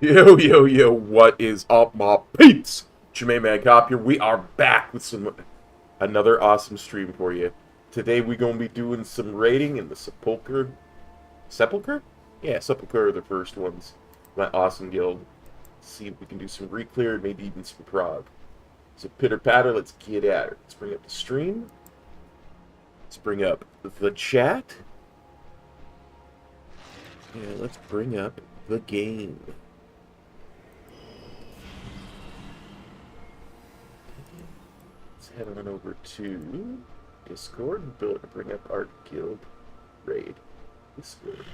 Yo, yo, yo, what is up, my peeps? Jermaine Man Cop here. We are back with another awesome stream for you. Today we're going to be doing some raiding in the Sepulcher. Sepulcher? Yeah, Sepulcher are the first ones. My awesome guild. See if we can do some Reclear, maybe even some Prog. So pitter patter, let's get at it. Let's bring up the stream. Let's bring up the chat. Yeah, let's bring up the game. Head on over to Discord and bring up our guild raid Discord.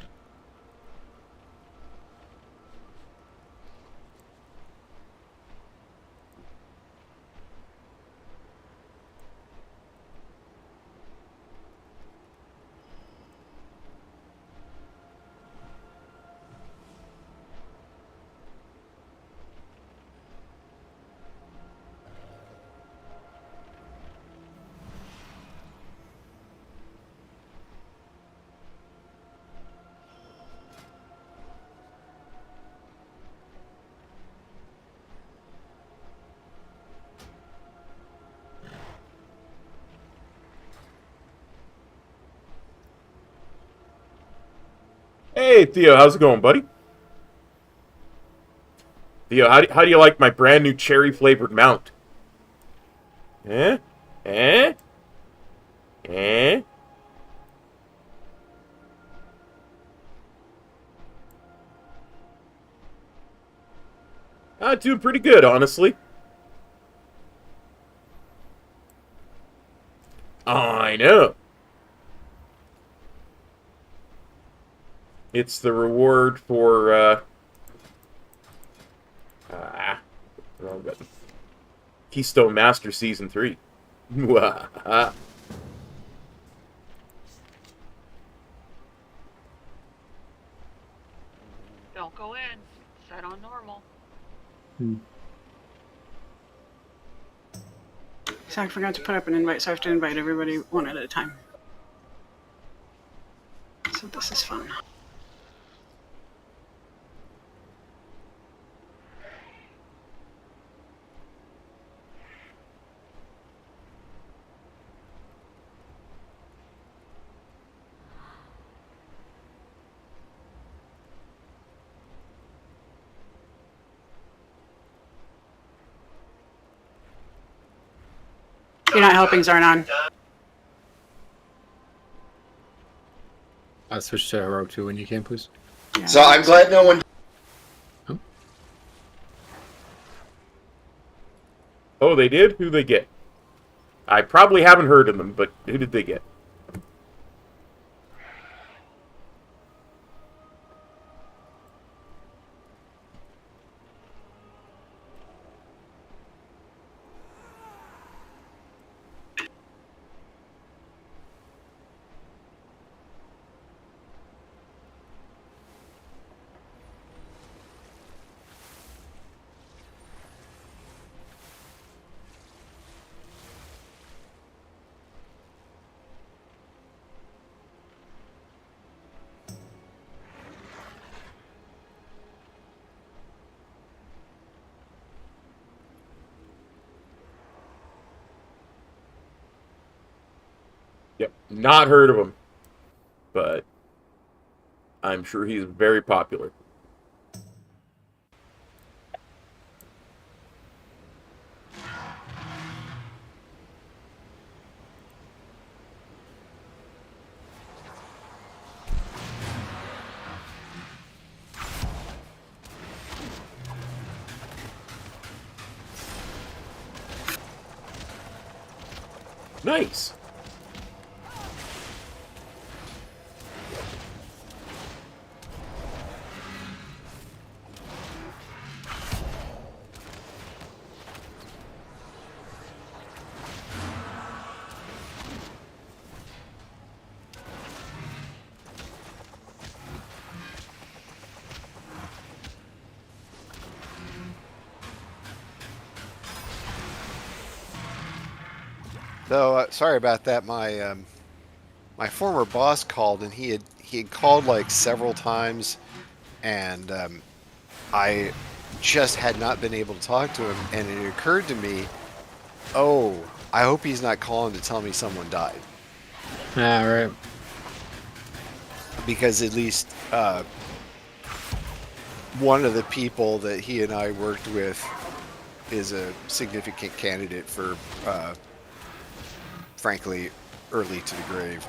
Hey, Theo, how's it going, buddy? Theo, how do you like my brand new cherry-flavored mount? Eh? Eh? Eh? Doing pretty good, honestly. I know. It's the reward for, wrong button. Keystone Master Season 3. Don't go in. Set on normal. So I forgot to put up an invite, so I have to invite everybody one at a time. So this is fun. You're not helping Zarnan. Switch to Rogue 2 when you can, please. Yeah. So I'm glad no one... Oh, they did? Who'd they get? I probably haven't heard of them, but who did they get? Yep. Not heard of him, but I'm sure he's very popular. Nice. So sorry about that. My former boss called, and he had called like several times, and I just had not been able to talk to him. And it occurred to me, oh, I hope he's not calling to tell me someone died, Ah, right. because at least one of the people that he and I worked with is a significant candidate for, frankly, early to the grave.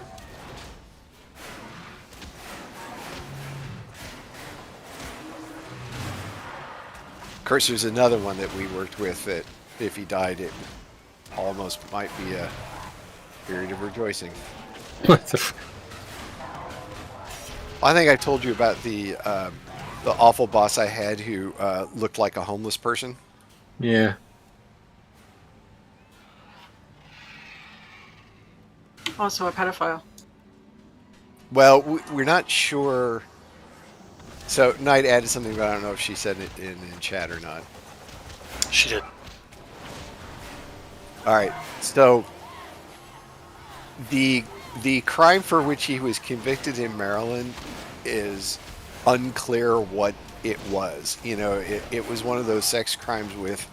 Of course, there's another one that we worked with that if he died, it almost might be a period of rejoicing. What the? I think I told you about the awful boss I had who looked like a homeless person. Yeah. Also a pedophile. Well, we're not sure. So Knight added something, but I don't know if she said it in chat or not. She did. All right. So the crime for which he was convicted in Maryland is unclear what it was. You know, it was one of those sex crimes with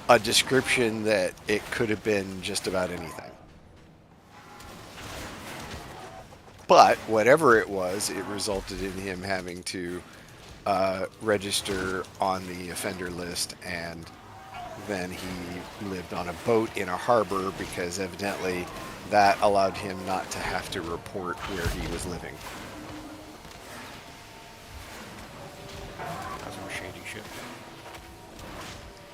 a description that it could have been just about anything. But whatever it was, it resulted in him having to register on the offender list, and then he lived on a boat in a harbor because evidently that allowed him not to have to report where he was living. That's some shady shit.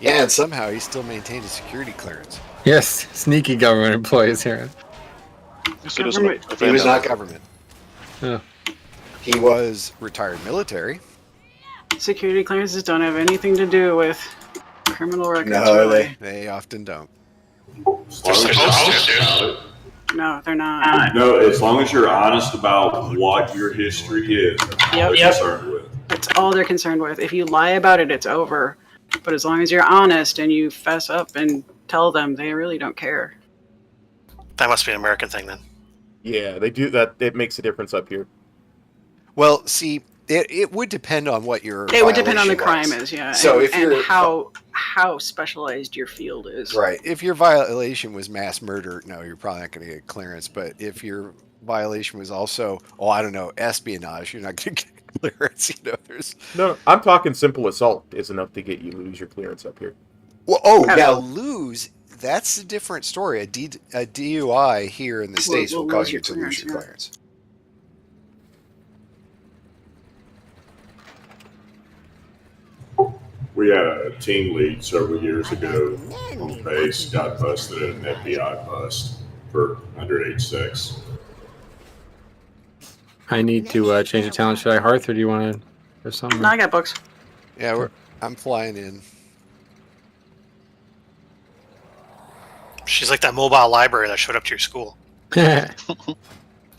Yeah, and somehow he still maintained a security clearance. Yes, sneaky government employees here. So doesn't Government- He was not government. Oh. He was retired military. Security clearances don't have anything to do with criminal records. No, really. they often don't. They're supposed to. No, they're not. No, as long as you're honest about what your history is, that's all they're concerned with. That's all they're concerned with. If you lie about it, it's over. But as long as you're honest and you fess up and tell them, they really don't care. That must be an American thing then. Yeah, they do that. It makes a difference up here. Well, see, it would depend on what your It would depend on the violation crime was. is, yeah. So and, if you're and how specialized your field is. right, if your violation was mass murder, no, you're probably not going to get clearance. But if your violation was also, I don't know, espionage, you're not going to get clearance. You know, there's No, I'm talking simple assault is enough to get you lose your clearance up here. well, now lose. That's a different story. A DUI here in the States will cause you to lose your clearance. We had a team lead several years ago on base, got busted in an FBI bust for underage sex. I need to change the talent. Should I hearth, or do you want to or something? No, I got books. Yeah, I'm flying in. She's like that mobile library that showed up to your school.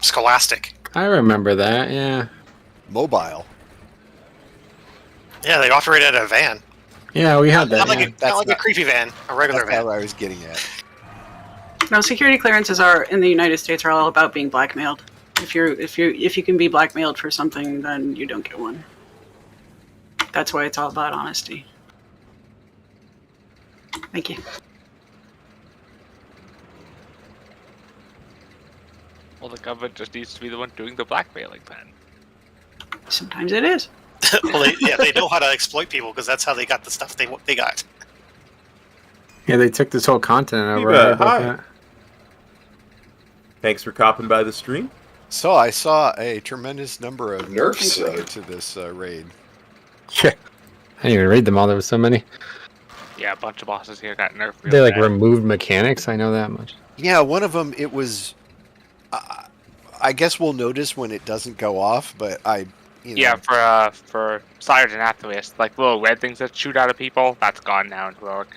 Scholastic. I remember that. Yeah. Mobile. Yeah, they operated a van. Yeah, we had that. Not like, yeah. not like a creepy van, a regular That's van. what I was getting at. No, security clearances are in the United States are all about being blackmailed. If you can be blackmailed for something, then you don't get one. That's why it's all about honesty. Thank you. Well, the government just needs to be the one doing the blackmailing then. Sometimes it is. Well, they know how to exploit people because that's how they got the stuff they got. Yeah, they took this whole continent over. Eva, I heard about hi. that. Thanks for copping by the stream. So I saw a tremendous number of nerfs to this raid. Yeah. I didn't even read them all. There was so many. Yeah, a bunch of bosses here got nerfed. They like bad. removed mechanics. I know that much. Yeah, one of them, it was... I guess we'll notice when it doesn't go off, but Yeah, for Sires and Atheists, like little red things that shoot out of people, that's gone now in Heroic.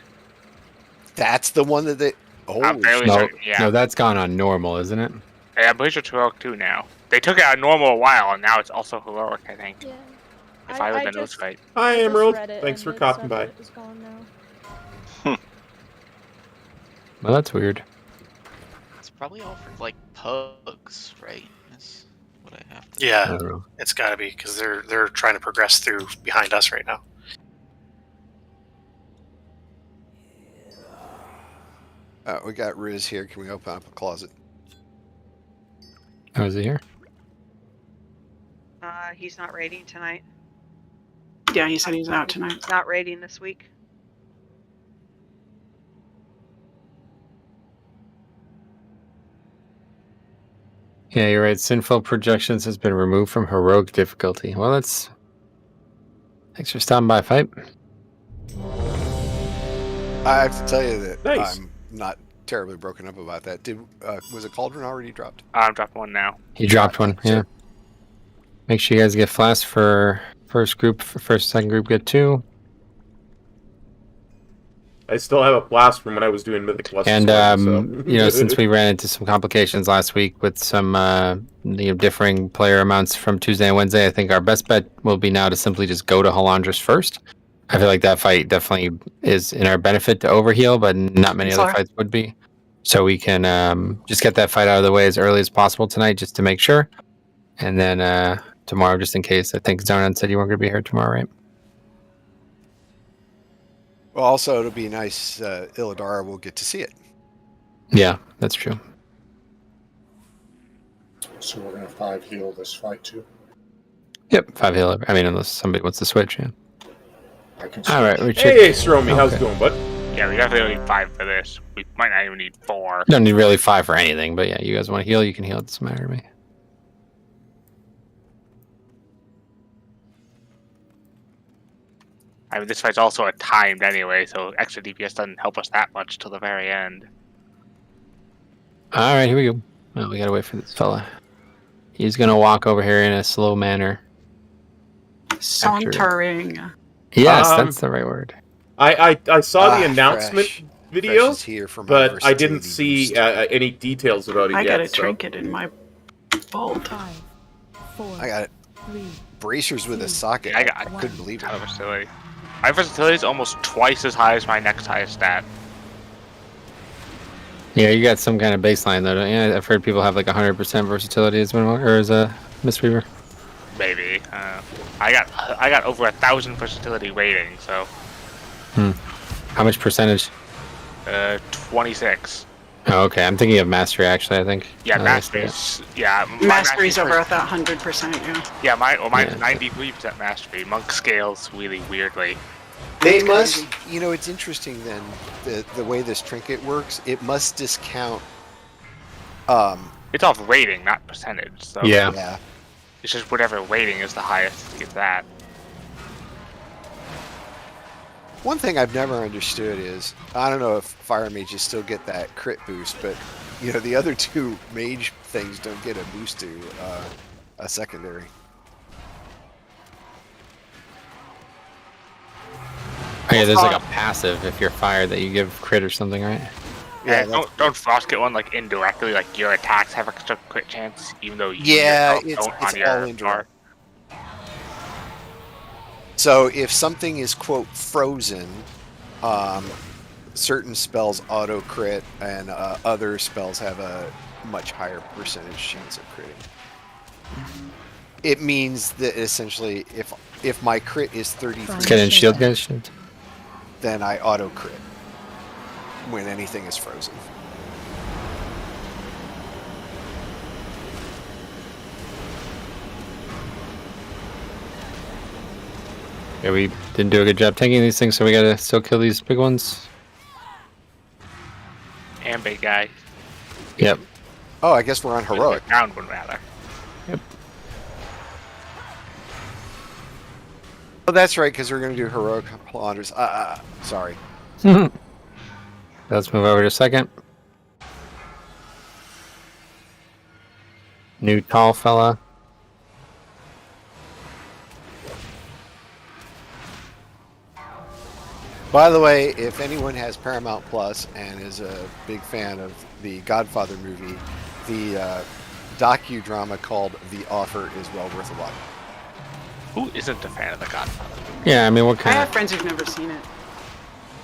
That's the one that they... I'm fairly No, certain, yeah. no, that's gone on normal, isn't it? Yeah, I'm pretty sure it's Heroic too now. They took it out normal a while, and now it's also Heroic, I think. Yeah. If I read the notes right. Hi, I just Emerald. read it Thanks and for it copping said by. that it was gone now. Well, that's weird. It's probably all for like pugs, right? That's what I have to. I Yeah, don't know. it's got to be because they're trying to progress through behind us right now. We got Riz here. Can we open up a closet? Oh, is he here? He's not raiding tonight. Yeah, he said he's out tonight. Not raiding this week. Yeah, you're right. Sinful Projections has been removed from heroic difficulty. Well, that's... Thanks for stopping by, Fight. I have to tell you that Nice. I'm not terribly broken up about that. Was a Cauldron already dropped? I'm dropping one now. He dropped one, yeah. Make sure you guys get flasks for first group, for first, second group, get 2. I still have a blast from when I was doing Mythic Plus. And, so. you know, since we ran into some complications last week with some differing player amounts from Tuesday and Wednesday, I think our best bet will be now to simply just go to Halandras first. I feel like that fight definitely is in our benefit to overheal, but not many other fights would be. So we can just get that fight out of the way as early as possible tonight, just to make sure. And then tomorrow, just in case. I think Zonan said you weren't going to be here tomorrow, right? Well, also, it'll be nice. Illidara will get to see it. Yeah, that's true. So we're going to 5 heal this fight too. Yep, 5 heal. I mean, unless somebody wants to switch, yeah. I can All right, we Hey, Stromy, how's it Okay. going, bud? Yeah, we definitely need 5 for this. We might not even need 4. Don't need really 5 for anything, but yeah, you guys want to heal, you can heal. It doesn't matter to me. I mean, this fight's also a timed anyway, so extra DPS doesn't help us that much till the very end. All right, here we go. Well, we gotta wait for this fella. He's gonna walk over here in a slow manner. Sauntering. Yes, Um, that's the right word. I saw the announcement Fresh. video, Fresh is here for my but I didn't versatility see boost. any details about it I yet. got a so. trinket in my vault. 5, 4, I got it. 3. Bracers with a socket. I I couldn't believe Ton of it. versatility. My versatility is almost twice as high as my next highest stat. Yeah, you got some kind of baseline though, don't you? I've heard people have like 100% versatility as well, or as a Mistweaver. Maybe. I got over 1,000 versatility rating, so How much percentage? 26. Oh, okay. I'm thinking of mastery actually. I think. Yeah, Oh, mastery's my Mastery's over mastery's- 100%, yeah. Yeah, mine's Yeah. 93% mastery. Monk scales really weirdly. They must, it's interesting then, the way this trinket works, it must discount, It's off rating, not percentage. So Yeah. yeah. it's just whatever rating is the highest, get that. One thing I've never understood is, I don't know if fire mages still get that crit boost, but, the other 2 mage things don't get a boost to a secondary. Oh, yeah, there's like a passive if you're fired that you give crit or something, right? Yeah, And don't Frost get one like indirectly, like your attacks have extra crit chance, even though you Yeah, yourself it's don't on your all indirect. bar. So if something is, quote, frozen, certain spells auto crit and other spells have a much higher percentage chance of critting. It means that essentially if my crit is 33, Let's get in shield, guys. Shield. then I auto crit when anything is frozen. Yeah, we didn't do a good job tanking these things, so we gotta still kill these big ones. And big guy. Yep. Oh, I guess we're on heroic. Round one rather. Yep. Oh, that's right, because we're going to do heroic Halandras. Sorry. Let's move over to second. New tall fella. By the way, if anyone has Paramount Plus and is a big fan of the Godfather movie, the docudrama called The Offer is well worth a watch. Who isn't a fan of The Godfather? Yeah, I mean, what I kind have of... friends who've never seen it.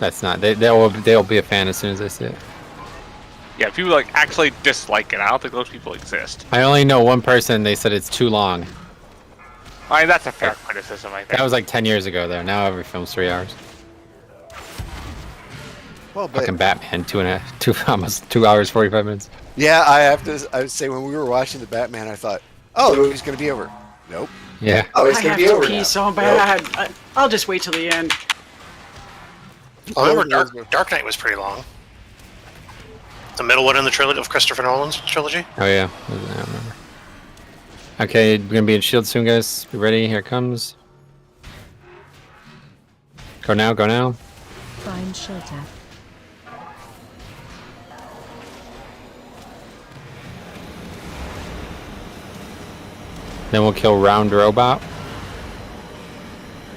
That's not... They'll be a fan as soon as they see it. Yeah, people like actually dislike it. I don't think those people exist. I only know one person, they said it's too long. I mean, that's a fair criticism, I think. That was like 10 years ago, though. Now every film's 3 hours. Well, but Fucking Batman, almost 2 hours, 45 minutes. yeah, I would say when we were watching the Batman, I thought, oh, the movie's going to be over. Nope. Yeah. Oh, it's I gonna have be to over pee now. so bad. I'll just wait till the end. I remember Dark Knight was pretty long. The middle one in the trilogy of Christopher Nolan's trilogy. Oh, yeah. I remember. Okay, we're gonna be in shield soon, guys. Be ready. Here it comes. Go now, go now. Find shelter. Then we'll kill round robot.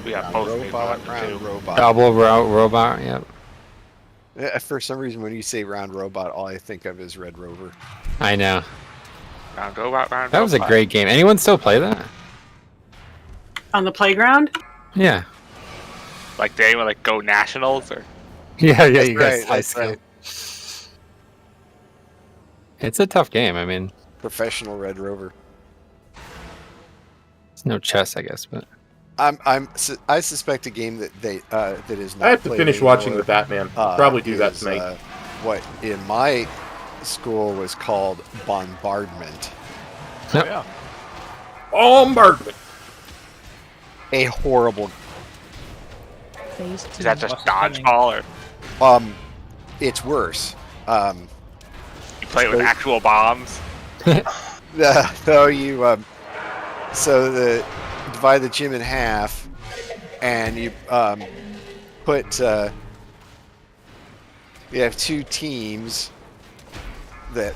We got both names Robot, on round it, too. robot. Double robot, yep. For some reason, when you say round robot, all I think of is Red Rover. I know. Round robot, round That was a robot. great game. Anyone still play that? On the playground? Yeah. Like they would like go nationals or Yeah, That's you right, guys high that's school. right. It's a tough game. I mean, Professional Red Rover. it's no chess, I guess, but I suspect a game that that is not. I have to played finish anymore, watching the Batman. I'll probably do that is, tonight. What in my school was called bombardment. Yep. yeah. Bombardment. A horrible. Phase 2. Is that just dodgeball or It's worse. you play it with actual bombs? So you divide the gym in half, and you put you have two teams that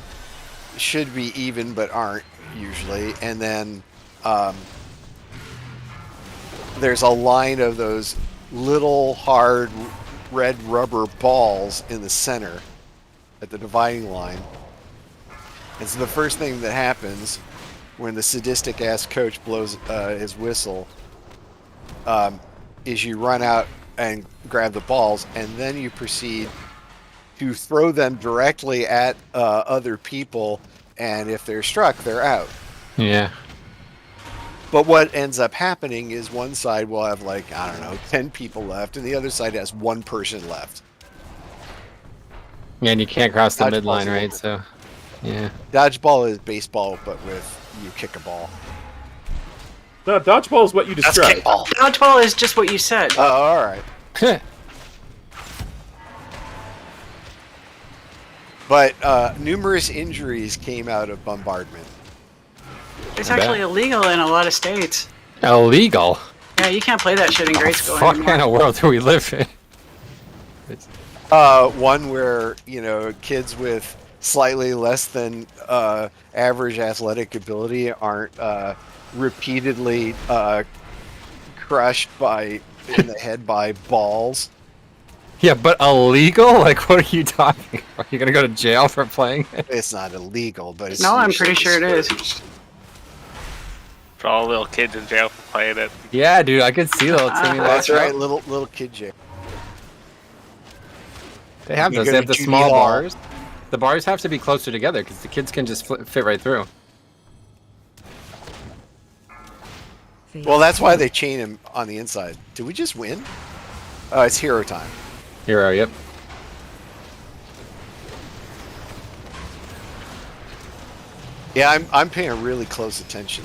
should be even but aren't usually, and then there's a line of those little hard red rubber balls in the center at the dividing line. And so the first thing that happens when the sadistic ass coach blows his whistle is you run out and grab the balls, and then you proceed to throw them directly at other people, and if they're struck, they're out. yeah. But what ends up happening is one side will have, like, I don't know, 10 people left, and the other side has one person left. Yeah, and you can't cross the Dodgeball's midline, a right? little- So, yeah. Dodgeball is baseball, but with you kick a ball. No, dodgeball is what you That's described. kickball. Dodgeball is just what you said. Oh, all right. But numerous injuries came out of bombardment. It's I bet. actually illegal in a lot of states. Illegal. Yeah, you can't play that shit in grade school What anymore. kind of world do we live in? One where, you know, kids with slightly less than average athletic ability aren't repeatedly crushed in the head by balls. Yeah, but illegal? Like, what are you talking about? Are you gonna go to jail for playing it? It's not illegal, but it's No, I'm usually pretty sure it is. discouraged. For all the little kids in jail for playing it. Yeah, dude, I could see little Timmy. That's Lasso. right, little kid jail. They have You those. go They have to the Judy small Hall. bars. The bars have to be closer together because the kids can just fit right through. Phase Well, that's why 2. they chain him on the inside. Did we just win? Oh, it's hero time. Hero, yep. Yeah, I'm paying really close attention.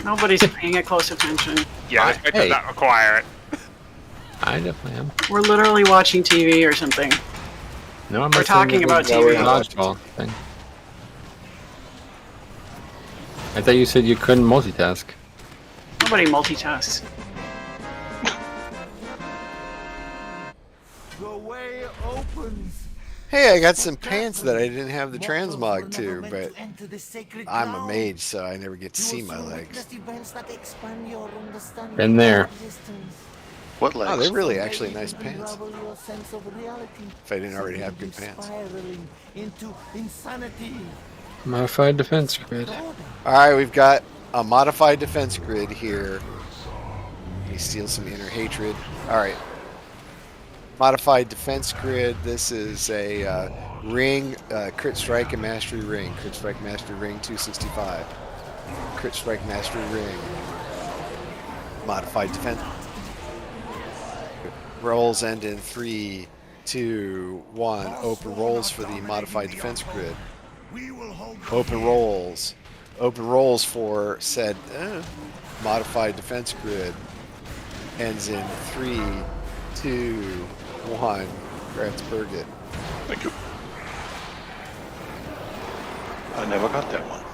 Nobody's paying it close attention. Yeah, this bit Hey. does not require it. I definitely am. We're literally watching TV or something. No, I'm We're talking about TV. Dodgeball thing. I thought you said you couldn't multitask. Nobody multitasks. The way opens. Hey, I got some pants that I didn't have the transmog to, but I'm a mage, so I never get to see my legs. Been there. What legs? Oh, they're really actually nice pants. If I didn't already have good pants. Modified defense grid. Alright, we've got a modified defense grid here. Let me steal some inner hatred. Alright. Modified defense grid. This is a ring, crit strike and mastery ring. Crit strike mastery ring 265. Crit strike mastery ring. Modified defense. Rolls end in 3, 2, 1. Open rolls for the modified defense grid. Open rolls. Open rolls for said modified defense grid. Ends in 3, 2, 1. Gratzberg it. Thank you. I never got that one.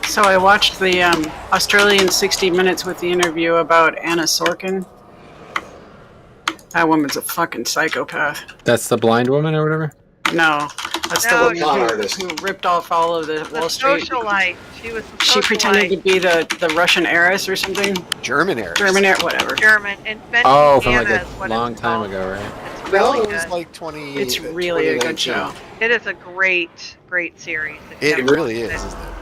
So I watched the Australian 60 Minutes with the interview about Anna Sorkin. That woman's a fucking psychopath. That's the blind woman or whatever? No, that's No, the woman who ripped off all of the Wall Street. Socialite. She was the She pretended to be the Russian heiress or something. German heiress. German heiress, whatever. German. And Oh, from like Anna a is what long it's time called. ago, right? It's No, really it was good. like 20. It's really a good show. It is a great series. It really is, isn't it?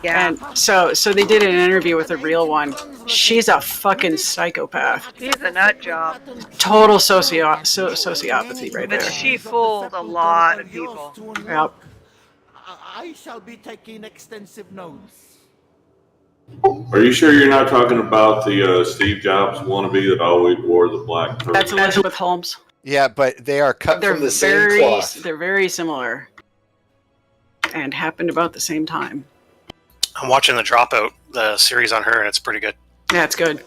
Yeah. And so they did an interview with a real one. She's a fucking psychopath. She's a nut job. Total sociopathy right But there. she fooled a lot of people. Yep. I shall be taking extensive notes. Are you sure you're not talking about the Steve Jobs wannabe that always wore the black turban? That's Elizabeth Holmes. Yeah, but they are cut They're from the same cloth. They're very similar, and happened about the same time. I'm watching The Dropout, the series on her, and it's pretty good. Yeah, it's good.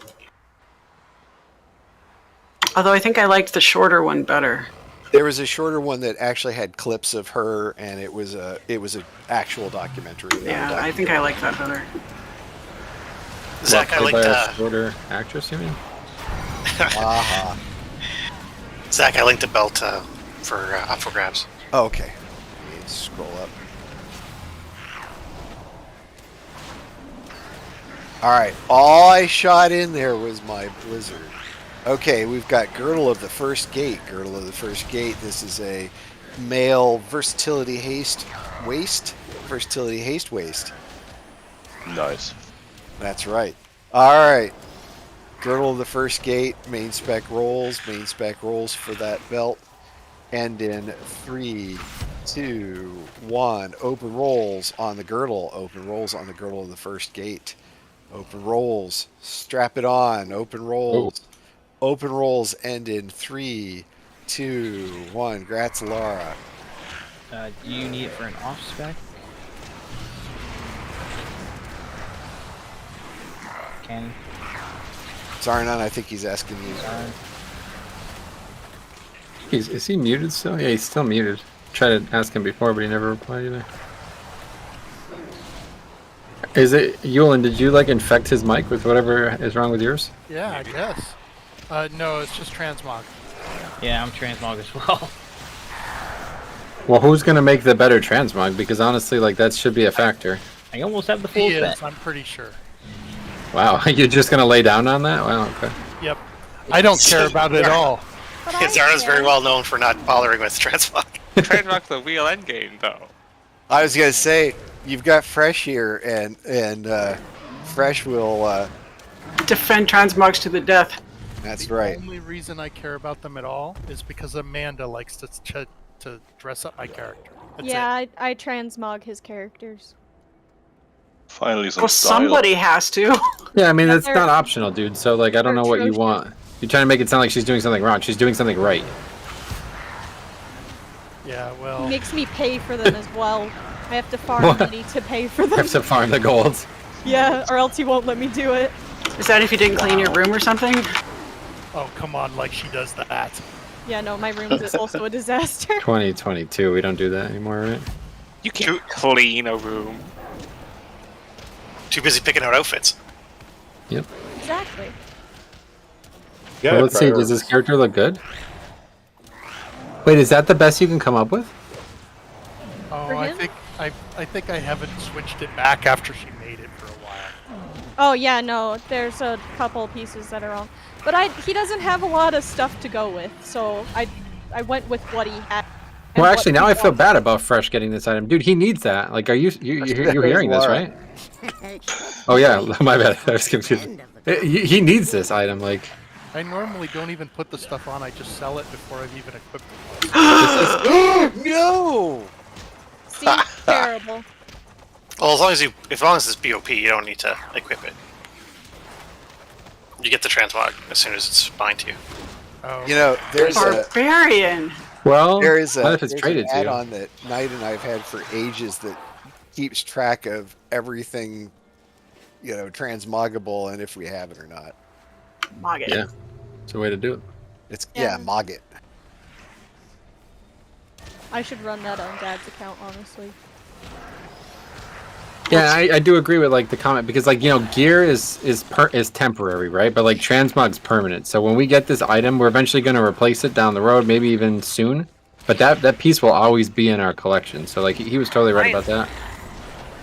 Although I think I liked the shorter one better. There was a shorter one that actually had clips of her, and it was an actual documentary. Yeah, I think I like that better. Zach, I Played linked by a shorter actress, you mean? Aha. Zach, I linked a belt for up for grabs. Oh, okay. Let me scroll up. Alright, all I shot in there was my blizzard. Okay, we've got Girdle of the First Gate. Girdle of the First Gate. This is a male versatility haste waist. Versatility haste waist. Nice. That's right. Alright. Girdle of the First Gate. Main spec rolls. Main spec rolls for that belt. End in 3, 2, 1. Open rolls on the girdle. Open rolls on the Girdle of the First Gate. Open rolls. Strap it on. Open rolls. Open rolls end in 3, 2, 1. Grats, Lara. Do you need it for an off spec? Cannon. Zarnan, I think he's asking you. Is he muted still? Yeah, he's still muted. Tried to ask him before, but he never replied either. Is it Yulin? Did you like infect his mic with whatever is wrong with yours? Yeah, I guess. No, it's just transmog. Yeah, I'm transmog as well. Well, who's gonna make the better transmog? Because honestly, like that should be a factor. I almost have the full He set. is, I'm pretty sure. Wow, you're just gonna lay down on that? Wow, okay. Yep. I don't care about it at all. Zarna's very well known for not bothering with transmog. Transmog's the real endgame, though. I was gonna say you've got Fresh here, and Fresh will. Defend transmogs to the death. That's right. The only reason I care about them at all is because Amanda likes to dress up my character. That's yeah, it. I transmog his characters. Finally, some Well, style. somebody has to. Yeah, I mean, it's they're- not optional, dude. So, like, I don't know what you want. You're trying to make it sound like she's doing something wrong. She's doing something right. Yeah, well. He makes me pay for them as well. I have to farm What? money to pay for You them. have to farm the golds. Yeah, or else he won't let me do it. Is that if you didn't clean your room or something? Oh, come on, like she does that. Yeah, no, my room is also a disaster. 2022, we don't do that anymore, right? You can't clean a room. Too busy picking out outfits. Yep. Exactly. Yeah, Well, let's see, does this character look good? Wait, is that the best you can come up with? Oh, For I him? think I think I haven't switched it back after she made it for a while. Oh yeah, no, there's a couple pieces that are wrong. But he doesn't have a lot of stuff to go with, so I went with what he had. and Well, what actually, he now I feel wanted. bad about Fresh getting this item. Dude, he needs that. Like, are you're hearing this, right? Oh, yeah, my bad. I was confused. He needs this item, like... I normally don't even put the stuff on, I just sell it before I've even equipped it. No! See, terrible. Well, as long as it's BOP, you don't need to equip it. You get the transmog as soon as it's bind to you. Oh. You know, there's a Barbarian. Well, there is what if it's there's traded an to you? add-on that Knight and I've had for ages that keeps track of everything, you know, transmoggable and if we have it or not. Mog it. Yeah, it's a way to do it. It's Yeah. Mog it. I should run that on Dad's account, honestly. Yeah, I do agree with like the comment because like you know gear is temporary, right? But like transmog's permanent. So when we get this item, we're eventually going to replace it down the road, maybe even soon. But that piece will always be in our collection. So like he was totally right about that.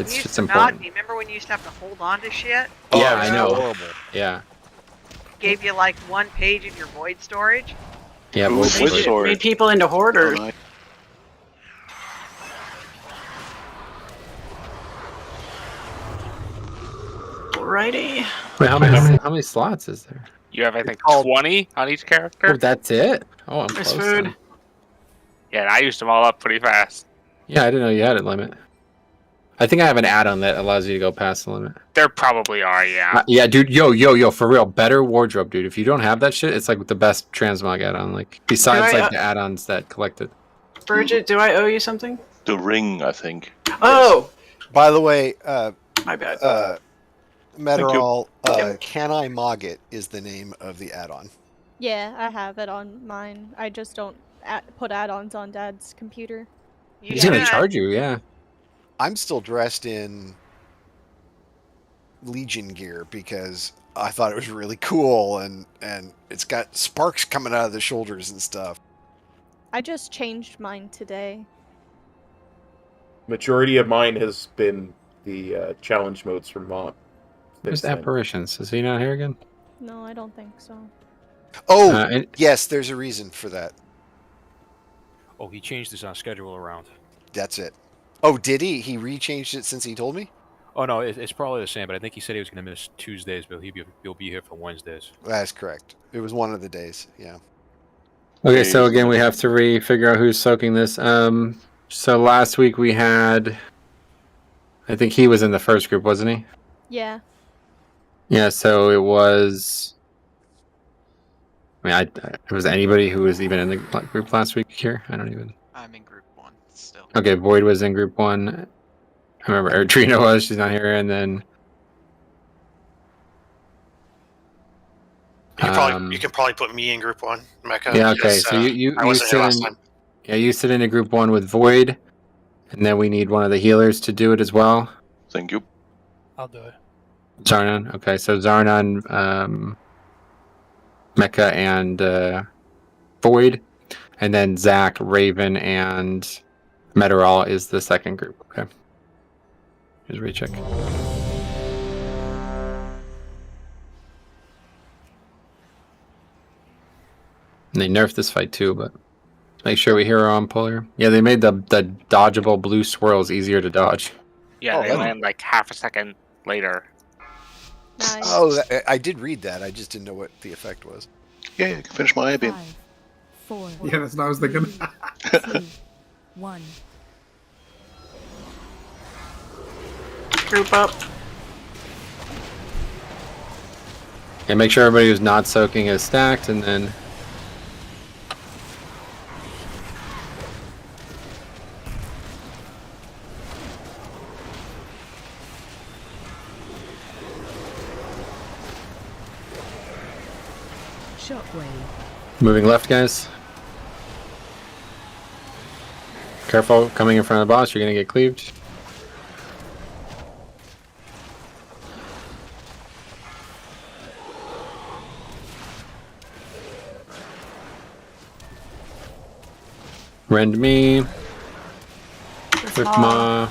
It's We used just to important. Remember when you used to have to hold on to shit? Yeah, I know. Horrible. Yeah, Gave you like 1 page in your void storage? yeah. Ooh, We'll void see. storage. Made people into hoarders. Oh, Alrighty. Wait, how many slots is there? You have, I think, called- 20 on each character? Oh, that's it. Oh, I'm There's close. food. then. Yeah, and I used them all up pretty fast. Yeah, I didn't know you had a limit. I think I have an add-on that allows you to go past the limit. There probably are, yeah. Yeah, dude. Yo, for real. Better wardrobe, dude. If you don't have that shit, it's like the best transmog add-on. Like besides Do I, like the add-ons that collected. Bridget, do I owe you something? The ring, I think. Oh, By the way, my bad. Meteorol, Can I Mog It is the name of the add-on. Yeah, I have it on mine. I just don't put add-ons on Dad's computer. He's gonna charge you, yeah. I'm still dressed in Legion gear because I thought it was really cool and it's got sparks coming out of the shoulders and stuff. I just changed mine today. Majority of mine has been the challenge modes from Mont. Where's Apparitions? Is he not here again? No, I don't think so. Oh, yes, there's a reason for that. Oh, he changed his schedule around. That's it. Oh, did he? He rechanged it since he told me? Oh no, it's probably the same, but I think he said he was going to miss Tuesdays, but he'll be here for Wednesdays. That's correct. It was one of the days, yeah. Okay, so again, we have to figure out who's soaking this. So last week we had, I think he was in the first group, wasn't he? Yeah. Yeah, so it was. I mean, was anybody who was even in the group last week here? I don't even. I'm in group 1 still. Okay, Boyd was in group 1. I remember Erdrina was. She's not here, and then. You can probably put me in group 1, Mecca. Yeah. Okay. because, So you I wasn't here last sit in. time. Yeah, you sit into group 1 with Void, and then we need one of the healers to do it as well. Thank you. I'll do it. Zarnan. Okay, so Zarnan, Mecca, and Void, and then Zach, Raven, and Meteorol is the second group. Okay. Here's recheck. And they nerfed this fight too, but make sure we hero on puller. Yeah, they made the dodgeable blue swirls easier to dodge. Yeah, Oh, they land like half a second later. Nice. Oh, I did read that. I just didn't know what the effect was. Yeah, you can finish my A beam. 5, 4, Yeah, that's what I was thinking. 2, 1. Group up. Yeah, make sure everybody who's not soaking is stacked, and then Shockwave. moving left, guys. Careful coming in front of the boss, you're gonna get cleaved. Rend me. With ma.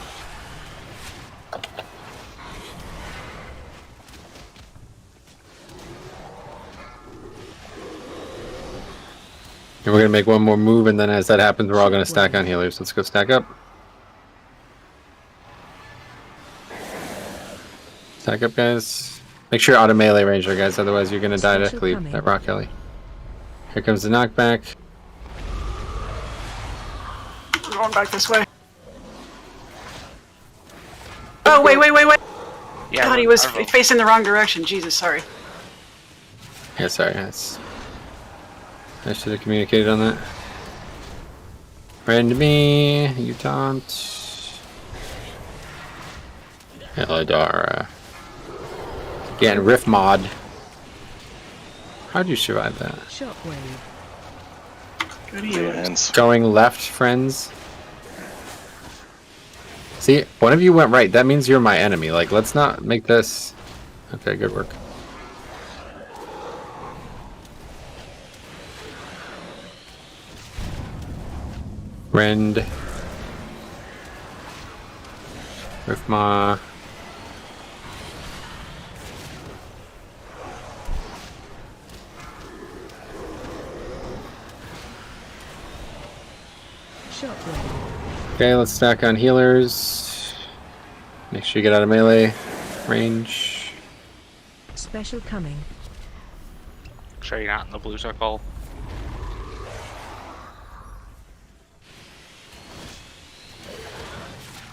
And we're gonna make one more move, and then as that happens, we're all gonna stack on healers. Let's go stack up. Stack up, guys. Make sure auto melee ranger, guys. Otherwise, you're gonna die to cleave that rock heli. Here comes the knockback. I'm going back this way. Oh, wait. Yeah, God, he was facing the wrong direction. Jesus, sorry. Yeah, sorry, guys. I should have communicated on that. Rend me, you taunt. Elidara. Again, Rift mod. How'd you survive that? Shockwave. Good. Going left, friends. See, one of you went right. That means you're my enemy. Like, let's not make this. Okay, good work. Rend. Rifma. Okay, let's stack on healers. Make sure you get out of melee range. Special coming. Make sure you're not in the blue circle.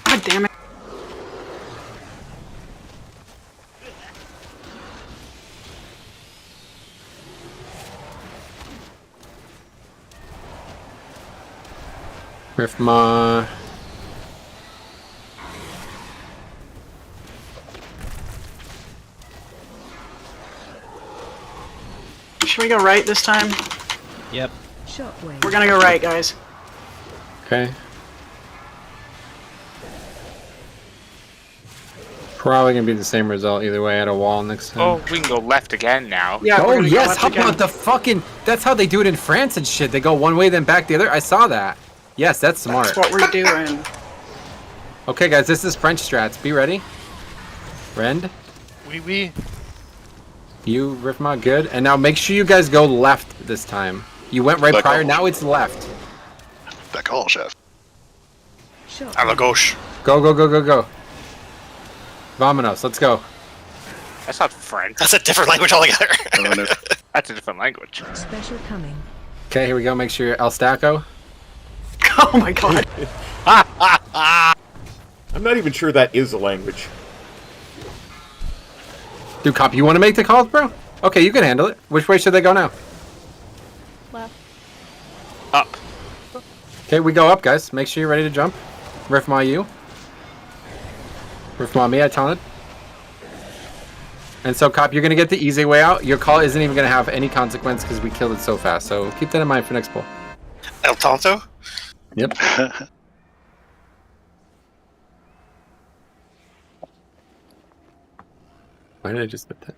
God damn it. Rifma. Should we go right this time? Yep. Shockwave. We're gonna go right, guys. Okay. Probably gonna be the same result either way at a wall next time. Oh, we can go left again now. Yeah. Oh we're gonna go yes, left how again. about the fucking? That's how they do it in France and shit. They go one way then back the other. I saw that. Yes, that's smart. That's what we're doing. Okay, guys, this is French strats. Be ready. Rend, Oui. you Rifma, good. And now make sure you guys go left this time. You went right prior. Now it's left. D'accord, chef. À la gauche. Go. Vamonos, let's go. That's not French. That's a different language altogether. That's a different language. Special coming. Okay, here we go. Make sure you're El Stacco. Oh my god. I'm not even sure that is a language. Dude, Cop, you want to make the calls, bro? Okay, you can handle it. Which way should they go now? Left. Up. Okay, we go up, guys. Make sure you're ready to jump. Rifma, you. Rifma, me, I taunted. And so, Cop, you're going to get the easy way out. Your call isn't even going to have any consequence because we killed it so fast. So keep that in mind for next pull. El Tonto? Yep. Why did I just put that?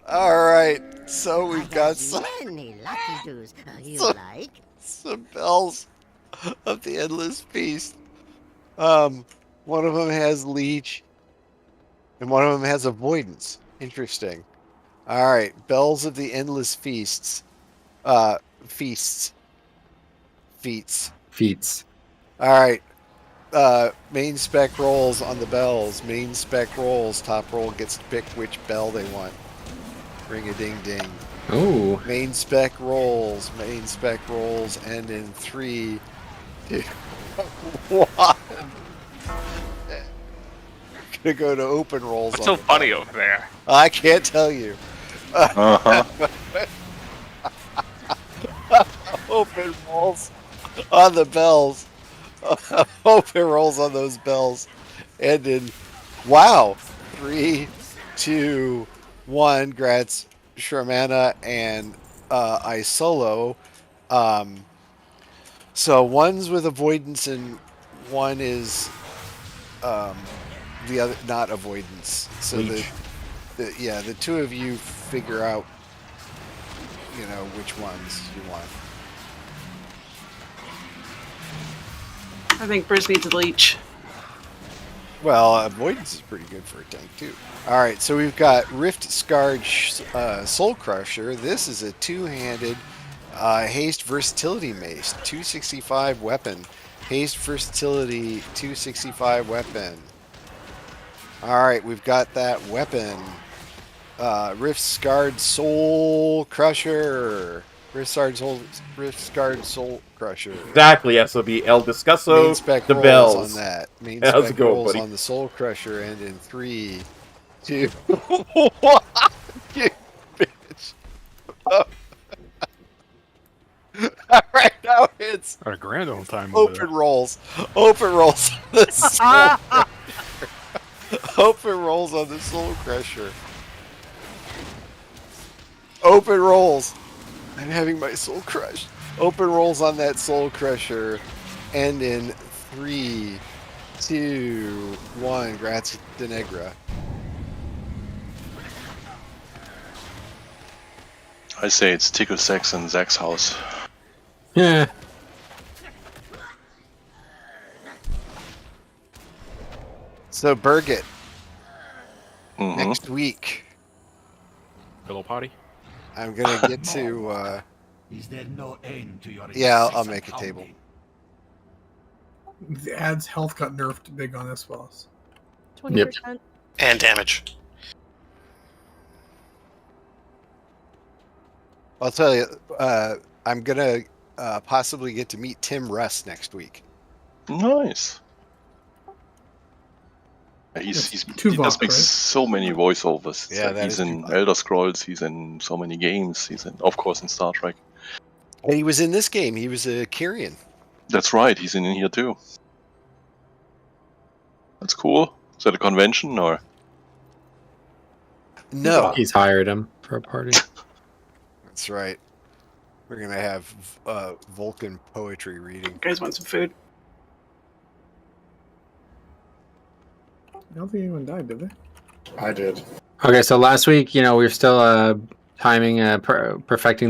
Alright, so we've got some, Many lucky do's you So- like. some bells of the Endless Feast. One of them has Leech. And one of them has avoidance. Interesting. All right, Bells of the Endless Feasts. Feasts. Feats. All right. Main spec rolls on the bells. Main spec rolls. Top roll gets to pick which bell they want. Ring a ding ding. Ooh. Main spec rolls. Main spec rolls end in 3, 2, 1. Gonna go to open rolls. What's so funny over there? I can't tell you. Open rolls on the bells. Open rolls on those bells. And in, wow, 3, 2, 1. Grats, Shramana and Isolo. So one's with avoidance and one is the other not avoidance. So the two of you figure out, which ones you want. I think Briz needs a leech. Well, avoidance is pretty good for a tank too. All right, so we've got Rift Scarred Soul Crusher. This is a two-handed haste versatility mace, 265 weapon. Haste versatility, 265 weapon. All right, we've got that weapon. Rift Scarred Soul Crusher. Rift Scarred Soul Crusher. Exactly, SOB. El Discusso, Main spec the rolls bells. on that. Main How's spec it going, rolls buddy? on the Soul Crusher and in 3, 2, 1. You bitch. All right, now it's Had a grand old time. open rolls. Open rolls on the Soul Crusher. Open rolls on the Soul Crusher. Open rolls. I'm having my soul crushed. Open rolls on that Soul Crusher. And in 3, 2, 1. Grats de Negra. I say it's Tico Sex and Zach's house. Yeah. So Birgit. Mhm. Next week. Pillow potty. I'm gonna get to. Is there no end to your Yeah, I'll make a table. The ad's health got nerfed big on this boss. 20%. And damage. I'll tell you. I'm gonna possibly get to meet Tim Russ next week. Nice. He does make so many voiceovers. Yeah, that he's is in Elder Scrolls. He's in so many games. He's of course, in Star Trek. And he was in this game. He was a Kyrian. That's right. He's in here too. That's cool. Is that a convention or? No. He's hired him for a party. That's right. We're gonna have Vulcan poetry reading. You guys want some food? I don't think anyone died, did they? I did. Okay, so last week, we were still perfecting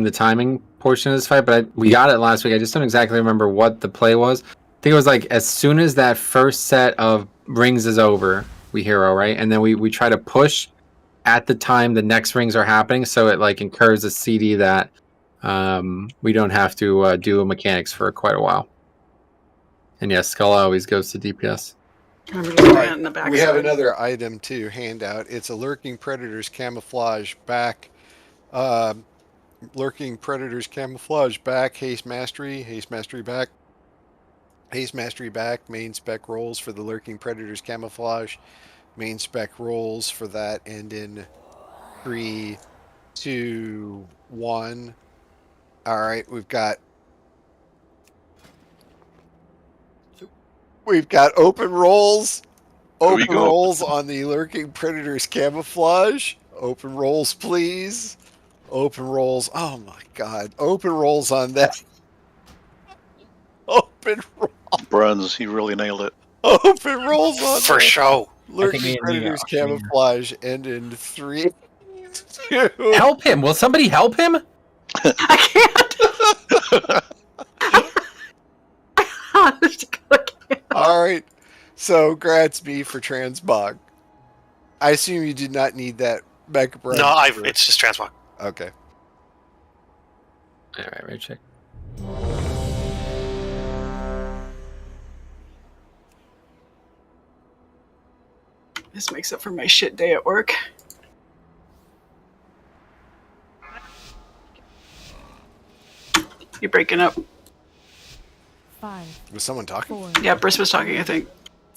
the timing portion of this fight, but we got it last week. I just don't exactly remember what the play was. I think it was like as soon as that first set of rings is over, we hero, right? And then we try to push at the time the next rings are happening, so it like incurs a CD that we don't have to do mechanics for quite a while. And yes, Skull always goes to DPS. Right. We have another item to hand out. It's a Lurking Predator's Camouflage back. Lurking Predator's Camouflage back. Haste Mastery back. Haste Mastery back. Main spec rolls for the Lurking Predator's Camouflage. Main spec rolls for that end in 3, 2, 1. All right, we've got open rolls. Open rolls on the Lurking Predator's Camouflage. Open rolls, please. Open rolls. Oh my god. Open rolls on that. Open rolls. Bruns, he really nailed it. Open rolls on For that. show. Lurking Predator's Camouflage end in 3, 2. Help him! Will somebody help him? All right. So, Gratsby for Transbog. I assume you did not need that back. No, it's just transmog. Okay. All right, right check. This makes up for my shit day at work. You're breaking up. 5. Was someone talking? 4. Yeah, Briss was talking, I think.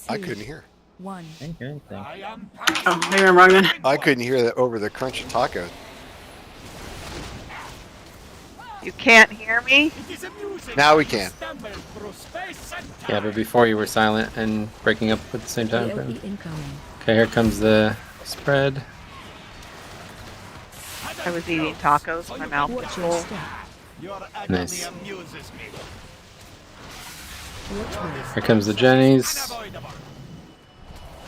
I couldn't hear. 1. Oh, maybe I'm wrong then. I couldn't hear that over the crunch of taco. You can't hear me? Now we can. Yeah, but before you were silent and breaking up at the same time. AOE incoming. Okay, here comes the spread. I was eating tacos. My mouth was full. Nice. Here comes the Jennies.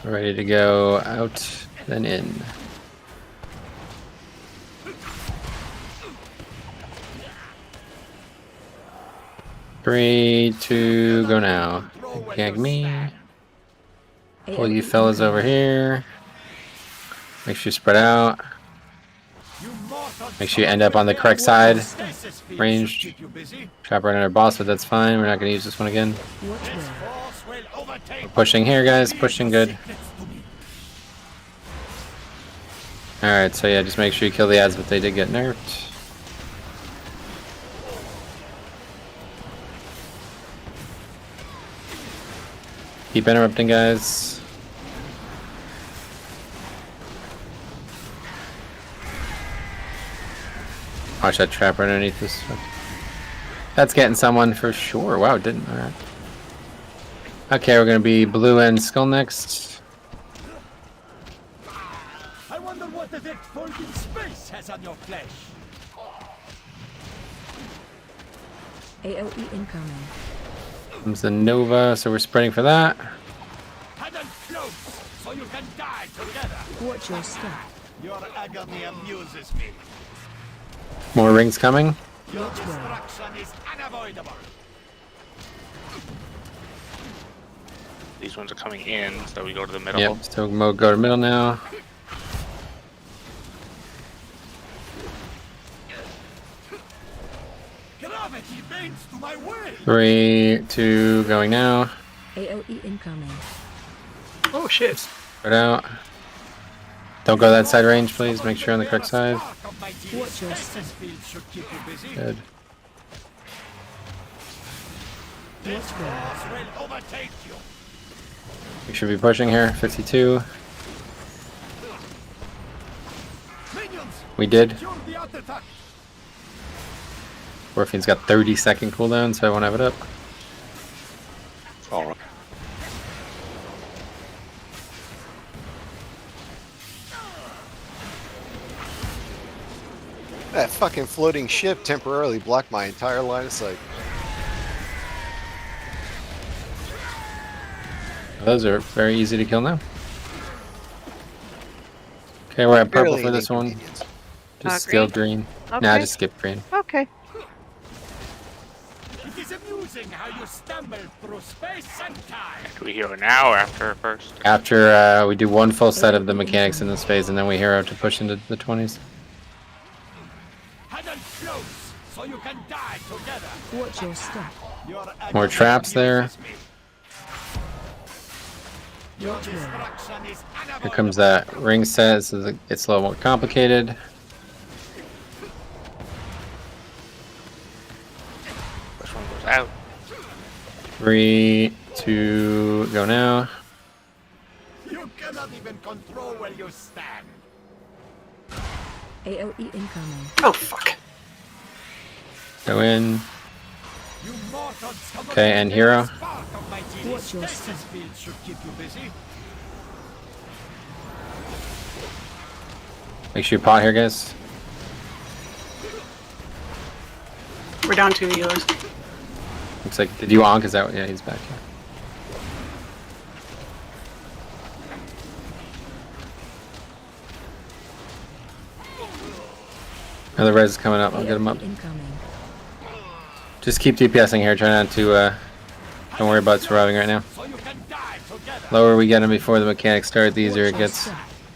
Ready to go out, then in. Three, two, go now. Gag me. Pull you fellas over here. Make sure you spread out. Make sure you end up on the correct side. Ranged. Trap right under boss, but that's fine. We're not going to use this one again. We're pushing here, guys. Pushing good. Alright, so yeah, just make sure you kill the ads, but they did get nerfed. Keep interrupting, guys. Watch that trap right underneath this. That's getting someone for sure. Wow, it didn't. Alright. Okay, we're gonna be blue and skull next. I wonder what the dead folk in space has on your flesh. AOE incoming. Comes the Nova, so we're spreading for that. Huddle close, so you can die together. Watch your step. Your agony amuses me. More rings coming. Your destruction is unavoidable. These ones are coming in, so we go to the middle. Yep, so we'll go to middle now. Gravity bends to my will. 3, 2, going now. AOE incoming. Oh shit. Spread out. Don't go that side range, please. Make sure you're on the correct side. Watch your step. Good. This force will overtake you. We should be pushing here. 52. We did. Orphean's got 30-second cooldown, so I won't have it up. Alright. That fucking floating ship temporarily blocked my entire line of sight. Those are very easy to kill now. Okay, we're at purple Barely for this one. inconvenience. Just still green. Nah, Okay. just skip green. Okay. It is amusing how you stumble through space and time. Do we hero now or after first? After we do one full set of the mechanics in this phase, and then we hero to push into the 20s. Huddle close, so you can die together. Watch your step. Your More agony traps there. amuses me. Your destruction is Here unavoidable. comes that ring set, so it's a little more complicated. This one goes out. 3, 2, go now. You cannot even control where you stand. AOE incoming. Oh fuck. Go in. You mortals come Okay, up and with hero. the spark of my genius. Watch your Stasis field should keep you busy. Make sure you pot here, guys. We're down 2 healers. Looks like, did you onk? Is that, yeah, he's back here. Another res is coming up. I'll get him up. Incoming. Just keep DPSing here. Try not to, don't worry about surviving right now. So you can die together. Lower we get him before the mechanics start, the easier it gets.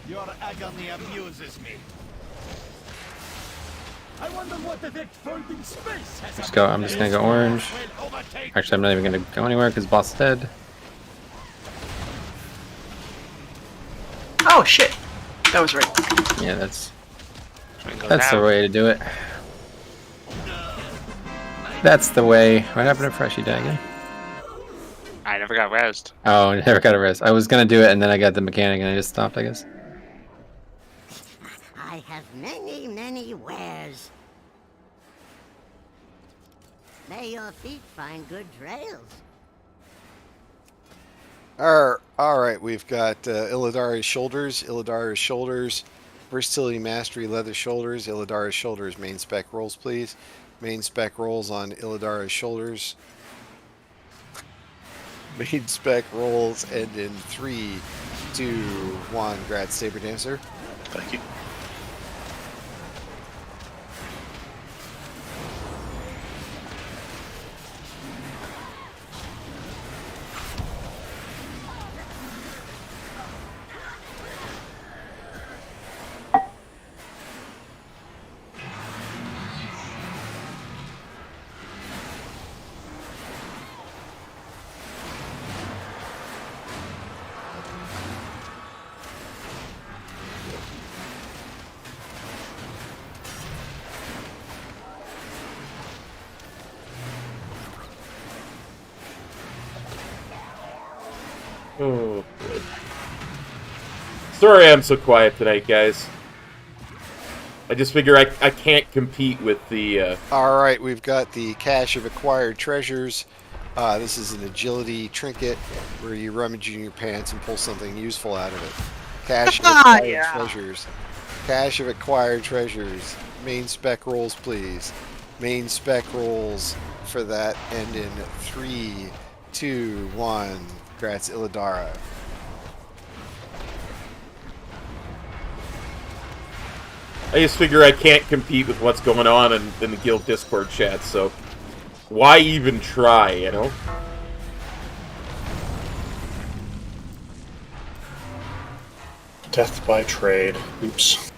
Your agony amuses me. I wonder what effect folding space has. Let's go. I'm just gonna go orange. Actually, I'm not even gonna go anywhere because boss is dead. Oh shit! That was right. Yeah, that's the way to do it. That's the way. What happened to Freshy Dagger? I never got roused. Oh, I never got a rest. I was gonna do it and then I got the mechanic and I just stopped, I guess. I have many wares. May your feet find good trails. Alright, we've got Illidari's shoulders, versatility, mastery, leather shoulders, Illidari's shoulders, main spec rolls please. Main spec rolls on Illidari's shoulders. Main spec rolls end in 3, 2, 1. Grad Saber Dancer. Thank you. Oh, good. Sorry I'm so quiet tonight, guys. I just figure I can't compete with the... Alright, we've got the Cache of Acquired Treasures. This is an agility trinket where you rummage in your pants and pull something useful out of it. Cache of Acquired Treasures. Cache of Acquired Treasures. Main spec rolls, please. Main spec rolls for that end in 3, 2, 1. Grats Illidara. I just figure I can't compete with what's going on in the guild Discord chat, so why even try, you know? Death by trade. Oops.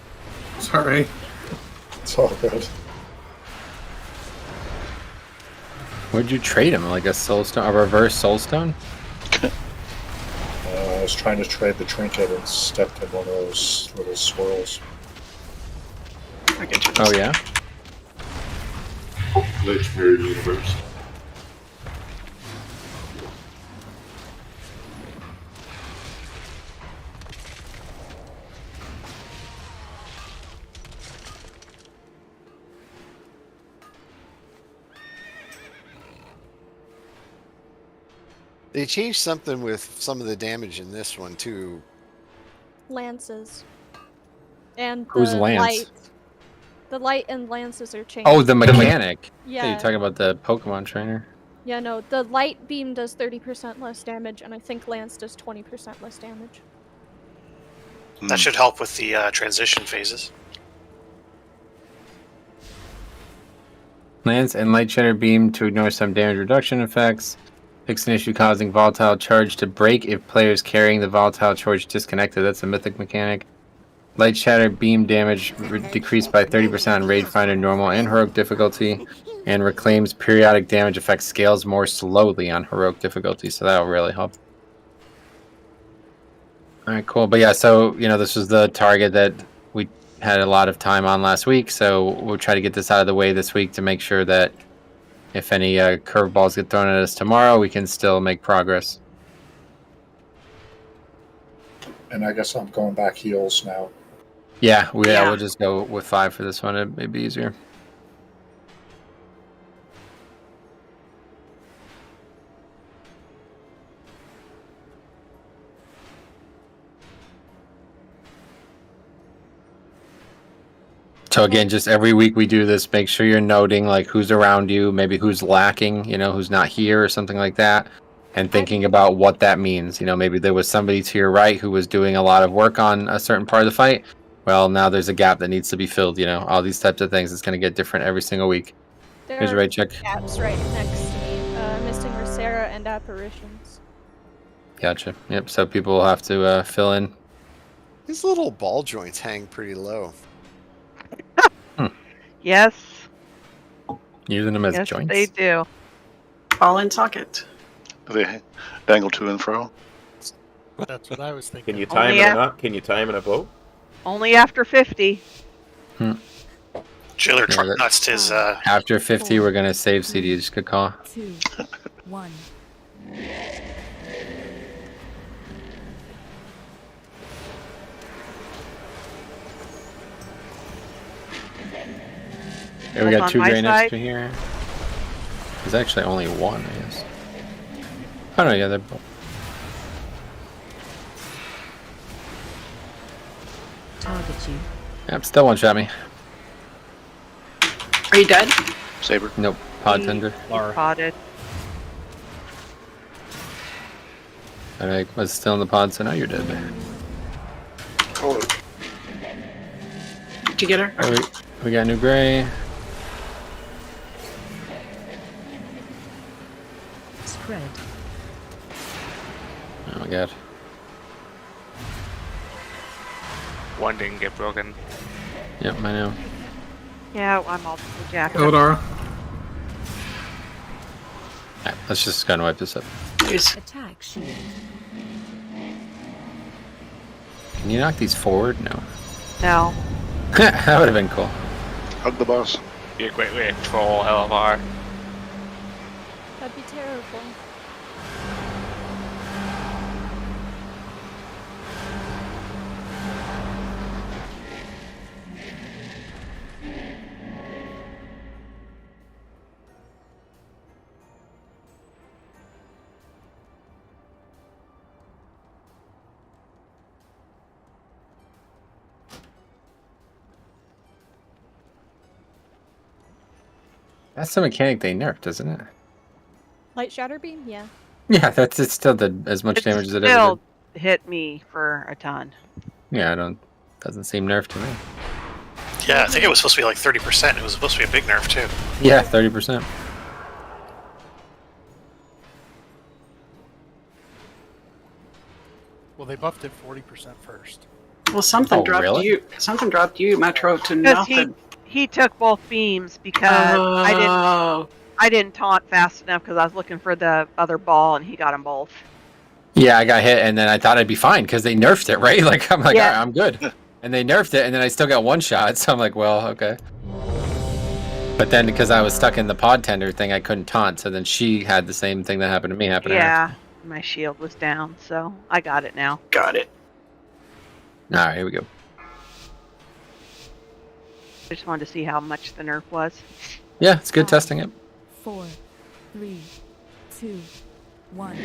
Sorry. It's all good. Where'd you trade him? Like a soulstone, a reverse soulstone? I was trying to trade the trinket and stepped in one of those little swirls. Oh yeah? Legendary universe. They changed something with some of the damage in this one too. Lances. And Who's the Lance? light. The light and lances are changed. Oh, the mechanic. Yeah. You're talking about the Pokemon trainer. Yeah, no. The light beam does 30% less damage, and I think Lance does 20% less damage. That should help with the transition phases. Lance and Light Shatter Beam to ignore some damage reduction effects. Fix an issue causing volatile charge to break if players carrying the volatile charge disconnected. That's a mythic mechanic. Light Shatter Beam damage decreased by 30% on Raid Finder normal and heroic difficulty. And reclaims periodic damage effect scales more slowly on heroic difficulty, so that'll really help. Alright, cool. But yeah, so, you know, this was the target that we had a lot of time on last week, so we'll try to get this out of the way this week to make sure that if any curveballs get thrown at us tomorrow, we can still make progress. And I guess I'm going back heals now. Yeah, we'll just go with 5 for this one. It may be easier. So again, just every week we do this, make sure you're noting like who's around you, maybe who's lacking, you know, who's not here or something like that, and thinking about what that means. You know, maybe there was somebody to your right who was doing a lot of work on a certain part of the fight. Well, now there's a gap that needs to be filled, you know, all these types of things. It's going to get different every single week. Here's a raid check. Gaps right next to me. Missing Rosera and Apparitions. Gotcha. Yep, so people will have to fill in. These little ball joints hang pretty low. Yes. Using them as Yes, joints? they do. Ball and socket. They dangle to and fro. That's what I was thinking. Can you time Only it at- or not? Can you time in a boat? Only after 50. Chiller Yeah, truck that- nuts is After 50, we're going to save CDs. Good call. 2, 1. Here we That's got on 2 my grain side. extra here. There's actually only 1, I guess. Oh no, yeah, they're both. Target you. Yep, still one shot me. Are you dead? Saber. Nope. Pod He- tender. he Potted. I was still in the pod, so now you're dead. Did you get her? Oh, we got new gray. Spread. Oh my god. One didn't get broken. Yep, I know. Yeah, I'm multiple jacked. Eldara. Alright, let's just go and wipe this up. Attack shield. Can you knock these forward? No. No. That would have been cool. Hug the boss. Be a great way to troll LFR. That'd be terrible. That's the mechanic they nerfed, isn't it? Light shatter beam? Yeah. Yeah, that's it's still did as much damage as it ever Still did. hit me for a ton. Yeah, doesn't seem nerfed to me. yeah. I think it was supposed to be like 30%. It was supposed to be a big nerf too. Yeah, 30%. Well, they buffed it 40% first. Well, something Oh, dropped really? you. Something dropped you, Metro, to Because nothing. he took both beams because I didn't taunt fast enough because I was looking for the other ball and he got them both. Yeah, I got hit, and then I thought I'd be fine because they nerfed it, right? Like I'm like, Yeah. "All right, I'm good, and they nerfed it, and then I still got one shot. So I'm like, well, okay. But then because I was stuck in the pod tender thing, I couldn't taunt. So then she had the same thing that happened to me happen to her. Yeah, my shield was down, so I got it now. Got it. All right, here we go. I just wanted to see how much the nerf was. Yeah, it's good testing it. 4, 3, 2, 1.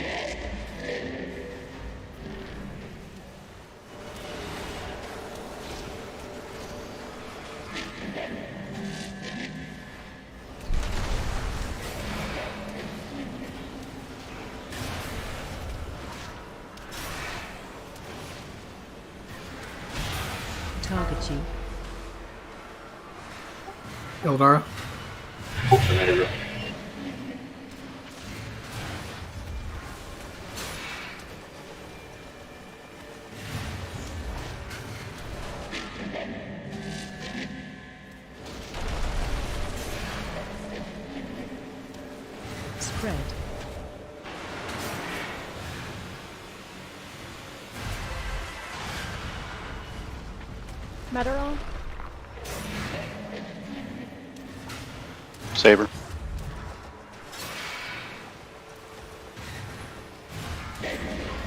Target you. Eldara. Spread. Metaron? Saber.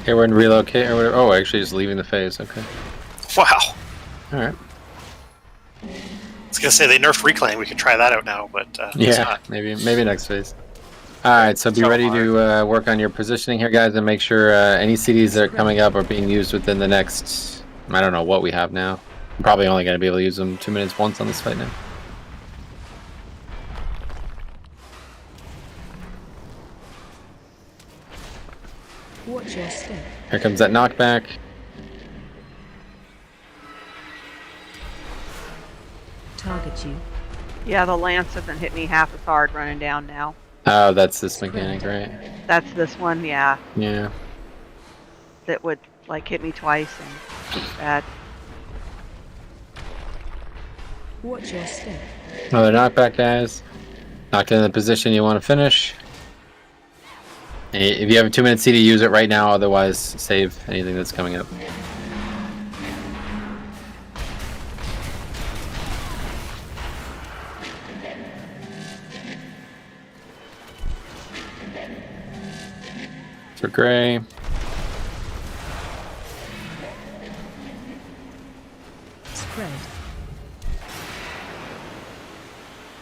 Okay, we're in relocate or whatever. Oh, actually, just leaving the phase. Okay. Wow. All right. I was gonna say they nerfed reclaim. We could try that out now, but it's Yeah, not. maybe next phase. All right, so be ready to work on your positioning here, guys, and make sure any CDs that are coming up are being used within the next. I don't know what we have now. I'm probably only going to be able to use them 2 minutes once on this fight now. Watch your step. Here comes that knockback. Target you. Yeah, the lance doesn't hit me half as hard running down now. Oh, that's this mechanic, right? That's this one, yeah. Yeah. That would like hit me twice and it's bad. Watch your step. Another knockback, guys. Knocked in the position you want to finish. If you have a 2-minute CD, use it right now. Otherwise, save anything that's coming up. For Gray. Spread.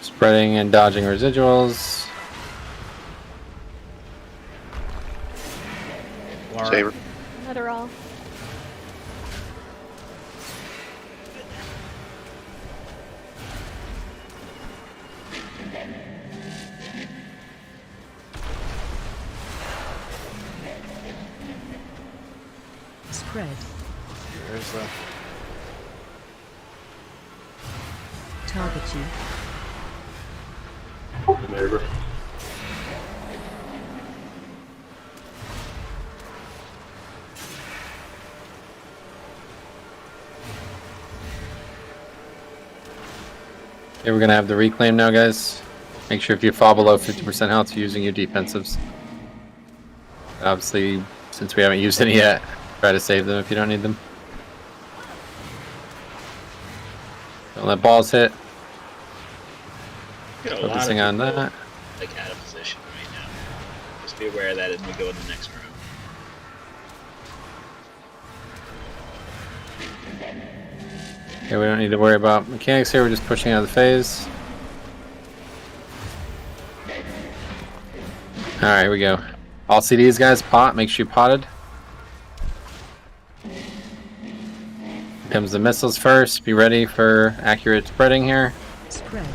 Spreading and dodging residuals. Saber. Adderall. Spread. There's the. Target you. The neighbor. Okay, we're gonna have the reclaim now, guys. Make sure if you fall below 50% health, you're using your defensives. Obviously, since we haven't used any yet, try to save them if you don't need them. Don't let balls hit. Focusing on that. Like out of position right now. Just be aware of that as we go in the next room. Okay, we don't need to worry about mechanics here. We're just pushing out of the phase. All right, here we go. All CDs, guys, pot. Make sure you potted. Comes the missiles first. Be ready for accurate spreading here. Spread.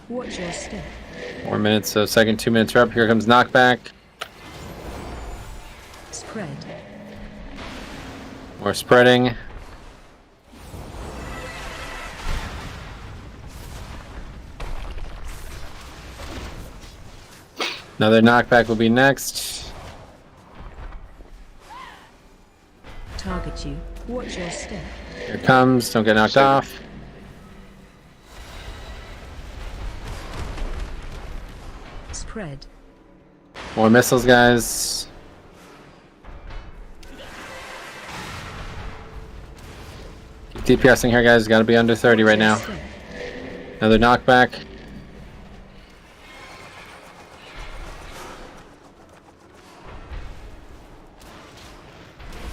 Watch your step. 4 minutes, so second 2 minutes are up. Here comes knockback. Spread. More spreading. Another knockback will be next. Target you. Watch your step. Here it comes. Don't get knocked off. Spread. More missiles, guys. Keep DPSing here, guys. Got to be under 30 right now. Another knockback.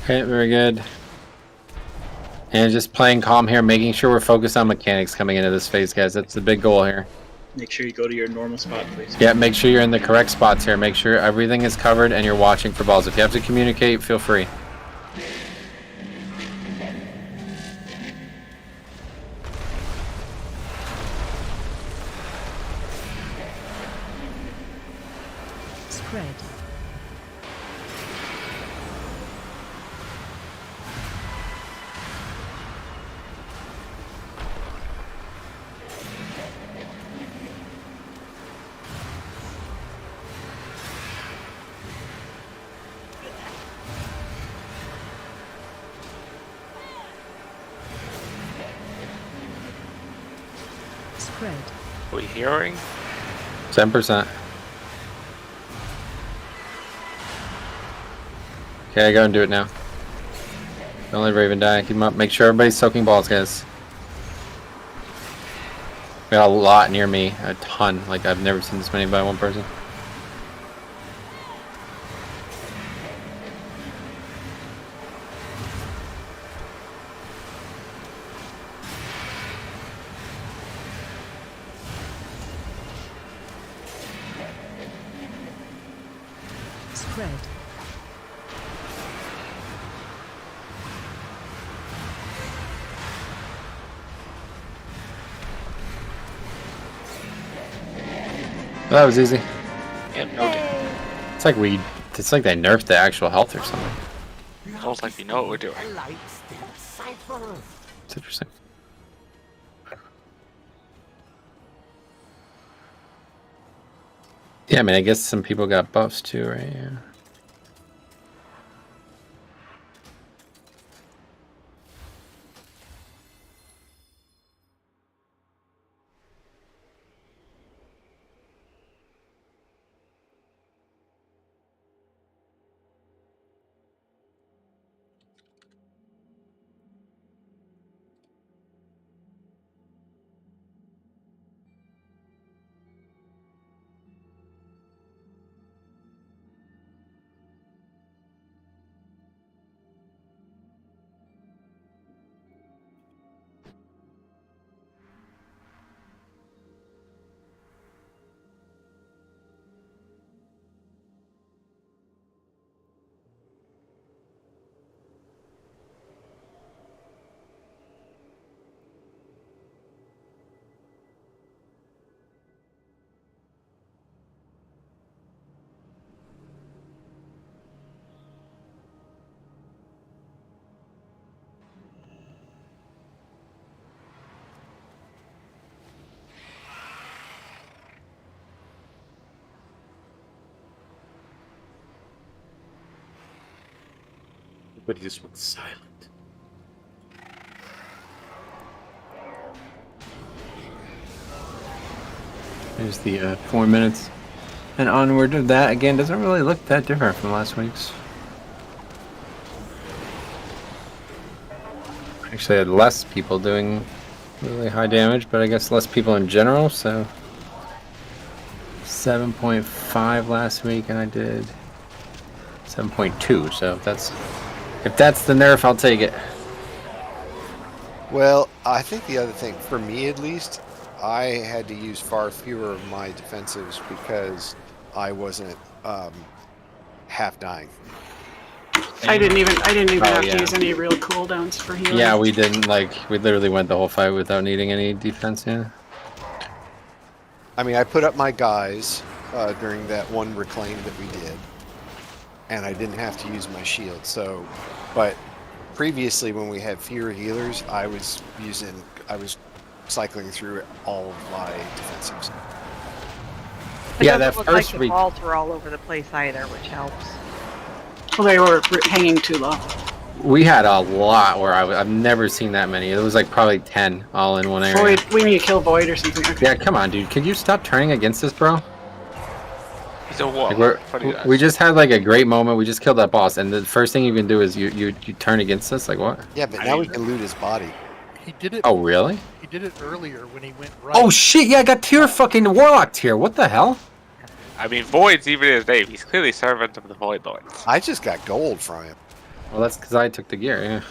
Okay, very good. And just playing calm here, making sure we're focused on mechanics coming into this phase, guys. That's the big goal here. Make sure you go to your normal spot, please. Yeah, make sure you're in the correct spots here. Make sure everything is covered and you're watching for balls. If you have to communicate, feel free. Spread. Spread. Are we hearing? 7%. Okay, go and do it now. Don't let Raven die. Keep him up. Make sure everybody's soaking balls, guys. We got a lot near me. A ton. Like, I've never seen this many by one person. Spread. That was easy. Yeah, no damage. It's like it's like they nerfed the actual health or something. It's almost like we know what we're doing. It's interesting. Yeah, I mean, I guess some people got buffs too, right? Yeah. But he just went silent. There's the 4 minutes. And onward of that, again, doesn't really look that different from last week's. Actually had less people doing really high damage, but I guess less people in general, so 7.5 last week, and I did 7.2, so if that's the nerf, I'll take it. Well, I think the other thing, for me at least, I had to use far fewer of my defensives because I wasn't half dying. I didn't even have yeah. to use any real cooldowns for healing. Yeah, we didn't, we literally went the whole fight without needing any defense, yeah. I mean, I put up my guys during that one reclaim that we did, and I didn't have to use my shield, so, but previously when we had fewer healers, I was cycling through all of my defensives. It Yeah, doesn't that look first like the week. balls were all over the place either, which helps. Well, they were hanging too low. We had a lot where I've never seen that many. It was like probably 10 all in one area. Void, we need to kill Void or something. Okay. Yeah, come on, dude. Could you stop turning against us, bro? So what? We just had like a great moment. We just killed that boss, and the first thing you can do is you turn against us. Like what? Yeah, but now we can loot his body. He did it. Oh, really? He did it earlier when he went right. Oh shit! Yeah, I got tier fucking warlock tier. What the hell? I mean, Void's even his name. He's clearly servant of the Void Lords. I just got gold from him. Well, that's because I took the gear. Yeah.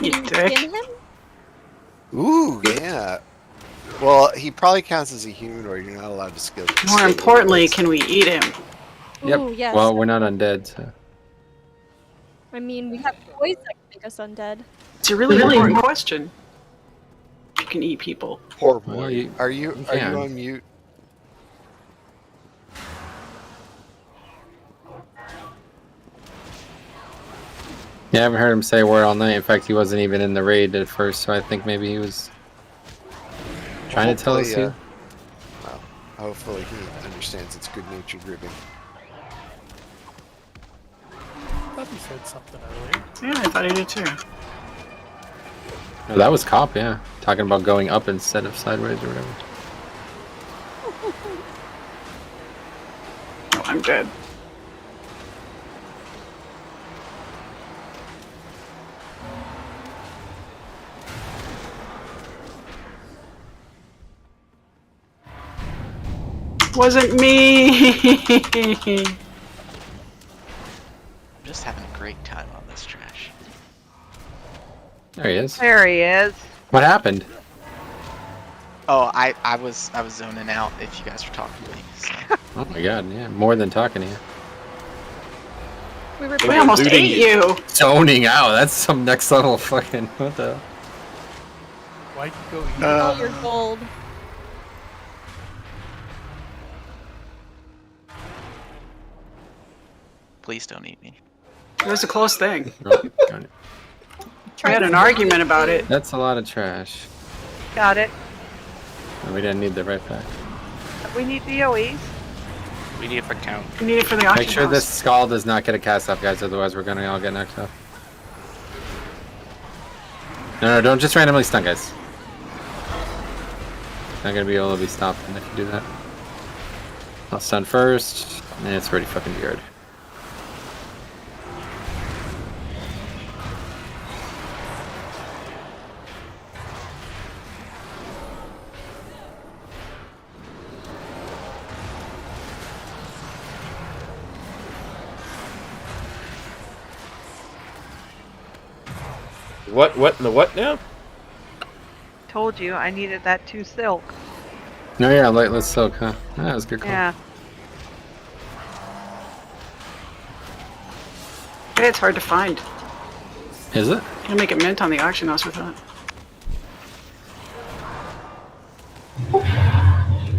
You dick. Skin him? Ooh, yeah. Well, he probably counts as a humanoid. You're not allowed to skill. More importantly, can we eat him? Yep. Ooh, yes. Well, we're not undead. So. I mean, we have toys that can make us undead. It's a really important question. You can eat people. Poor boy. Well, Are you can. on mute? Yeah, I haven't heard him say a word all night. In fact, he wasn't even in the raid at first, so I think maybe he was trying to tell us. Well, hopefully he understands it's good-natured ribbing. I thought he said something earlier. Yeah, I thought he did too. No, that was Cop, yeah. Talking about going up instead of sideways or whatever. Oh, I'm dead. Wasn't me. I'm just having a great time on this trash. There he is. There he is. What happened? Oh, I was zoning out if you guys were talking to me. So. Oh my god, yeah, more than talking to you. We almost ate you. Zoning out, that's some next level fucking, what the? Why'd you go eat? Oh, you're gold. Please don't eat me. It was a close thing. Oh, got it. We had an argument about it. That's a lot of trash. Got it. And we didn't need the right back. We need DOEs. We need it for count. We need it for the auction Make sure house. this skull does not get a cast off, guys. Otherwise, we're gonna all get knocked off. No, don't just randomly stun, guys. Not gonna be able to be stopped if you do that. I'll stun first, and it's already fucking weird. What in the what now? Told you I needed that 2 silk. No, yeah, let's silk, huh? That was a good call. Yeah. It's hard to find. Is it? You'll make it mint on the auction house with that.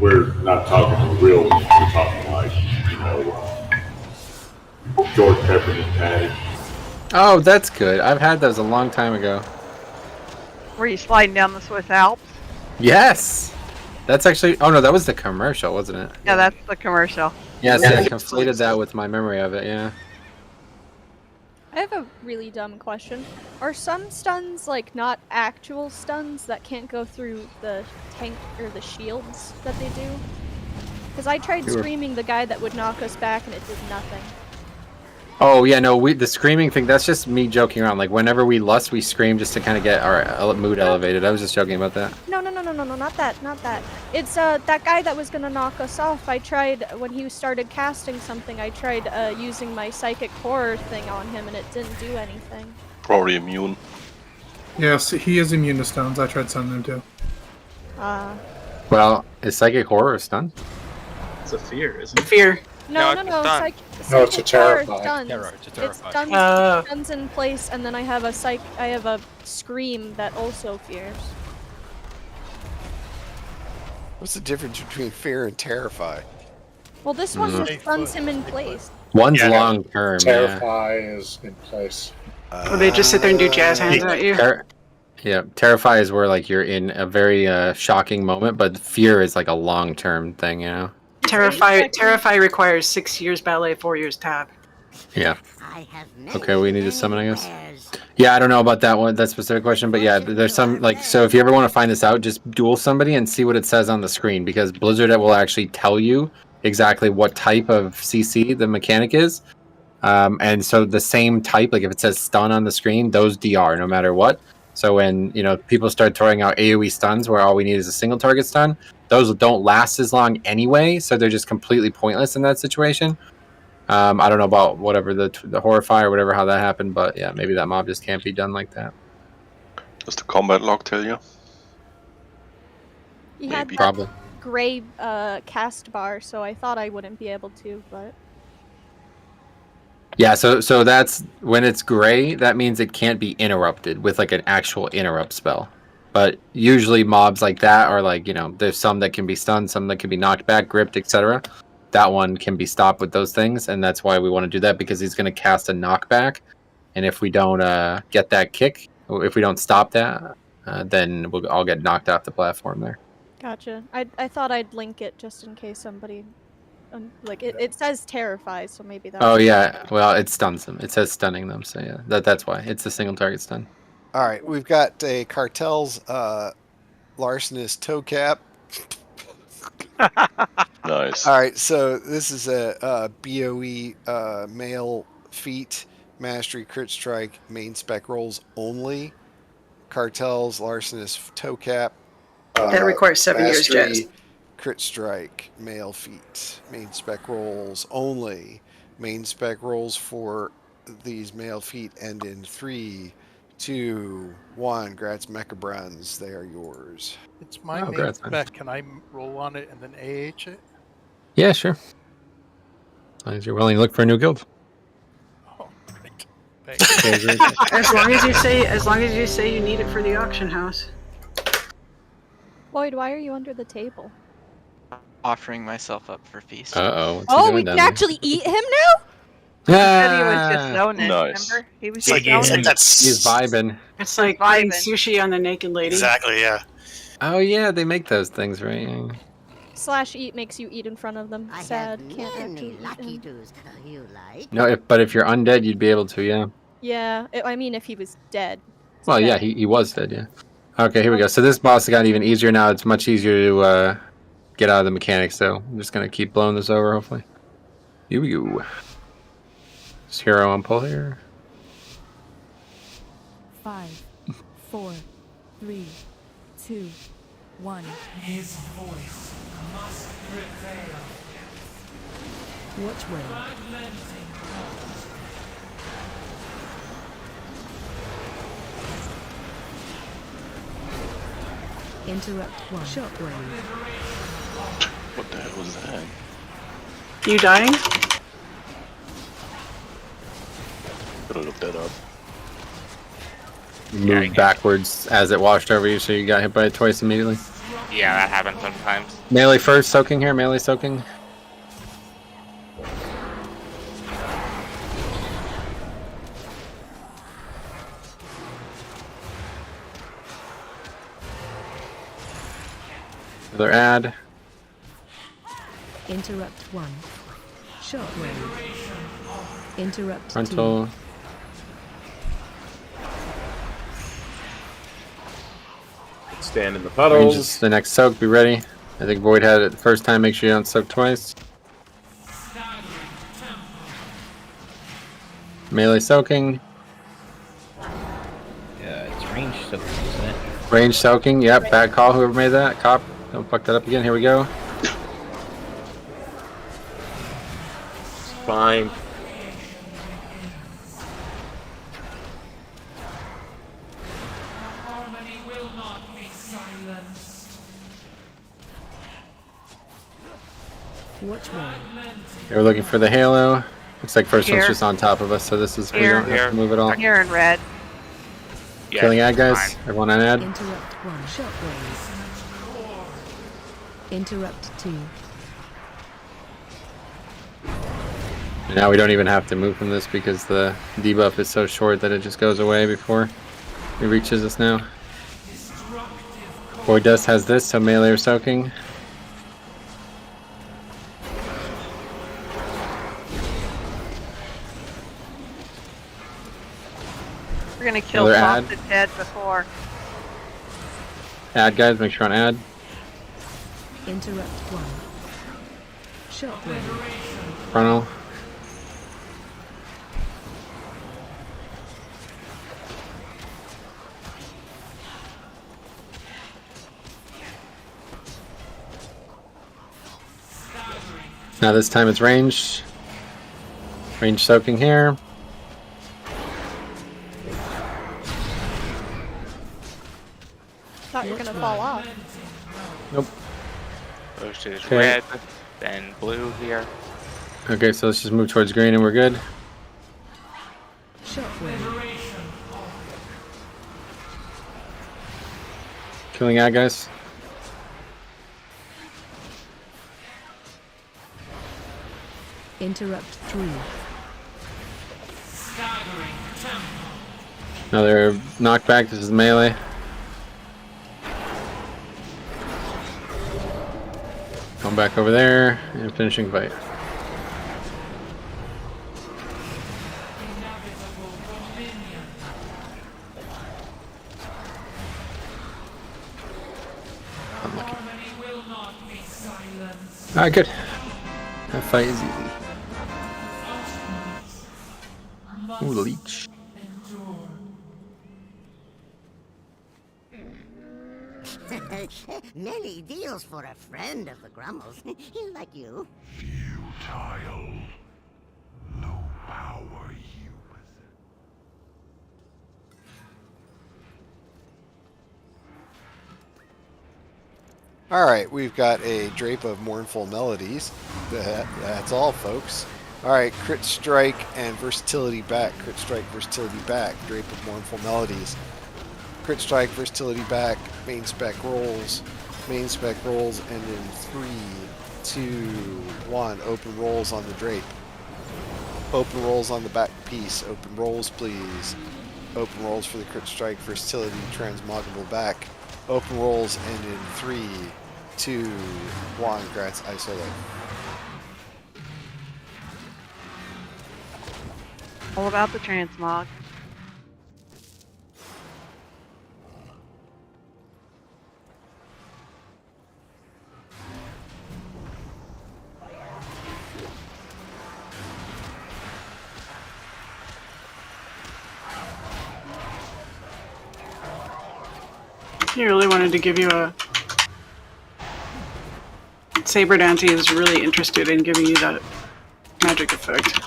We're not talking real, we're talking like, George Peppermint Patty. Oh, that's good. I've had those a long time ago. Were you sliding down the Swiss Alps? Yes! That's actually... Oh, no, that was the commercial, wasn't it? Yeah, that's the commercial. Yes, I conflated that with my memory of it, yeah. I have a really dumb question. Are some stuns, like, not actual stuns that can't go through the tank or the shields that they do? Because I tried screaming the guy that would knock us back and it did nothing. Oh, yeah, no, the screaming thing, that's just me joking around. Like, whenever we lust, we scream just to kind of get our mood elevated. I was just joking about that. No, not that. It's that guy that was gonna knock us off. I tried, when he started casting something, I tried using my psychic horror thing on him and it didn't do anything. Probably immune. Yes, he is immune to stuns. I tried stunning him too. Well, is Psychic Horror a stun? It's a fear, isn't it? Fear. No, No, no, it's done. No, it's a Psychic horror terrify. stuns. Terror, it's a It terrify. stuns in place, and then I have a scream that also fears. What's the difference between fear and terrify? Well, this one just stuns him in place. One's long term, yeah. Terrify is in place. Or they just sit there and do jazz hands at you. Yeah, Terrify is where, like, you're in a very shocking moment, but Fear is, like, a long-term thing, you know? Terrify requires 6 years ballet, 4 years tab. Yeah. Okay, we need to summon, I guess. Yeah, I don't know about that one, that specific question, but yeah, there's some, like, so if you ever want to find this out, just duel somebody and see what it says on the screen, because Blizzard will actually tell you exactly what type of CC the mechanic is. And so the same type, like if it says stun on the screen, those DR no matter what. So when, you know, people start throwing out AoE stuns where all we need is a single target stun, those don't last as long anyway, so they're just completely pointless in that situation. I don't know about whatever the Horrify or whatever, how that happened, but yeah, maybe that mob just can't be done like that. Does the combat log tell you? He had that Probably. gray cast bar, so I thought I wouldn't be able to, but... Yeah, so that's when it's gray, that means it can't be interrupted with like an actual interrupt spell. But usually mobs like that are like, you know, there's some that can be stunned, some that can be knocked back, gripped, etc. That one can be stopped with those things, and that's why we want to do that, because he's going to cast a knockback, and if we don't get that kick, if we don't stop that, then we'll all get knocked off the platform there. Gotcha. I thought I'd link it just in case somebody... like, it says terrify, so maybe that... Oh yeah, well, it stuns them. It says stunning them, so yeah, that's why. It's a single target stun. All right, we've got a Cartel's larcenous toe cap. Nice. All right, so this is a BOE male feat mastery crit strike main spec rolls only. Cartel's larcenous toe cap. That requires 7 years, mastery, Jazz. Crit strike male feat main spec rolls only. Main spec rolls for these male feat end in 3, 2, 1. Grats Mechabruns, they are yours. It's my main congrats, man. spec. Can I roll on it and then AH it? Yeah, sure. As long as you're willing to look for a new guild. Oh, great. As long as you say you need it for the auction house. Lloyd, why are you under the table? Offering myself up for feast. Uh-oh. Oh, we can actually eat him now? He said he was just zoning, Nice. remember? He was It's just like you said, zoning. He's vibing. It's like putting sushi on the naked lady. Exactly, yeah. Oh yeah, they make those things, right? Slash eat makes you eat in front of them. I Sad. have Can't many actually lucky eat him. do's. You like? No, but if you're undead, you'd be able to, yeah. Yeah, I mean if he was dead. He's Well, yeah, dead. he was dead, yeah. Okay, here we go. So this boss got even easier now. It's much easier to get out of the mechanics, so I'm just going to keep blowing this over, hopefully. Here we go. Just hero on pull here. 5, 4, 3, 2, 1. His voice must prevail. Which way? Interrupt 1. Shockwave. What the hell was that? You dying? Gotta look that up. Move backwards as it washed over you, so you got hit by it twice immediately. Yeah, that happens sometimes. Melee first, soaking here, melee soaking. Another add. Interrupt 1. Shockwave. Interrupt Frontal. 2. Stand in the Range puddles. is the next soak, be ready. I think Void had it the first time, make sure you don't soak twice. Melee soaking. Yeah, it's range soaking, isn't it? Range soaking, yep, bad call, whoever made that. Cop, don't fuck that up again, here we go. Fine. Harmony will not be silenced. Which way? Okay, we're looking for the halo. Looks like first Here. one's just on top of us, so this is, we Here. don't have to move at all. Here in red. Yeah, Killing ad, guys. fine. Everyone on ad. Interrupt 1. Shockwave. Interrupt 2. And now we don't even have to move from this because the debuff is so short that it just goes away before it reaches us now. Void Dust has this, so melee or soaking. We're gonna kill Another ad. Sausage Head before. Ad, guys, make sure on ad. Interrupt 1. Shockwave. Frontal. Now this time it's ranged. Range soaking here. Thought you were gonna fall off. Nope. First is Okay. red, then blue here. Okay, so let's just move towards green and we're good. Shockwave. Killing ad, guys. Interrupt 3. Another knockback. This is melee. Going back over there and finishing fight. Unlucky. Alright, good. That fight is easy. Ooh, the leech. Many deals for a friend of the Grummels. Like you. Futile. Low power youth. Alright, we've got a drape of mournful melodies. That's all, folks. Alright, crit strike and versatility back. Crit strike, versatility back. Drape of mournful melodies. Crit strike, versatility back. Main spec rolls. Main spec rolls end in 3, 2, 1. Open rolls on the drape. Open rolls on the back piece. Open rolls, please. Open rolls for the crit strike, versatility, transmoggable back. Open rolls end in 3, to Juan Gratz Isolo. All about the transmog. He really wanted to give you a... Saber Dante was really interested in giving you that magic effect.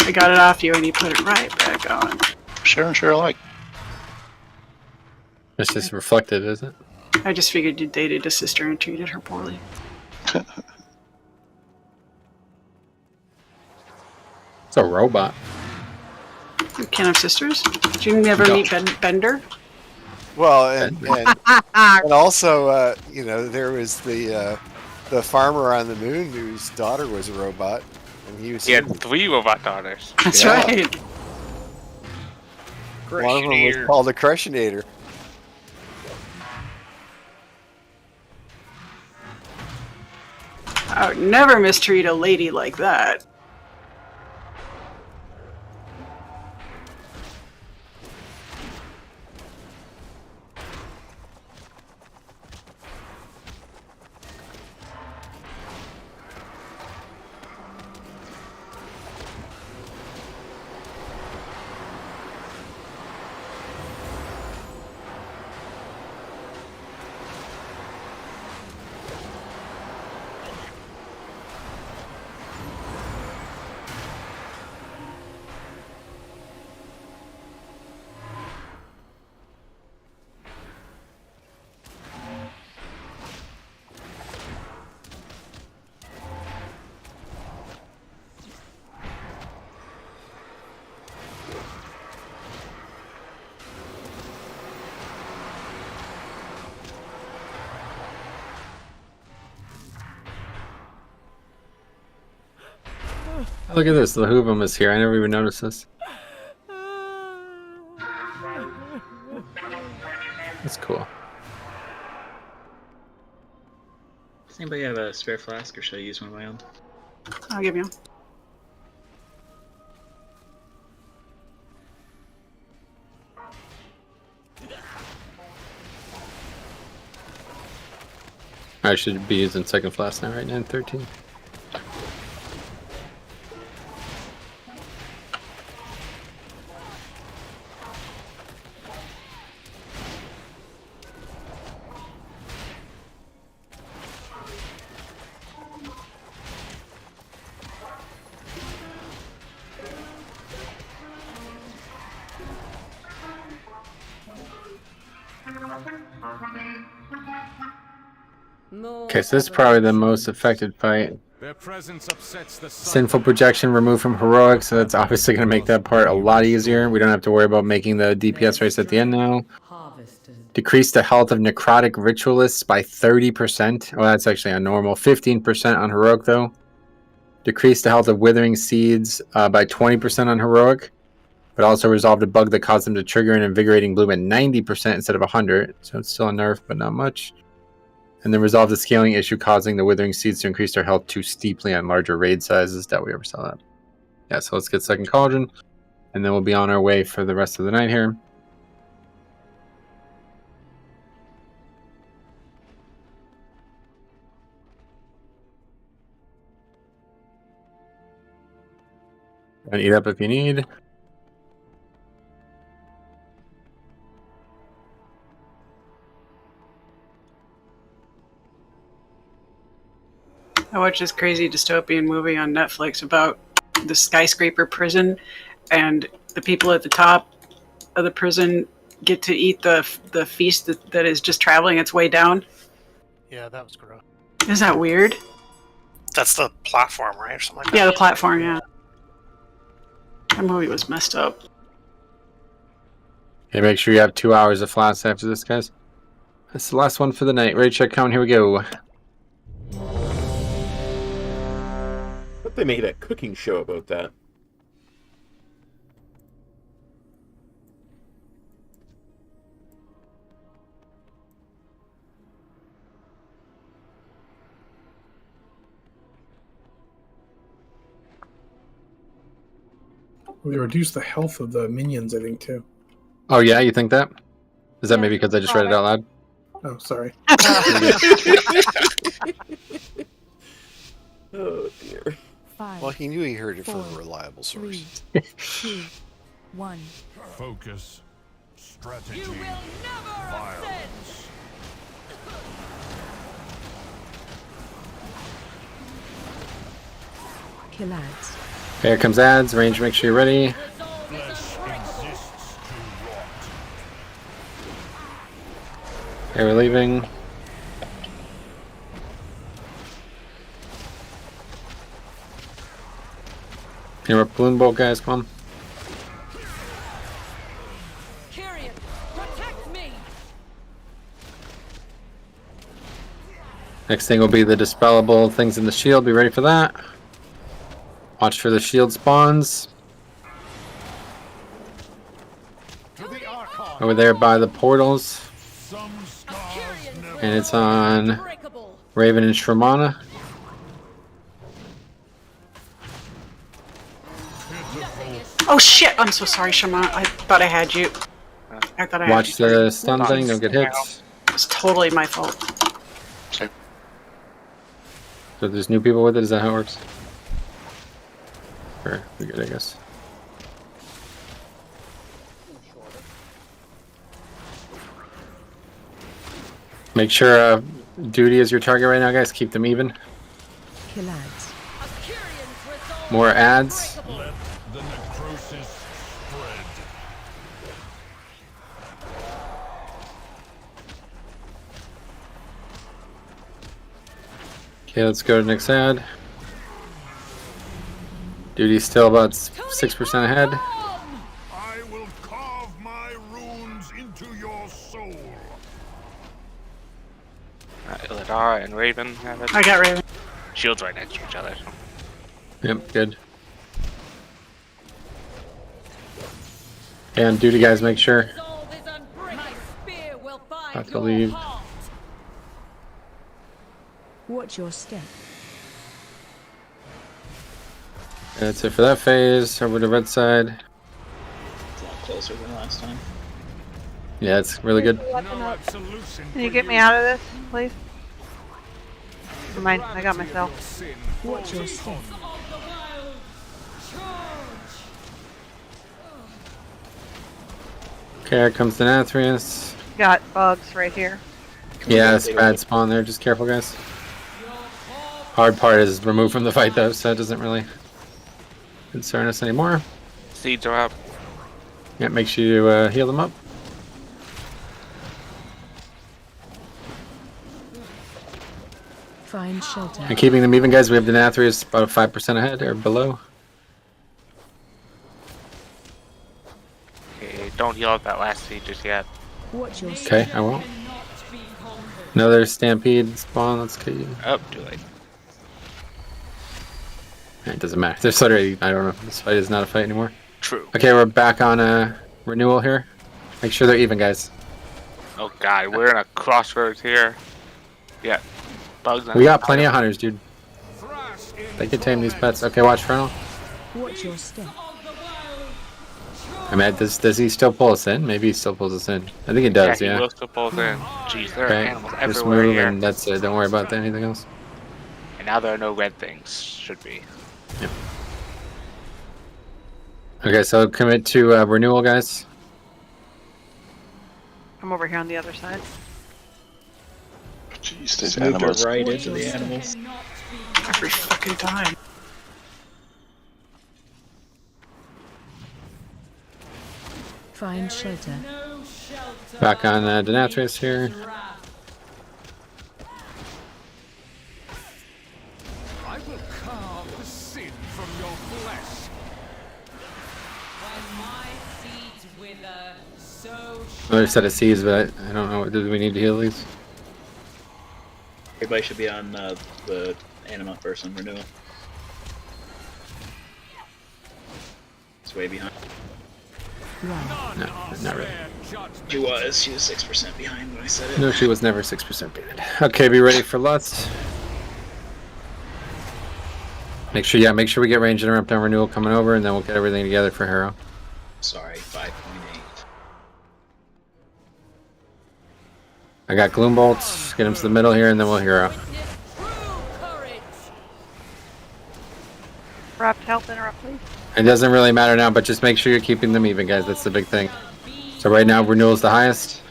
I got it off you and he put it right back on. Sure alike. It's just reflected, is it? I just figured you dated a sister and treated her poorly. It's a robot. You can't have sisters? Did you never meet Bender? Well, and also, you know, there was the farmer on the moon whose daughter was a robot, and he was. He had 3 robot daughters. That's right. One of them was called a Crushinator. I would never mistreat a lady like that. Look at this, the Hoovam is here. I never even noticed this. That's cool. Does anybody have a spare flask, or should I use one of my own? I'll give you. I should be using second flask now, right? 9:13. Okay, so this is probably the most affected fight. Their presence upsets the Sinful projection removed from heroic, so that's obviously going to make that part a lot easier. We don't have to worry about making the DPS race at the end now. Decrease the health of necrotic ritualists by 30%. Oh, that's actually a normal. 15% on heroic, though. Decrease the health of withering seeds by 20% on heroic, but also resolve the bug that caused them to trigger an invigorating bloom at 90% instead of 100. So it's still a nerf, but not much. And then resolve the scaling issue causing the withering seeds to increase their health too steeply on larger raid sizes. That we ever saw that. Yeah, so let's get second cauldron, and then we'll be on our way for the rest of the night here. And eat up if you need. I watched this crazy dystopian movie on Netflix about the skyscraper prison, and the people at the top of the prison get to eat the feast that is just traveling its way down. Yeah, that was gross. Is that weird? That's the platform, right? Or something like that? Yeah, the platform, yeah. That movie was messed up. Okay, make sure you have 2 hours of flash after this, guys. That's the last one for the night. Raid check count, here we go. But they made a cooking show about that. Well, they reduce the health of the minions, I think, too. Oh yeah, you think that? Is that maybe because I just read it out loud? Oh, sorry. Oh dear. Well, he knew he heard it from a reliable source. 3, 2, 1. Focus. Strategy. Violence. Kill ads. Here comes ads. Range, make sure you're ready. Okay, we're leaving. Interrupt balloon bolt, guys. Come on. Next thing will be the dispellable things in the shield. Be ready for that. Watch for the shield spawns. Over there by the portals. And it's on Raven and Shramana. Oh shit! I'm so sorry, Shama. I thought I had you. I thought I had Watch you. the stun thing, don't get hit. It's totally my fault. So there's new people with it, is that how it works? Sure, we good, I guess. Make sure duty is your target right now, guys. Keep them even. Kill ads. More ads. Let the necrosis spread. Okay, let's go to the next ad. Duty's still about 6% ahead. I will carve my runes into your soul. Illidan and Raven have it. I got Raven. Shields right next to each other. Yep, good. And duty, guys, make sure. About to leave. Watch your step. That's it for that phase. Over to red side. It's a lot closer than last time. Yeah, it's really good. Can you get me out of this, please? Never mind, I got myself. Watch your step. Okay, here comes the Nathrius. Got bugs right here. Yeah, it's bad spawn there. Just careful, guys. Hard part is removed from the fight, though, so it doesn't really concern us anymore. Seeds are up. Yeah, make sure you heal them up. Find shelter. And keeping them even, guys, we have the Nathrius about 5% ahead or below. Okay, don't heal up that last seed just yet. Watch your Okay, I won't. Another stampede spawn. Let's get you. Up, do it. It doesn't matter. There's already, I don't know. This fight is not a fight anymore. True. Okay, we're back on renewal here. Make sure they're even, guys. Oh god, we're in a crossroads here. Yeah. Bugs. We got plenty of hunters, dude. They can tame these pets. Okay, watch Fernal. Watch your step. I mean, does he still pull us in? Maybe he still pulls us in. I think he does, Yeah, yeah. he will still pull us in. Jeez, there are Okay, animals just everywhere move here. and that's it. Don't worry about anything else. And now there are no red things. Should be. Yep. Okay, so commit to renewal, guys. I'm over here on the other side. Jeez, Just these moved animals. right into the animals. Every fucking time. Find shelter. Back on Denathrius here. I will carve the sin from your flesh. Another set of C's, but I don't know. Do we need to heal these? Everybody should be on the anima first on renewal. It's way behind. No, not really. She was 6% behind when I said it. No, she was never 6% behind. Okay, be ready for Lust. Make sure we get range interrupt on renewal coming over, and then we'll get everything together for Hero. Sorry, 5.8. I got Gloom Bolts. Get him to the middle here, and then we'll Hero. Interrupt, help, interrupt, please. It doesn't really matter now, but just make sure you're keeping them even, guys. That's the big thing. So right now, renewal's the highest.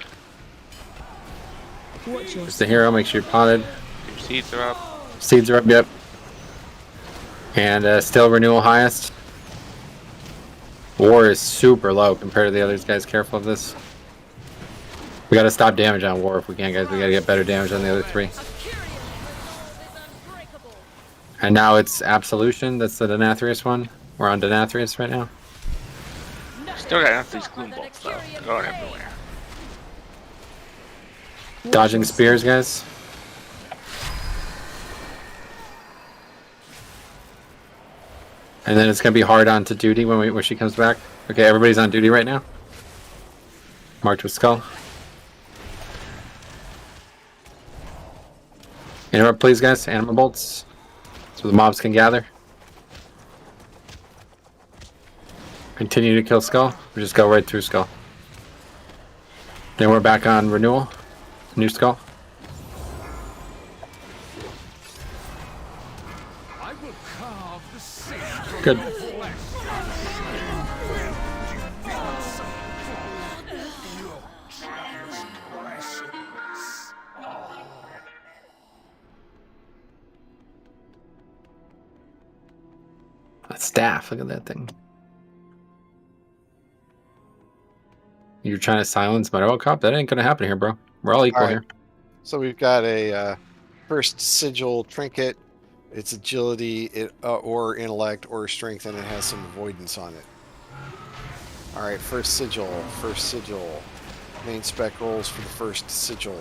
Just the Hero. Make sure you're potted. Your seeds are up. Seeds are up, yep. And still renewal highest. War is super low compared to the others, guys. Careful of this. We gotta stop damage on War if we can, guys. We gotta get better damage on the other 3. And now it's Absolution. That's the Denathrius one. We're on Denathrius right now. Still got enough of these gloom bolts though. They're going everywhere. Dodging spears, guys. And then it's gonna be hard on to duty when she comes back. Okay, everybody's on duty right now. Marked with skull. Interrupt, please, guys. Animal bolts, so the mobs can gather. Continue to kill skull. We just go right through skull. Then we're back on renewal. New skull. Good. A staff. Look at that thing. You're trying to silence my cop? That ain't gonna happen here, bro. We're all equal here. So we've got a first sigil trinket. It's agility, or intellect, or strength, and it has some avoidance on it. Alright, first sigil. Main spec rolls for the first sigil.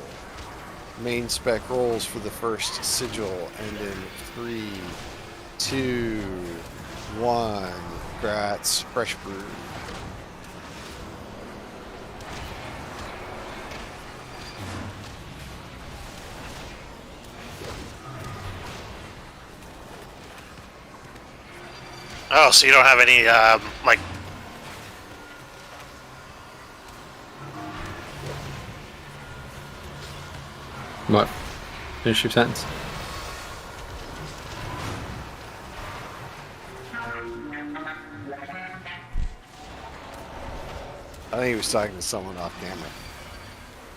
Main spec rolls for the first sigil. And in 3, 2, 1. Grats, fresh brew. Oh, so you don't have any, like... What? Finish your sentence. I think he was talking to someone off camera.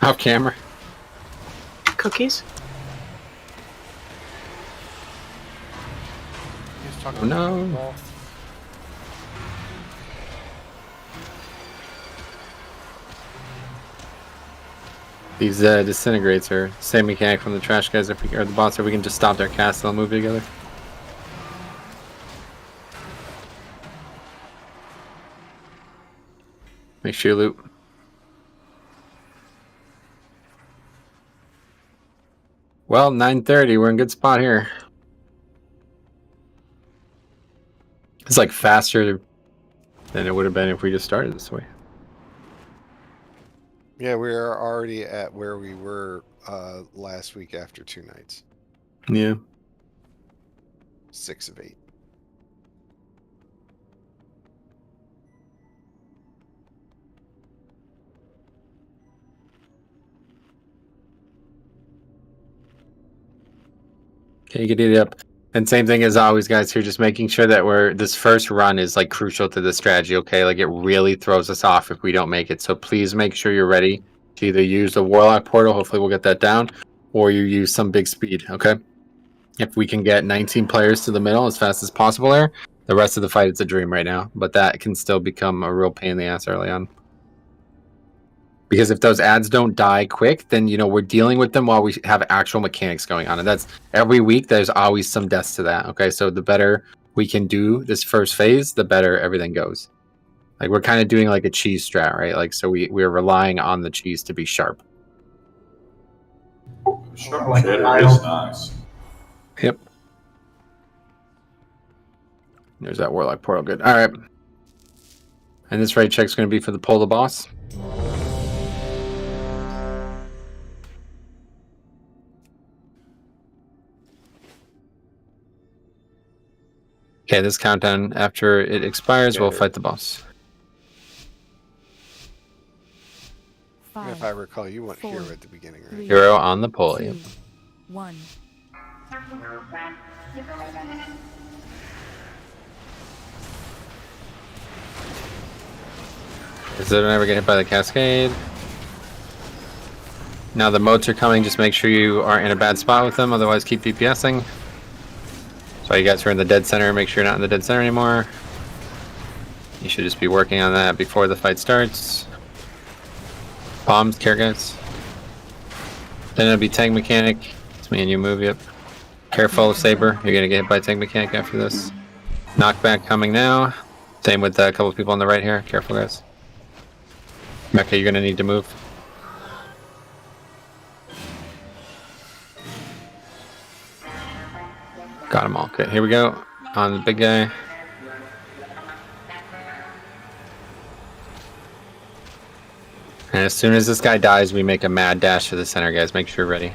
Off camera? Cookies? Oh, no. These disintegrates are same mechanic from the trash guys or the bots, or we can just stop their cast and they'll move together. Make sure you loot. Well, 9:30, we're in good spot here. It's like faster than it would have been if we just started this way. Yeah, we are already at where we were last week after 2 nights. Yeah. 6 of 8. Okay, you can eat it up. And same thing as always, guys, here, just making sure that this first run is like crucial to the strategy, okay? Like it really throws us off if we don't make it. So please make sure you're ready to either use the Warlock portal, hopefully we'll get that down, or you use some big speed, okay? If we can get 19 players to the middle as fast as possible there, the rest of the fight is a dream right now. But that can still become a real pain in the ass early on. Because if those ads don't die quick, then, you know, we're dealing with them while we have actual mechanics going on. And that's every week, there's always some deaths to that. Okay, so the better we can do this first phase, the better everything goes. Like, we're kind of doing like a cheese strat, right? Like, so we're relying on the cheese to be sharp. Sharp cheddar is nice. Yep. There's that Warlock portal. Good. All right. And this raid check's going to be for the pull the boss. Okay, this countdown, after it expires, we'll fight the boss. If I recall, you weren't here at the beginning, right? Hero on the pole, yep. 1. Does it ever get hit by the cascade? Now the motes are coming, just make sure you aren't in a bad spot with them, otherwise keep DPSing. So you guys are in the dead center, make sure you're not in the dead center anymore. You should just be working on that before the fight starts. Bombs, care guys. Then it'll be tank mechanic. It's me and you move, yep. Careful, Saber, you're gonna get hit by tank mechanic after this. Knockback coming now. Same with a couple of people on the right here, careful guys. Mecha, you're gonna need to move. Got them all. Okay, here we go. On the big guy. And as soon as this guy dies, we make a mad dash to the center, guys. Make sure you're ready.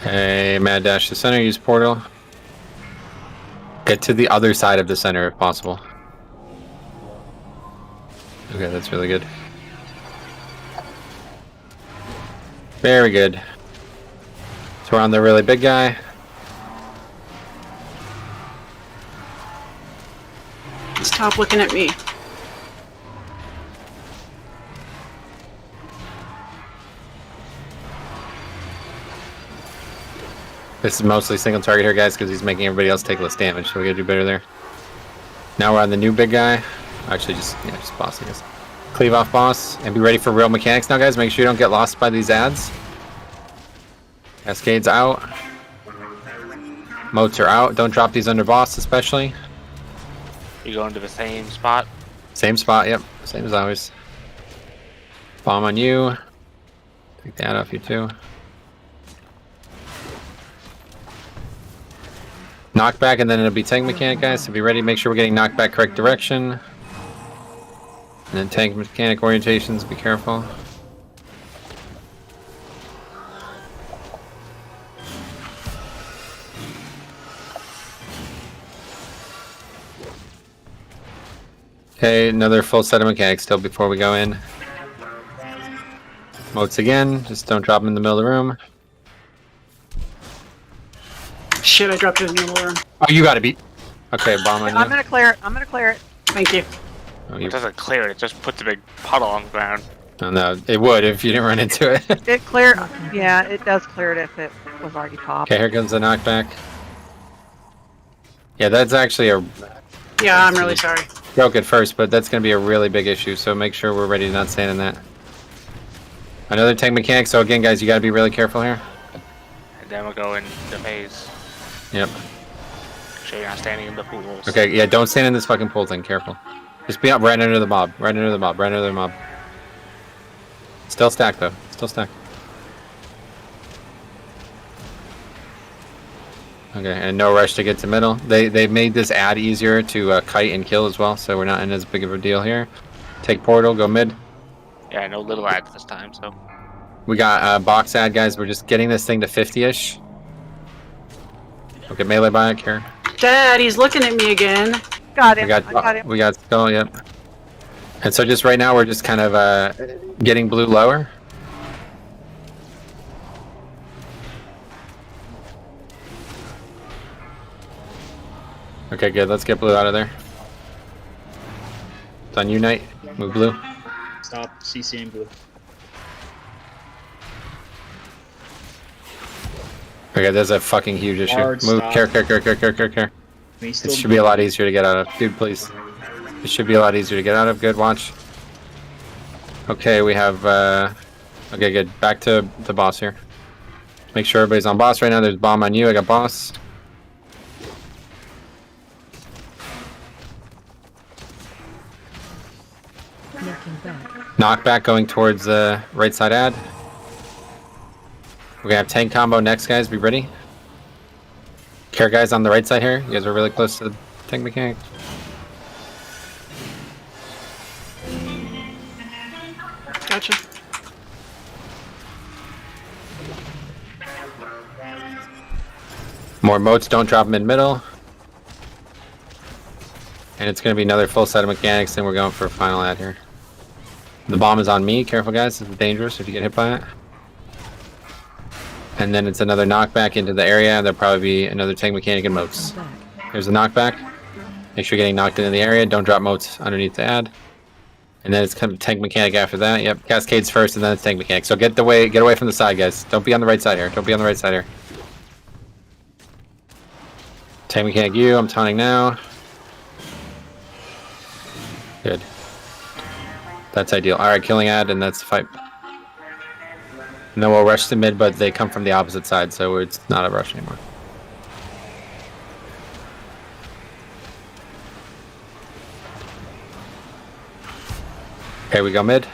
Okay, mad dash to center, use portal. Get to the other side of the center if possible. Okay, that's really good. Very good. So we're on the really big guy. Stop looking at me. This is mostly single target here, guys, because he's making everybody else take less damage, so we gotta do better there. Now we're on the new big guy. Actually, just boss, I guess. Cleave off boss, and be ready for real mechanics now, guys. Make sure you don't get lost by these ads. Cascades out. Motes are out. Don't drop these under boss, especially. You go into the same spot? Same spot, yep. Same as always. Bomb on you. Take that off you too. Knockback, and then it'll be tank mechanic, guys. So be ready. Make sure we're getting knockback correct direction. And then tank mechanic orientations. Be careful. Okay, another full set of mechanics still before we go in. Motes again. Just don't drop them in the middle of the room. Shit, I dropped it in the middle room. Oh, you gotta be. Okay, bomb on you. I'm gonna clear it. I'm gonna clear it. Thank you. Oh, It doesn't clear it, it just puts a big puddle on the ground. Oh, no, it would if you didn't run into it. It cleared. Yeah, it does clear it if it was already popped. Okay, here comes the knockback. Yeah, that's actually a... Yeah, I'm really sorry. Broke it first, but that's going to be a really big issue, so make sure we're ready to not stand in that. Another tank mechanic, so again, guys, you got to be really careful here. And then we'll go in the phase. Yep. Make sure you're not standing in the pools. Okay, yeah, don't stand in this fucking pool thing, careful. Just be up right under the mob, right under the mob, right under the mob. Still stacked, though. Still stacked. Okay, and no rush to get to middle. They made this ad easier to kite and kill as well, so we're not in as big of a deal here. Take portal, go mid. Yeah, no little ads this time, so. We got box ad, guys. We're just getting this thing to 50-ish. Okay, melee bike here. Dad, he's looking at me again. Got him. I got him. We got skull, yep. And so just right now, we're just kind of getting blue lower. Okay, good. Let's get blue out of there. It's on you, Knight. Move blue. Stop CCing blue. Okay, there's a fucking huge issue. Hard Move. stop. Care. It should be a lot easier to get out of. Dude, please. It should be a lot easier to get out of. Good, watch. Okay, we have... Okay, good. Back to the boss here. Make sure everybody's on boss right now. There's bomb on you. I got boss. Knockback going towards the right side ad. We're gonna have tank combo next, guys. Be ready. Care guys on the right side here. You guys are really close to the tank mechanic. Gotcha. More moats, don't drop them in middle. And it's going to be another full set of mechanics, and we're going for a final ad here. The bomb is on me. Careful, guys. It's dangerous if you get hit by it. And then it's another knockback into the area. There'll probably be another tank mechanic and moats. Here's the knockback. Make sure you're getting knocked into the area. Don't drop moats underneath the ad. And then it's kind of tank mechanic after that. Yep, cascades first, and then it's tank mechanic. So get away from the side, guys. Don't be on the right side here. Don't be on the right side here. Tank mechanic you. I'm taunting now. Good. That's ideal. Alright, killing ad, and that's the fight. And then we'll rush to mid, but they come from the opposite side, so it's not a rush anymore. Okay, we go mid.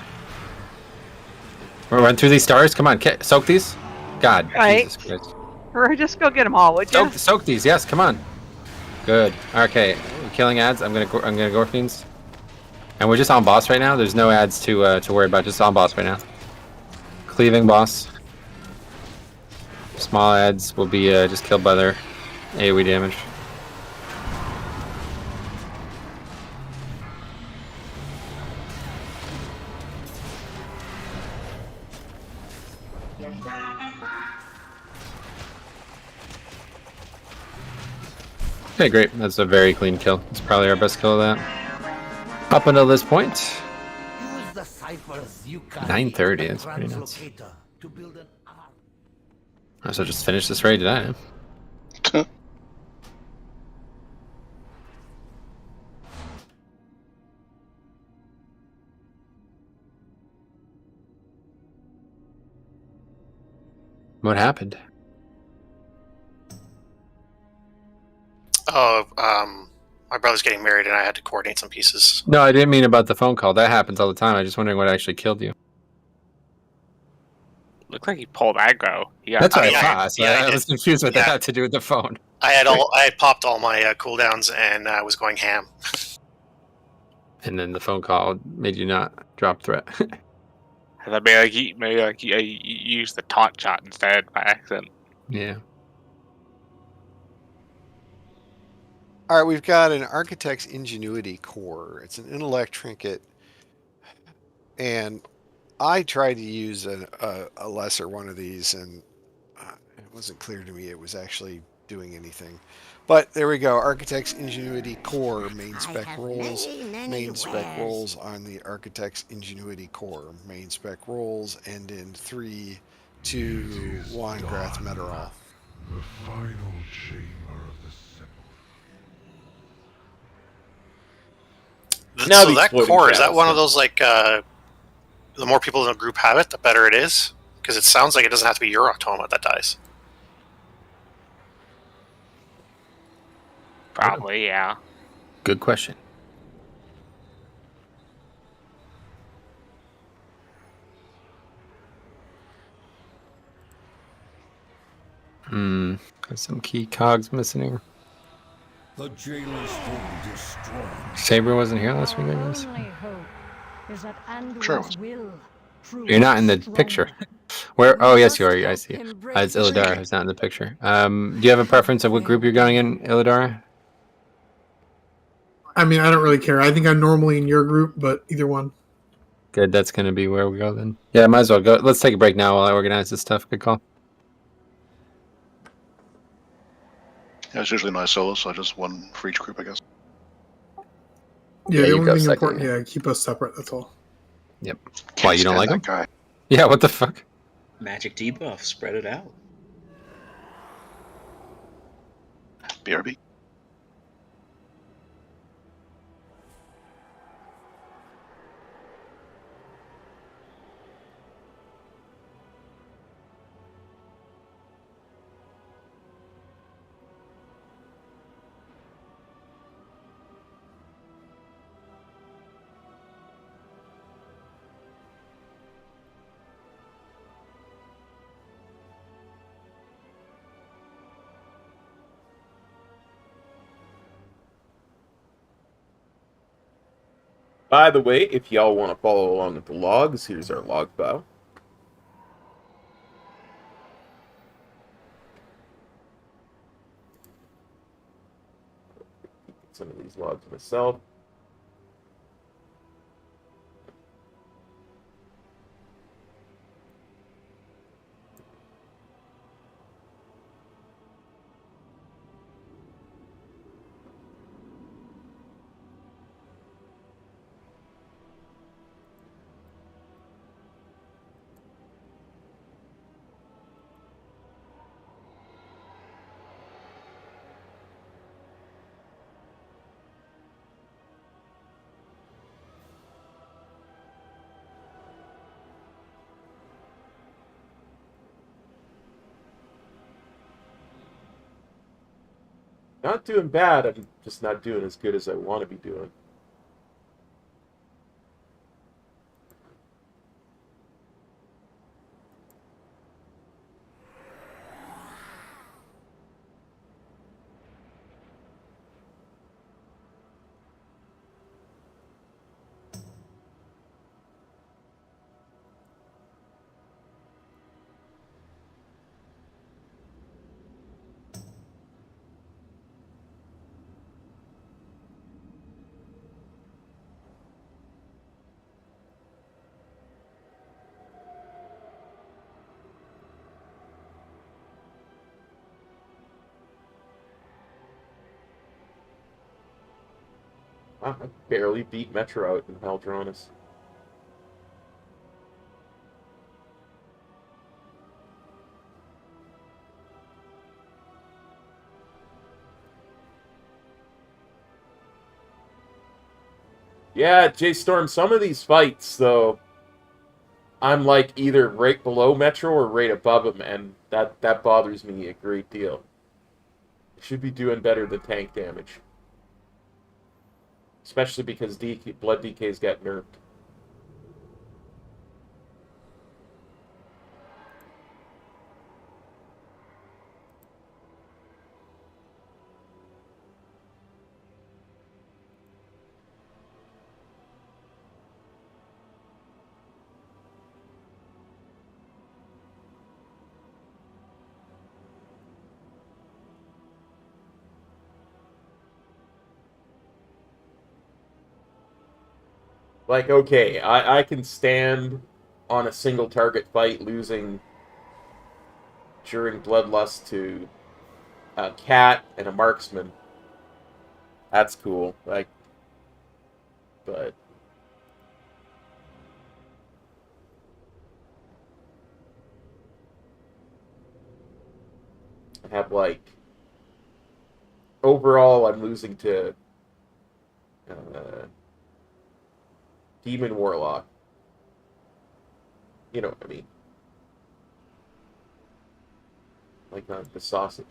We'll run through these stars. Come on, soak these. God, right. Jesus Christ. Or just go get them all, would you? Soak these. Yes, come on. Good. Okay, killing ads. I'm gonna go fiends. And we're just on boss right now. There's no ads to worry about. Just on boss right now. Cleaving boss. Small ads will be just killed by their AoE damage. Okay, great. That's a very clean kill. It's probably our best kill of that. Up until this point. 9:30. That's pretty nuts. I should just finish this raid, did I? What happened? Oh, my brother's getting married and I had to coordinate some pieces. No, I didn't mean about the phone call. That happens all the time. I'm just wondering what actually killed you. Looked like he pulled aggro. That's what I thought. So I was confused what that had to do with the phone. I had popped all my cooldowns and I was going ham. And then the phone call made you not drop threat. Maybe you used the taunt shot instead by accident. Yeah. All right, we've got an Architect's Ingenuity core. It's an intellect trinket, and I tried to use a lesser one of these, and it wasn't clear to me it was actually doing anything. But there we go, Architect's Ingenuity core, main spec rolls, main spec rolls on the Architect's Ingenuity core. Main spec rolls end in 3, 2, 1, Grath Meteorol. The final chamber of the So that core, is that one of those, like, the more people in the group have it, the better it is? Because it sounds like it doesn't have to be your automa that dies. Probably, yeah. Good question. Got some key cogs missing here. The jailer's hold is strong. Saber wasn't here last week, I guess. Sure. You're not in the picture. Where? Oh, yes, you are. I see. It's Illidara who's not in the picture. Do you have a preference of what group you're going in, Illidara? I mean, I don't really care. I think I'm normally in your group, but either one. Good, that's going to be where we go then. Yeah, might as well go. Let's take a break now while I organize this stuff. Good call. Yeah, it's usually my solo, so just one for each group, I guess. Yeah, the only thing important, yeah, keep us separate, that's all. Yep. Why, you don't like him? Guy. Yeah, what the fuck? Magic debuff, spread it out. BRB. By the way, if y'all want to follow along with the logs, here's our log file. these logs myself. Not doing bad, I'm just not doing as good as I want to be doing. Wow, I barely beat Metro out in Haldronis. Yeah, J-Storm, some of these fights, though, I'm like either right below Metro or right above him, and that bothers me a great deal. Should be doing better than tank damage. Especially because blood DKs get nerfed. Like, okay, I can stand on a single target fight losing during Bloodlust to a cat and a marksman. That's cool. Like, but I have like overall I'm losing to Demon Warlock. You know what I mean. Like the sausage.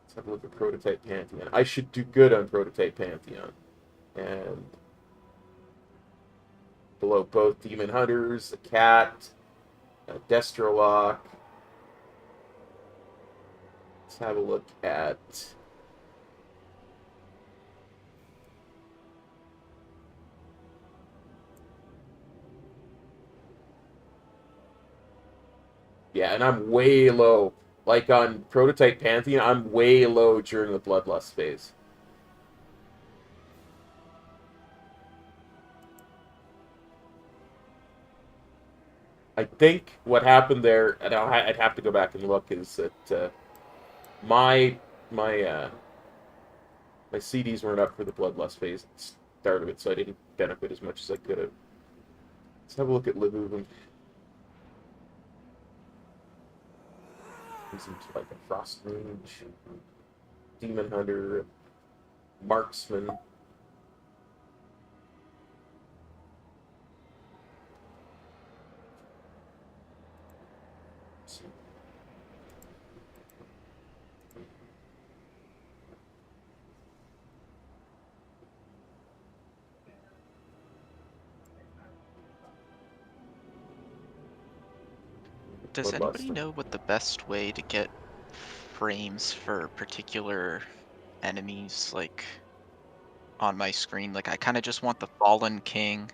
Let's have a look at Prototype Pantheon. I should do good on Prototype Pantheon. And below both Demon Hunters, a cat, a Destrolock. Let's have a look at yeah, and I'm way low. Like on Prototype Pantheon, I'm way low during the Bloodlust phase. I think what happened there, and I'd have to go back and look, is that my CDs weren't up for the Bloodlust phase at the start of it, so I didn't benefit as much as I could have. Let's have a look at Levuven. Like a Frost Mage, Demon Hunter, Marksman. Does anybody know what the best way to get frames for particular enemies, like, on my screen? Like, I kind of just want the Fallen King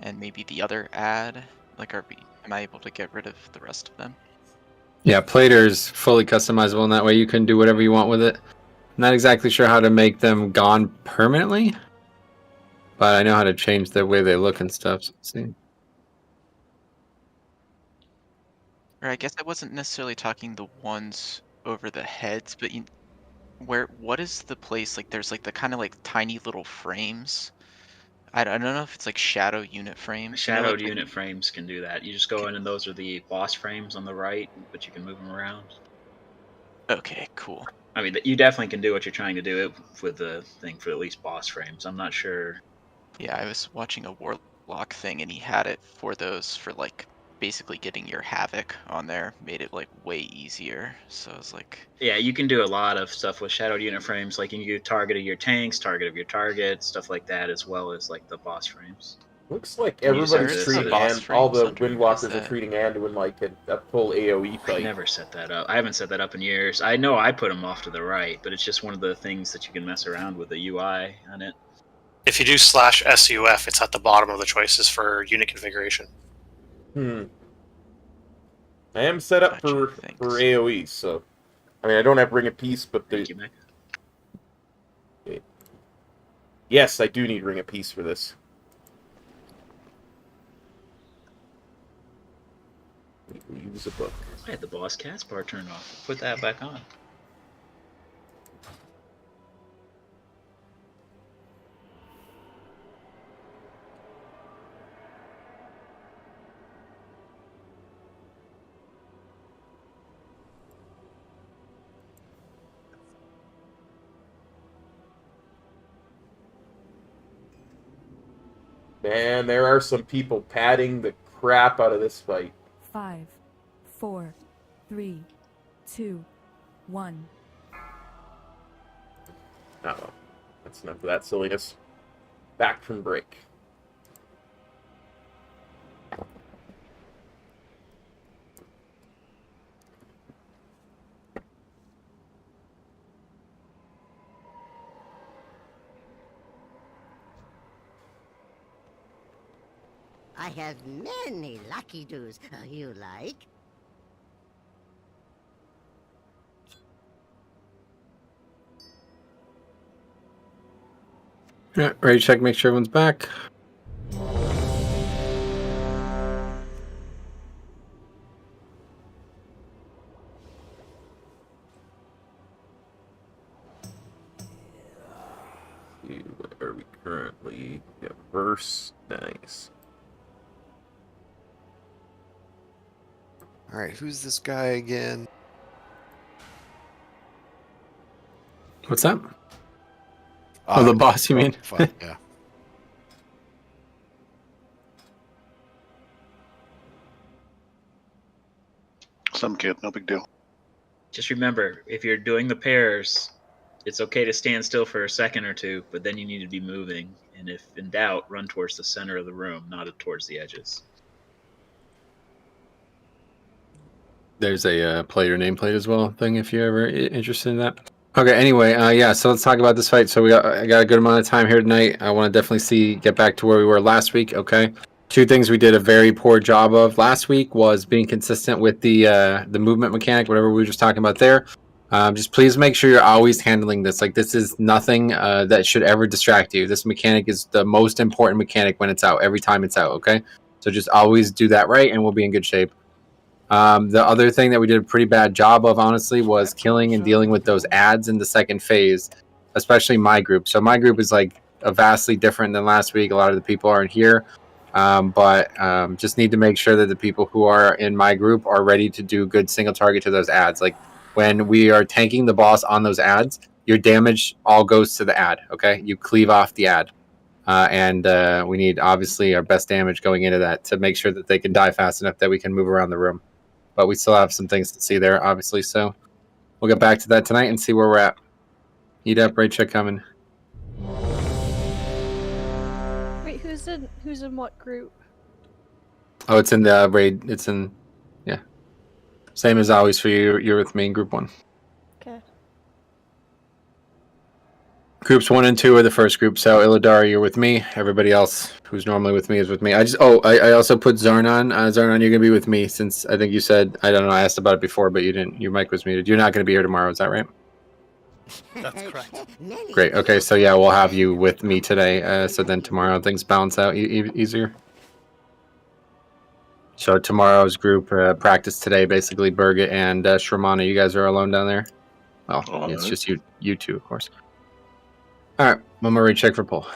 and maybe the other ad. Like, am I able to get rid of the rest of them? Yeah, Plater's fully customizable in that way. You can do whatever you want with it. Not exactly sure how to make them gone permanently, but I know how to change the way they look and stuff. So let's see. Or I guess I wasn't necessarily talking the ones over the heads, but what is the place? Like, there's like the kind of like tiny little frames. I don't know if it's like shadow unit frames. Shadowed unit frames can do that. You just go in and those are the boss frames on the right, but you can move them around. Okay, cool. I mean, you definitely can do what you're trying to do with the thing for at least boss frames. I'm not sure. Yeah, I was watching a Warlock thing and he had it for those for like basically getting your Havoc on there, made it like way easier. So I was like, yeah, you can do a lot of stuff with shadowed unit frames, like you can do target of your tanks, target of your target, stuff like that, as well as like the boss frames. Looks like everybody's treating all the Windwalkers are treating Anduin like a full AoE fight. I never set that up. I haven't set that up in years. I know I put them off to the right, but it's just one of the things that you can mess around with the UI on it. If you do /SUF, it's at the bottom of the choices for unit configuration. I am set up for AoE, so I mean I don't have Ring of Peace, but the yes, I do need Ring of Peace for this. Use a book. I had the boss cast bar turned off. Put that back on. Man, there are some people padding the crap out of this fight. 5, 4, 3, 2, 1. Oh, that's enough of that silliness. Back from break. I have many lucky doos. You like? Yeah, ready to check, make sure everyone's back. Where are we currently? Yeah, verse. Nice. All right, who's this guy again? What's that? Oh, the boss, you mean? Fun, yeah. Some kid, no big deal. Just remember, if you're doing the pairs, it's okay to stand still for a second or two, but then you need to be moving. And if in doubt, run towards the center of the room, not towards the edges. There's a player nameplate as well thing if you're ever interested in that. Okay, anyway, yeah, so let's talk about this fight. So I got a good amount of time here tonight. I want to definitely get back to where we were last week, okay? Two things we did a very poor job of last week was being consistent with the movement mechanic, whatever we were just talking about there. Just please make sure you're always handling this. Like, this is nothing that should ever distract you. This mechanic is the most important mechanic when it's out, every time it's out, okay? So just always do that right, and we'll be in good shape. The other thing that we did a pretty bad job of, honestly, was killing and dealing with those ads in the second phase, especially my group. So my group is like vastly different than last week. A lot of the people aren't here, but just need to make sure that the people who are in my group are ready to do good single target to those ads. Like, when we are tanking the boss on those ads, your damage all goes to the ad, okay? You cleave off the ad. And we need, obviously, our best damage going into that to make sure that they can die fast enough that we can move around the room. But we still have some things to see there, obviously. So we'll get back to that tonight and see where we're at. Eat up, raid check coming. Wait, who's in what group? Oh, it's in the raid. It's in, yeah. Same as always for you. You're with me in group 1. Okay. Groups 1 and 2 are the first group. So Illidar, you're with me. Everybody else who's normally with me is with me. I also put Zarnon. Zarnon, you're gonna be with me since I think you said, I don't know, I asked about it before, but you didn't. Your mic was muted. You're not gonna be here tomorrow. Is that right? That's correct. Great. Okay, so yeah, we'll have you with me today. So then tomorrow things balance out easier. So tomorrow's group practice today, basically Birgit and Shramana. You guys are alone down there. Well, it's just you two, of course. All right, one more recheck for pull.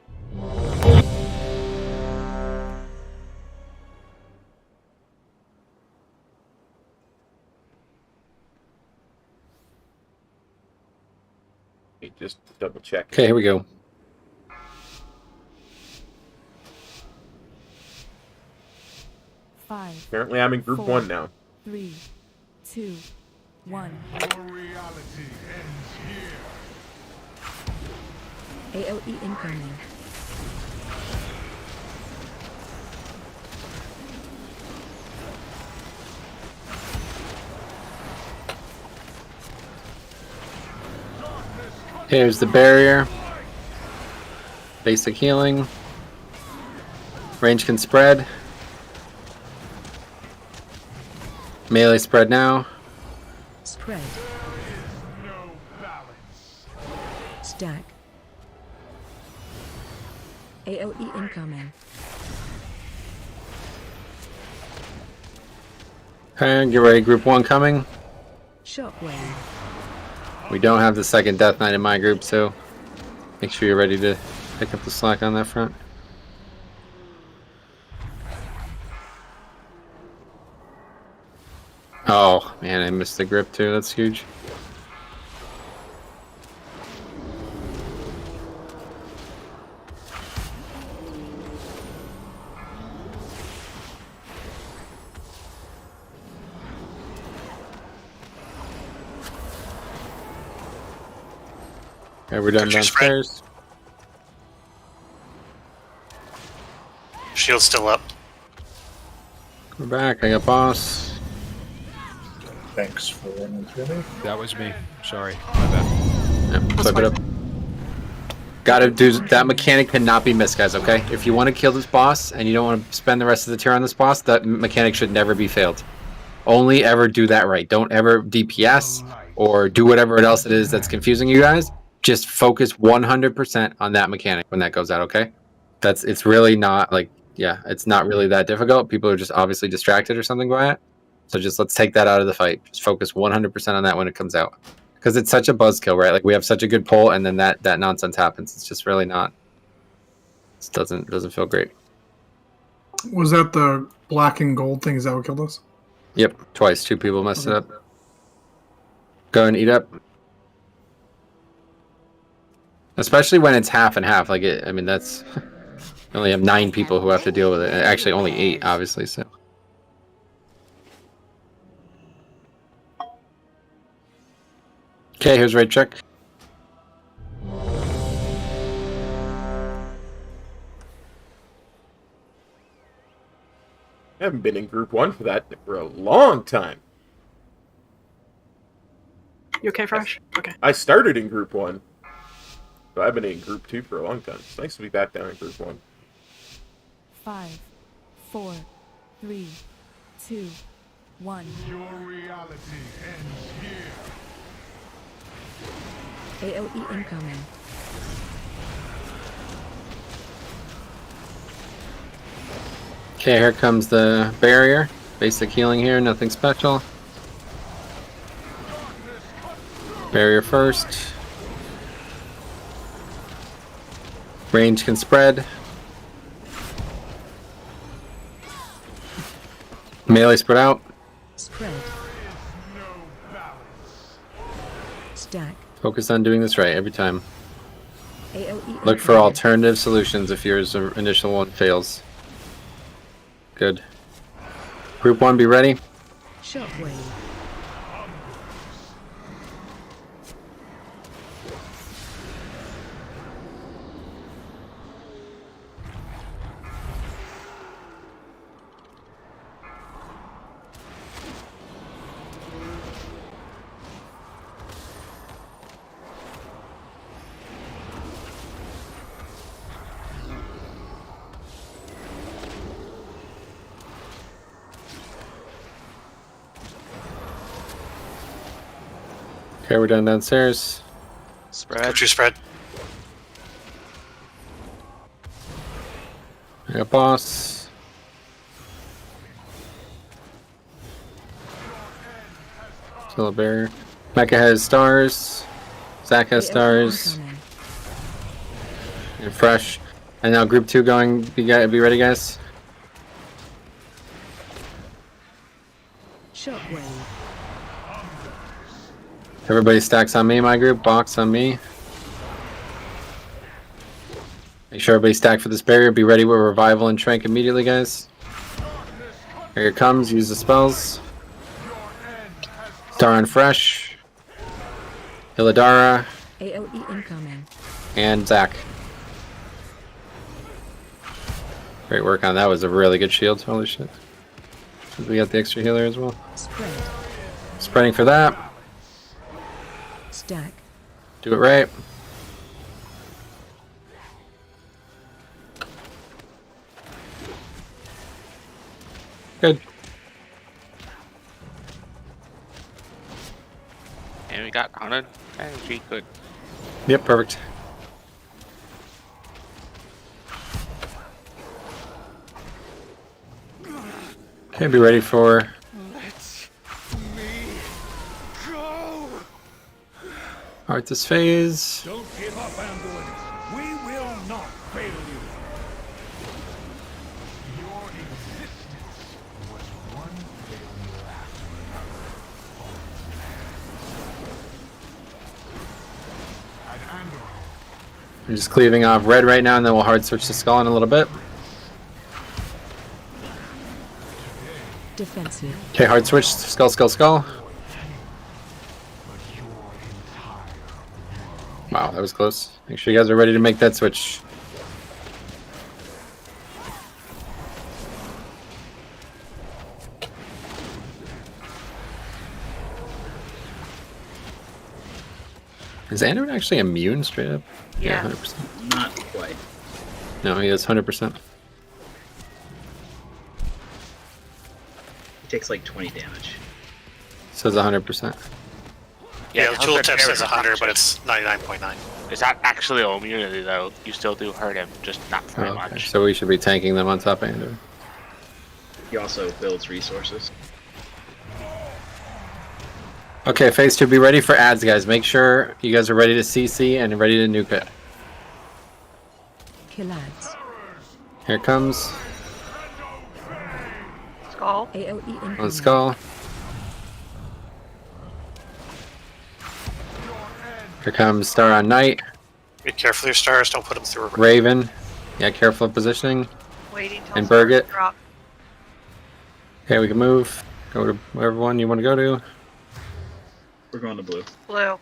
Just double check. Okay, here we go. Five. Apparently, I'm in group 4, 1 now. 3, 2, 1. Your reality ends here. AOE incoming. Here's the barrier. Basic healing. Range can spread. Melee spread now. Spread. No balance. Stack. AOE incoming. Okay, get ready. Group 1 coming. Shockwave. We don't have the second Death Knight in my group, so make sure you're ready to pick up the slack on that front. Oh, man, I missed the grip too. That's huge. Okay, we're done downstairs. Shield's still up. We're back. I got boss. Thanks for running through me. That was me. Sorry. My bad. Yep, flip it up. Gotta do that. Mechanic cannot be missed, guys. Okay, if you want to kill this boss and you don't want to spend the rest of the tier on this boss, that mechanic should never be failed. Only ever do that right. Don't ever DPS or do whatever else it is that's confusing you guys. Just focus 100% on that mechanic when that goes out. Okay, it's really not like, yeah, it's not really that difficult. People are just obviously distracted or something by it. So just let's take that out of the fight. Just focus 100% on that when it comes out. Because it's such a buzzkill, right? Like, we have such a good pull, and then that nonsense happens. It's just really not. It doesn't feel great. Was that the black and gold thing? Is that what killed us? Yep, twice. 2 people messed it up. Go and eat up. Especially when it's half and half. Like, I mean, that's... We only have 9 people who have to deal with it. Actually, only 8, obviously, so... Okay, here's raid check. I haven't been in group 1 for a long time. You okay, Fresh? Okay. I started in group 1, but I've been in group 2 for a long time. It's nice to be back down in group 1. 5, 4, 3, 2, 1. Your reality ends here. AOE incoming. Okay, here comes the barrier. Basic healing here, nothing special. Barrier first. Range can spread. Melee spread out. Spread. Stack. Focus on doing this right every time. AOE Look for alternative solutions if your initial one fails. Good. Group 1, be ready. Shockwave. Okay, we're done downstairs. Spread. True spread. I got boss. Still a barrier. Mecha has stars. Zach has stars. And fresh. And now group 2 going. Be ready, guys. Shockwave. Everybody stacks on me, my group. Box on me. Make sure everybody stack for this barrier. Be ready with revival and trank immediately, guys. Here it comes. Use the spells. Dalaran fresh. Illadara. AOE incoming. And Zach. Great work on that. Was a really good shield. Holy shit. We got the extra healer as well. Spread. Spreading for that. Stack. Do it right. Good. And we got 100 energy. Good. Yep, perfect. Okay, be ready for. Let me go. Arthas phase. Don't give up, Anduin. We will not fail you. Your existence was one failure after another. And Anduin. I'm just cleaving off red right now, and then we'll hard switch to skull in a little bit. Defensive. Okay, hard switch. Skull, skull, skull. Wow, that was close. Make sure you guys are ready to make that switch. Is Anduin actually immune straight up? Yeah. 100%. Not quite. No, he is 100%. It takes like 20 damage. Says 100%. Yeah, the tooltip says 100, but it's 99.9. Is that actually immunity though? You still do hurt him, just not very Okay, much. so we should be tanking them on top of Anduin. He also builds resources. Okay, phase 2, be ready for ads, guys. Make sure you guys are ready to CC and ready to nuke it. Kill ads. Here it comes. Skull. AOE incoming. On skull. Here comes Star on Knight. Be careful with your stars, don't put them through a Raven. Yeah, careful of positioning. Waiting till And Burgett. drop. Okay, we can move. Go to wherever one you want to go to. We're going to blue. Blue.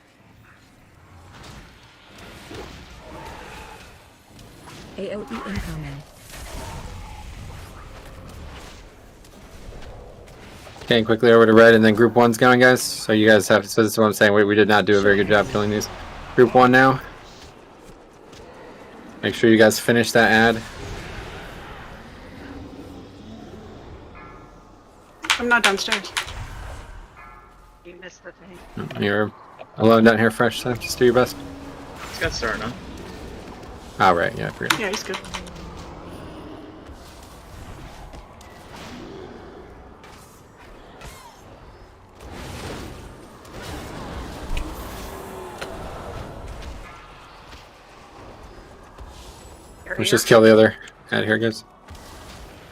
AOE incoming. Okay, quickly over to red, and then group 1's going, guys. So you guys have. So this is what I'm saying. We did not do a very good job killing these. Group 1 now. Make sure you guys finish that ad. I'm not downstairs. You missed the thing. You're alone down here, fresh. So just do your best. He's got Star on. Oh, right. Yeah, I forgot. Yeah, he's good. Let's just kill the other ad here, guys.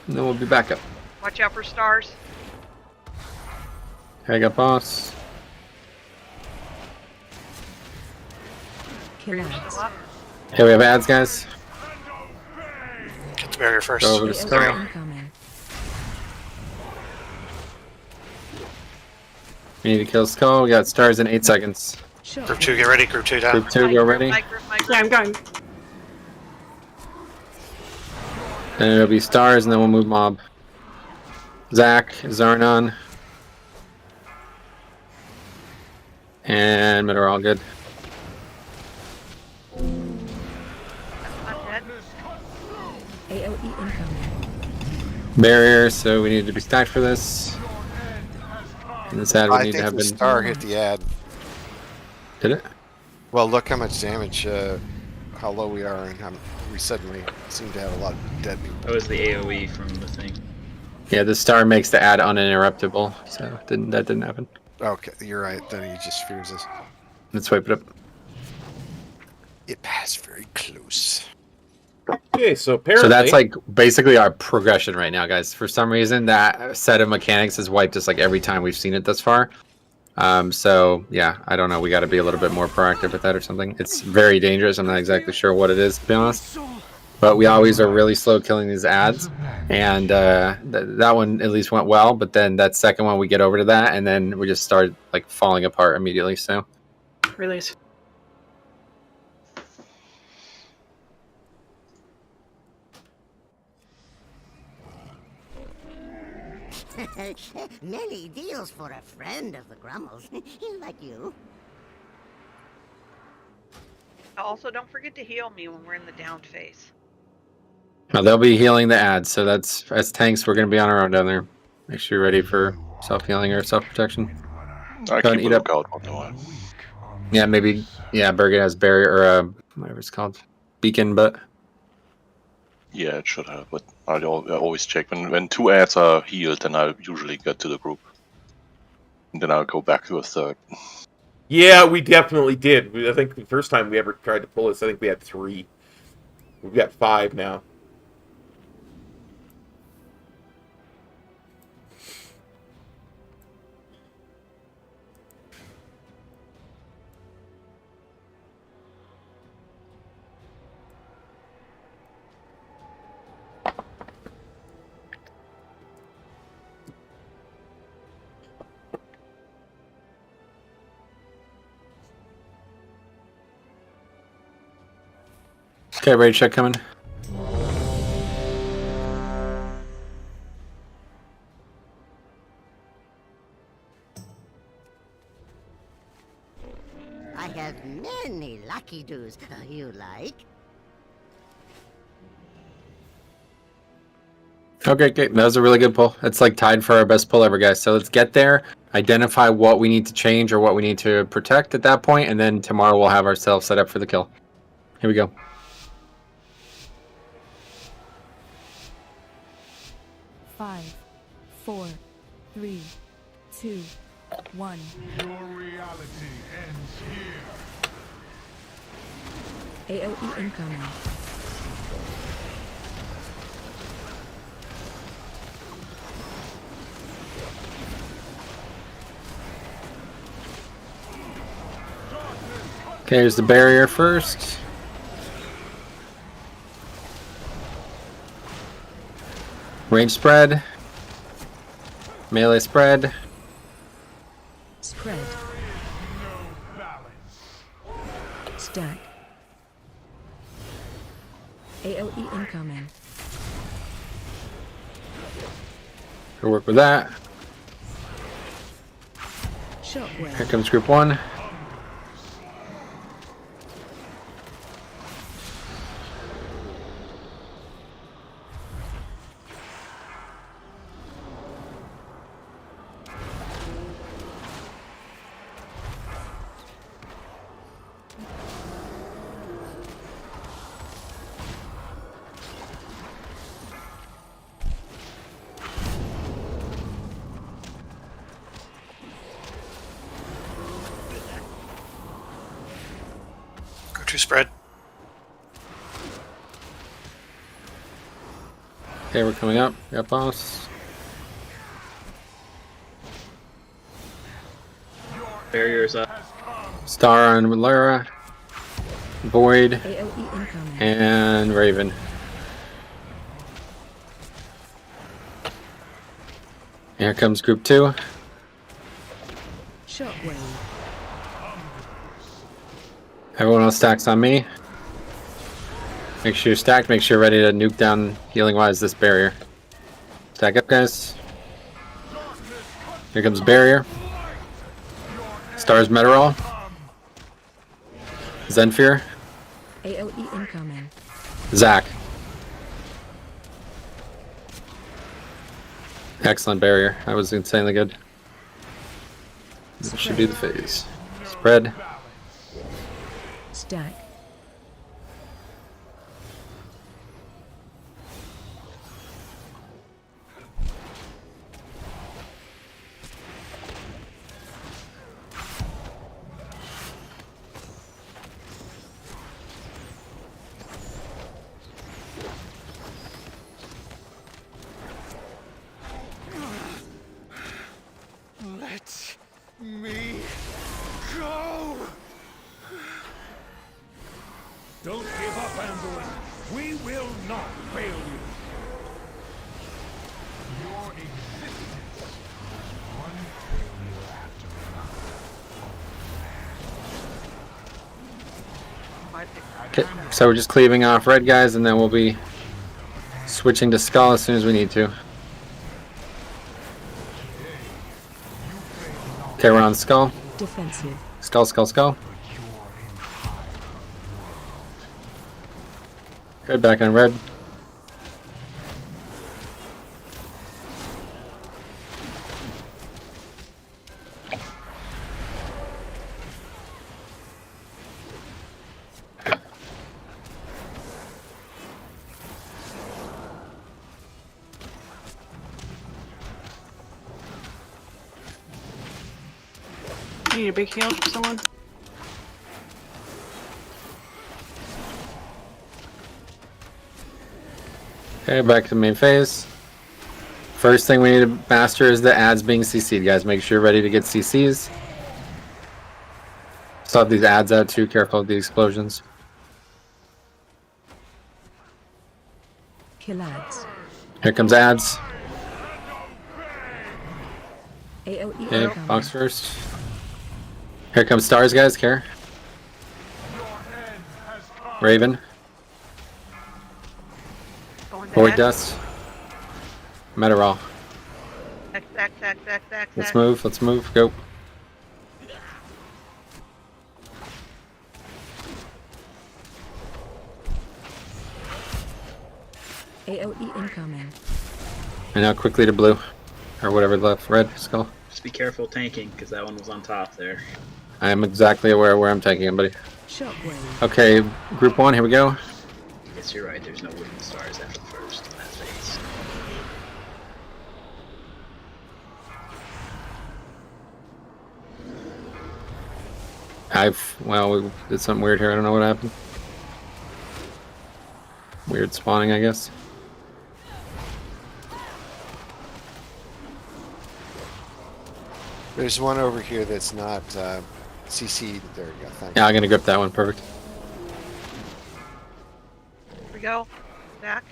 And then we'll be back up. Watch out for stars. Okay, I got boss. Kill ads. Okay, we have ads, guys. Get the barrier first. Go over to skull. Incoming. We need to kill skull. We got stars in 8 seconds. Group 2, get ready. Group 2 down. Group 2, go ready. My group. Yeah, I'm going. Then it'll be stars, and then we'll move mob. Zach, Zarnon, and mid are all good. I'm dead. AOE incoming. Barrier, so we need to be stacked for this. And this ad we I need to think have the been. star hit the ad. Did it? Well, look how much damage, how low we are, and we suddenly seem to have a lot of dead people. That was the AoE from the thing. Yeah, the star makes the ad uninterruptible, so that didn't happen. Okay, you're right. Then he just fears us. Let's swipe it up. It passed very close. Okay, so apparently... So that's like basically our progression right now, guys. For some reason, that set of mechanics has wiped us like every time we've seen it thus far. So yeah, I don't know. We got to be a little bit more proactive with that or something. It's very dangerous. I'm not exactly sure what it is, to be honest. But we always are really slow killing these ads, and that one at least went well. But then that second one, we get over to that, and then we just start like falling apart immediately. So Release. Many deals for a friend of the Grummels, like you. Also, don't forget to heal me when we're in the downed phase. now they'll be healing the ads. So that's as tanks, we're gonna be on our own down there. Make sure you're ready for self healing or self protection. I Go and keep a eat up. lookout on the one. Yeah, maybe. Yeah, Bergen has barrier or whatever it's called, beacon, but. Yeah, it should have, but I always check. When two ads are healed, then I usually get to the group. And then I'll go back to a third. Yeah, we definitely did. I think the first time we ever tried to pull this, I think we had 3. We've got 5 now. Okay, raid check coming. I have many lucky doos. You like? Okay, that was a really good pull. It's like tied for our best pull ever, guys. So let's get there, identify what we need to change or what we need to protect at that point, and then tomorrow we'll have ourselves set up for the kill. Here we go. Five, 4, 3, 2, 1. Your reality ends here. AOE incoming. Okay, here's the barrier first. Range spread. Melee spread. Spread. Stack. AOE incoming. We'll work with that. Shockwave. Here comes group 1. Go to spread. Okay, we're coming up. Got boss. Barriers up. Star on Lara. Void. AOE incoming. And Raven. Here comes group 2. Shockwave. Everyone else stacks on me. Make sure you're stacked. Make sure you're ready to nuke down healing-wise this barrier. Stack up, guys. Here comes barrier. Stars Meteorol. Venthyr. AOE incoming. Zach. Excellent barrier. That was insanely good. This should be the phase. Spread. stack. Let me go! Don't give up, Anduin. We will not fail you. Your existence is one failure after another. Okay, so we're just cleaving off red guys, and then we'll be switching to skull as soon as we need to. Okay, we're on skull. Defensive. Skull, skull, skull. Good, back on red. You need a big heal from someone? Okay, back to the main phase. First thing we need to master is the ads being CC'd, guys. Make sure you're ready to get CCs. Still have these ads out too. Careful of the explosions. Kill ads. Here comes ads. AOE Okay, incoming. box first. Here comes stars, guys. Care. Raven. Void dust. Meteorol. X. Let's move. Let's move. Go. AOE incoming. And now quickly to blue, or whatever left. Red skull. Just be careful tanking, because that one was on top there. I am exactly aware where I'm taking him, buddy. Shockwave. Okay, group 1. Here we go. Yes, you're right. There's no wooden stars after the first in that phase. Well, we did something weird here. I don't know what happened. Weird spawning, I guess. There's one over here that's not CC'd. There we go. Thank Yeah, I'm gonna grip that one. Perfect. Here we go. Back.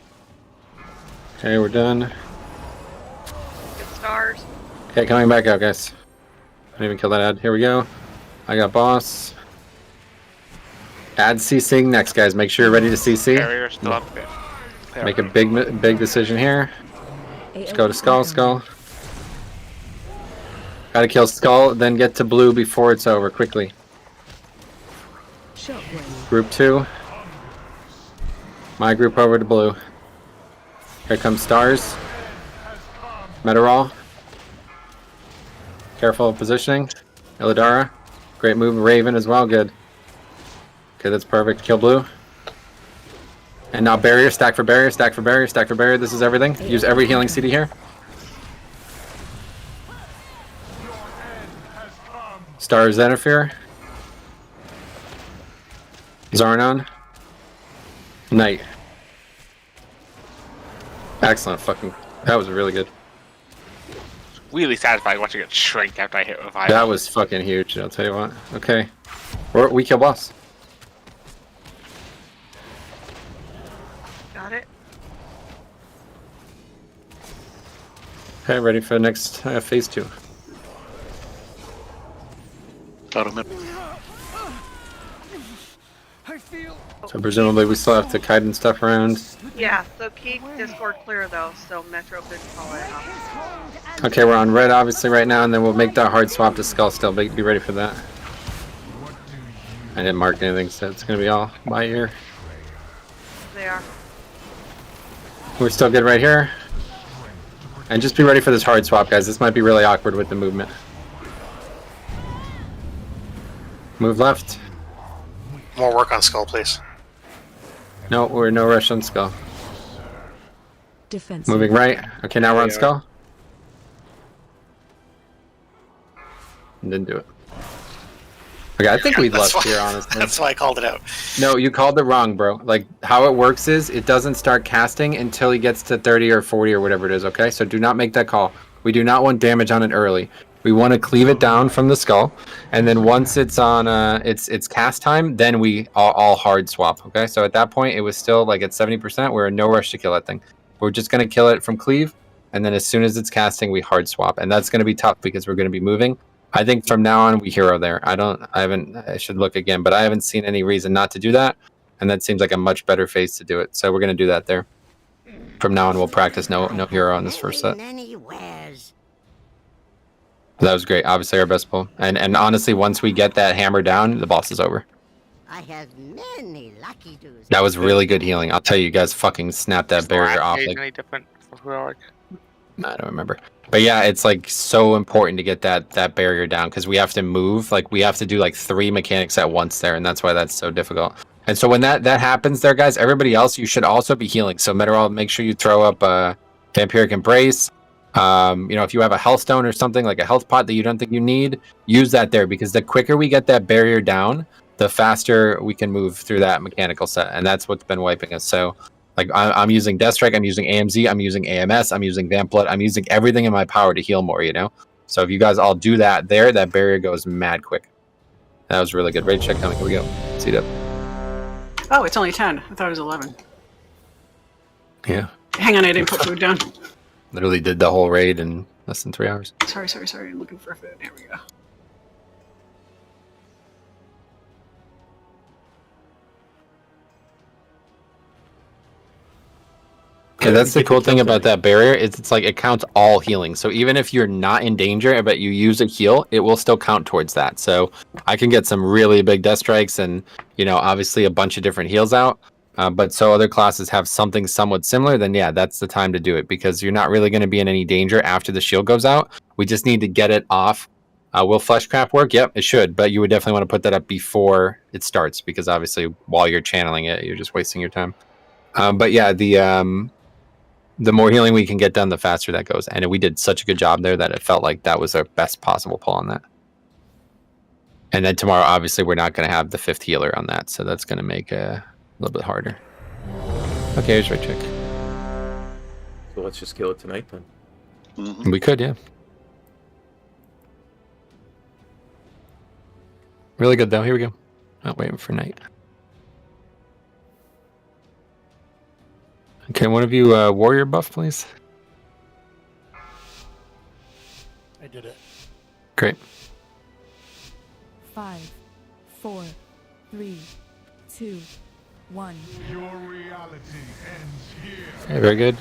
Okay, we're done. Get stars. Okay, coming back out, guys. I didn't even kill that ad. Here we go. I got boss. Ad CCing next, guys. Make sure you're ready to CC. Barrier still up there. Make a big decision here. Just go to skull, skull. Gotta kill skull, then get to blue before it's over. Quickly. Shockwave. Group 2. My group over to blue. Here comes stars. Meteorol. Careful of positioning. Illidara. Great move. Raven as well. Good. Okay, that's perfect. Kill blue. And now barrier. Stack for barrier. Stack for barrier. Stack for barrier. This is everything. Use every healing CD here. Star Zenithir. Zarnon. Knight. Excellent. Fucking. That was really good. Really satisfying watching it shrink after I hit revival. That was fucking huge. I'll tell you what. Okay. We kill boss. Got it. Okay, ready for the next phase 2. Got him. I feel. So presumably we still have to kite and stuff around. Yeah, so keep Discord clear though, so Metro could call it out. Okay, we're on red obviously right now, and then we'll make that hard swap to skull still. Be ready for that. I didn't mark anything, so it's gonna be all by ear. They are. We're still good right here. And just be ready for this hard swap, guys. This might be really awkward with the movement. Move left. More work on Skull, please. No, we're no rush on Skull. Defensive. Moving right. Okay, now we're on Skull. Didn't do it. Okay, I think we That's lost why- here, honestly. That's why I called it out. No, you called it wrong, bro. Like, how it works is, it doesn't start casting until he gets to 30 or 40 or whatever it is, okay? So do not make that call. We do not want damage on it early. We want to cleave it down from the Skull, and then once it's on it's cast time, then we all hard swap, okay? So at that point, it was still like at 70%. We're in no rush to kill that thing. We're just going to kill it from cleave, and then as soon as it's casting, we hard swap. And that's going to be tough because we're going to be moving. I think from now on, we hero there. I should look again, but I haven't seen any reason not to do that. And that seems like a much better phase to do it. So we're going to do that there. From now on, we'll practice no hero on this first set. That was great. Obviously, our best pull. And honestly, once we get that hammer down, the boss is over. I have many lucky dues. That was really good healing. I'll tell you, you guys fucking snapped that barrier off. Like, Any different for heroic? I don't remember. But yeah, it's like so important to get that barrier down because we have to move. Like we have to do like 3 mechanics at once there, and that's why that's so difficult. And so when that happens there, guys, everybody else, you should also be healing. So Meteorol, make sure you throw up Vampiric Embrace. If you have a health stone or something like a health pot that you don't think you need, use that there because the quicker we get that barrier down, the faster we can move through that mechanical set, and that's what's been wiping us. So. Like, I'm using Death Strike, I'm using AMZ, I'm using AMS, I'm using Vamp Blood, I'm using everything in my power to heal more, you know? So if you guys all do that there, that barrier goes mad quick. That was really good. Raid check coming. Here we go. Seat up. Oh, it's only 10. I thought it was 11. Yeah. Hang on, I didn't put food down. Literally did the whole raid in less than 3 hours. Sorry. I'm looking for food. Here we go. Yeah, that's the cool thing about that barrier is it's like it counts all healing. So even if you're not in danger but you use a heal, it will still count towards that. So I can get some really big death strikes and, obviously a bunch of different heals out. But so other classes have something somewhat similar, then yeah, that's the time to do it because you're not really going to be in any danger after the shield goes out. We just need to get it off. Will Fleshcraft work? Yep, it should. But you would definitely want to put that up before it starts because obviously while you're channeling it, you're just wasting your time. But yeah, the more healing we can get done, the faster that goes. And we did such a good job there that it felt like that was our best possible pull on that. And then tomorrow, obviously, we're not going to have the 5th healer on that. So that's going to make a little bit harder. Okay, here's right check. So let's just kill it tonight then. We could, yeah. Really good, though. Here we go. Not waiting for night. Okay, one of you warrior buff, please. I did it. Great. 5, 4, 3, 2, 1. Your reality ends here. Okay, very good.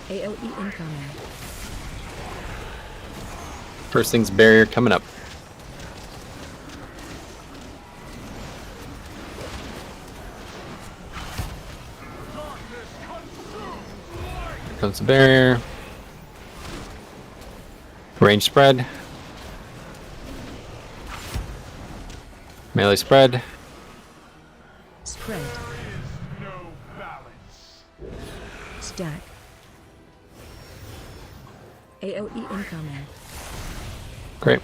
AOE incoming. First thing's barrier coming up. Here comes the barrier. Range spread. Melee spread. Spread. Stack. AOE incoming. Great.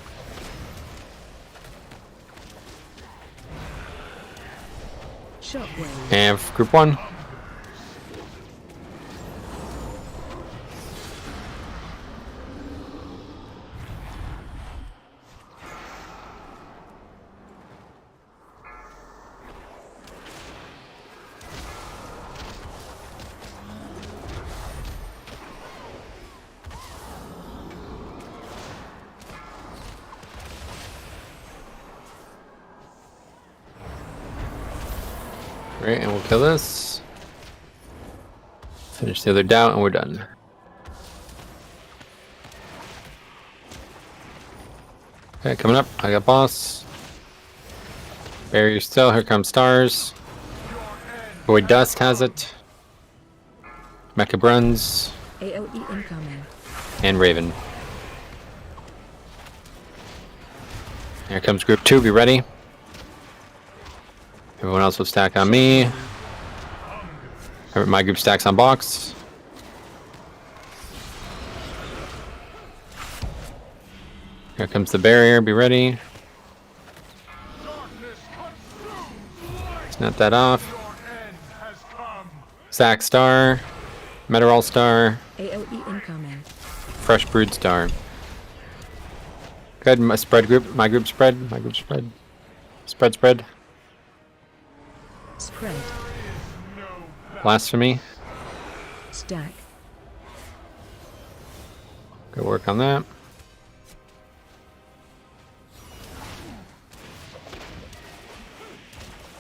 Shockwave. And group 1. Great, and we'll kill this. Finish the other doubt, and we're done. Okay, coming up, I got boss. Barrier still, here comes stars. Void Dust has it. Mecha Bruns. AOE incoming. And Raven. Here comes group 2, be ready. Everyone else will stack on me. My group stacks on box. Here comes the barrier. Be ready. Snap that off. Sack star. Meteorol star. AOE incoming. Fresh brood star. Good. My spread group. My group spread. My group spread. Spread. Spread. Spread. Blasphemy. Stack. Good work on that.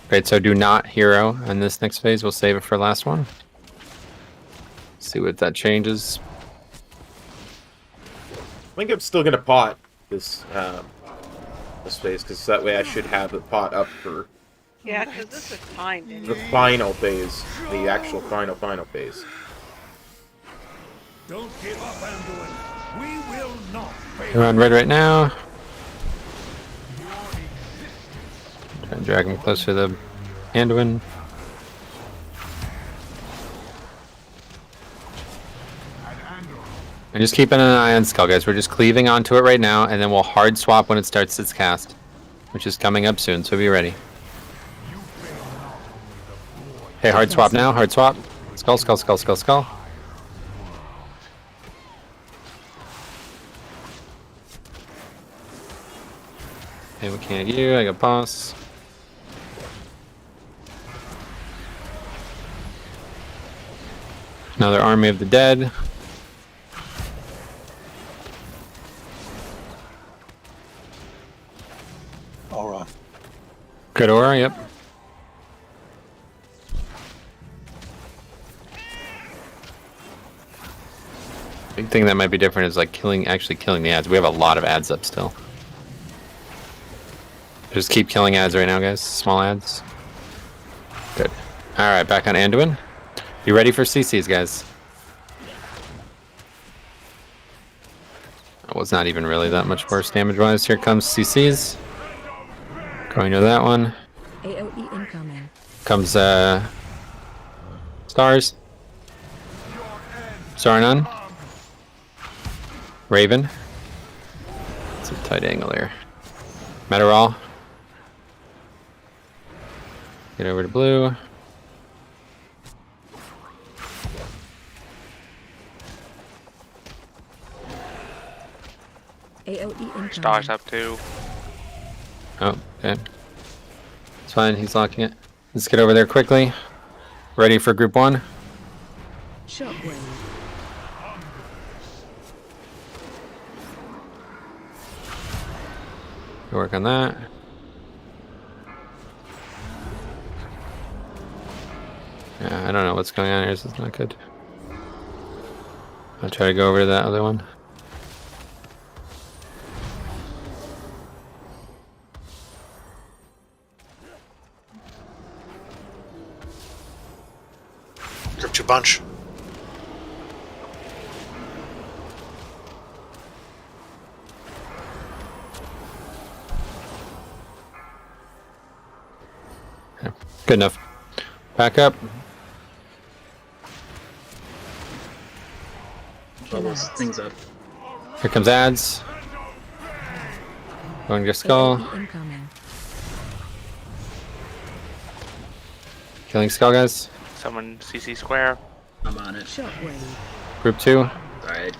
Great, so do not hero in this next phase. We'll save it for last one. See what that changes. I think I'm still gonna pot this this phase because that way I should have the pot up for Yeah, because this is timed. the final phase, the actual final phase. Don't give up, Anduin. We will not fail. We're on red right now. Try and drag him closer to the Anduin. And just keeping an eye on Skull, guys. We're just cleaving onto it right now, and then we'll hard swap when it starts its cast, which is coming up soon, so be ready. Okay, hard swap now, hard swap. Skull, skull, skull, skull, skull. Okay, we can't you, I got boss. Another army of the dead. Aura. Good aura, yep. Big thing that might be different is like actually killing the ads. We have a lot of ads up still. Just keep killing ads right now, guys. Small ads. Good. Alright, back on Anduin. You ready for CCs, guys? That was not even really that much worse damage-wise. Here comes CCs. Going to that one. AOE incoming. Comes stars. Sarnon. Raven. It's a tight angle there. Meteorol. Get over to blue. AOE incoming. Stars up too. Oh, okay. It's fine, he's locking it. Let's get over there quickly. Ready for group one. Shockwave. Work on that. Yeah, I don't know what's going on here. This is not good. I'll try to go over to that other one. Group 2 bunch. Yeah, good enough. Back up. All those things up. Here comes ads. Going to your skull. AOE incoming. Killing skull, guys. Someone CC square. I'm on it. Shockwave. Group 2. Alright.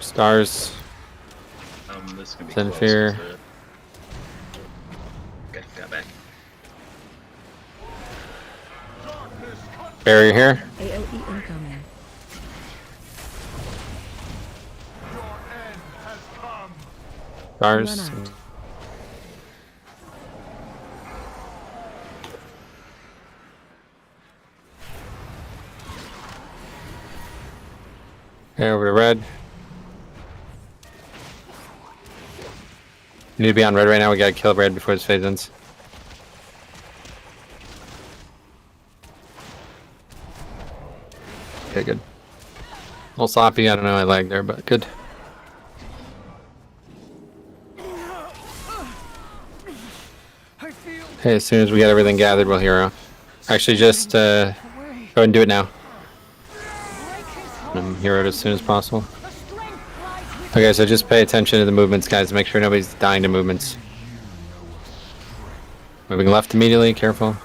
Stars. This is gonna be Venthyr. close. Okay, got back. Barrier here. AOE incoming. Stars. Run out. Okay, over to red. You need to be on red right now. We gotta kill red before this phase ends. Okay, good. A little sloppy. I don't know. I lagged there, but good. Hey, as soon as we get everything gathered, we'll hero. Actually, just go ahead and do it now. Hero it as soon as possible. Okay, so just pay attention to the movements, guys. Make sure nobody's dying to movements. Moving left immediately, careful.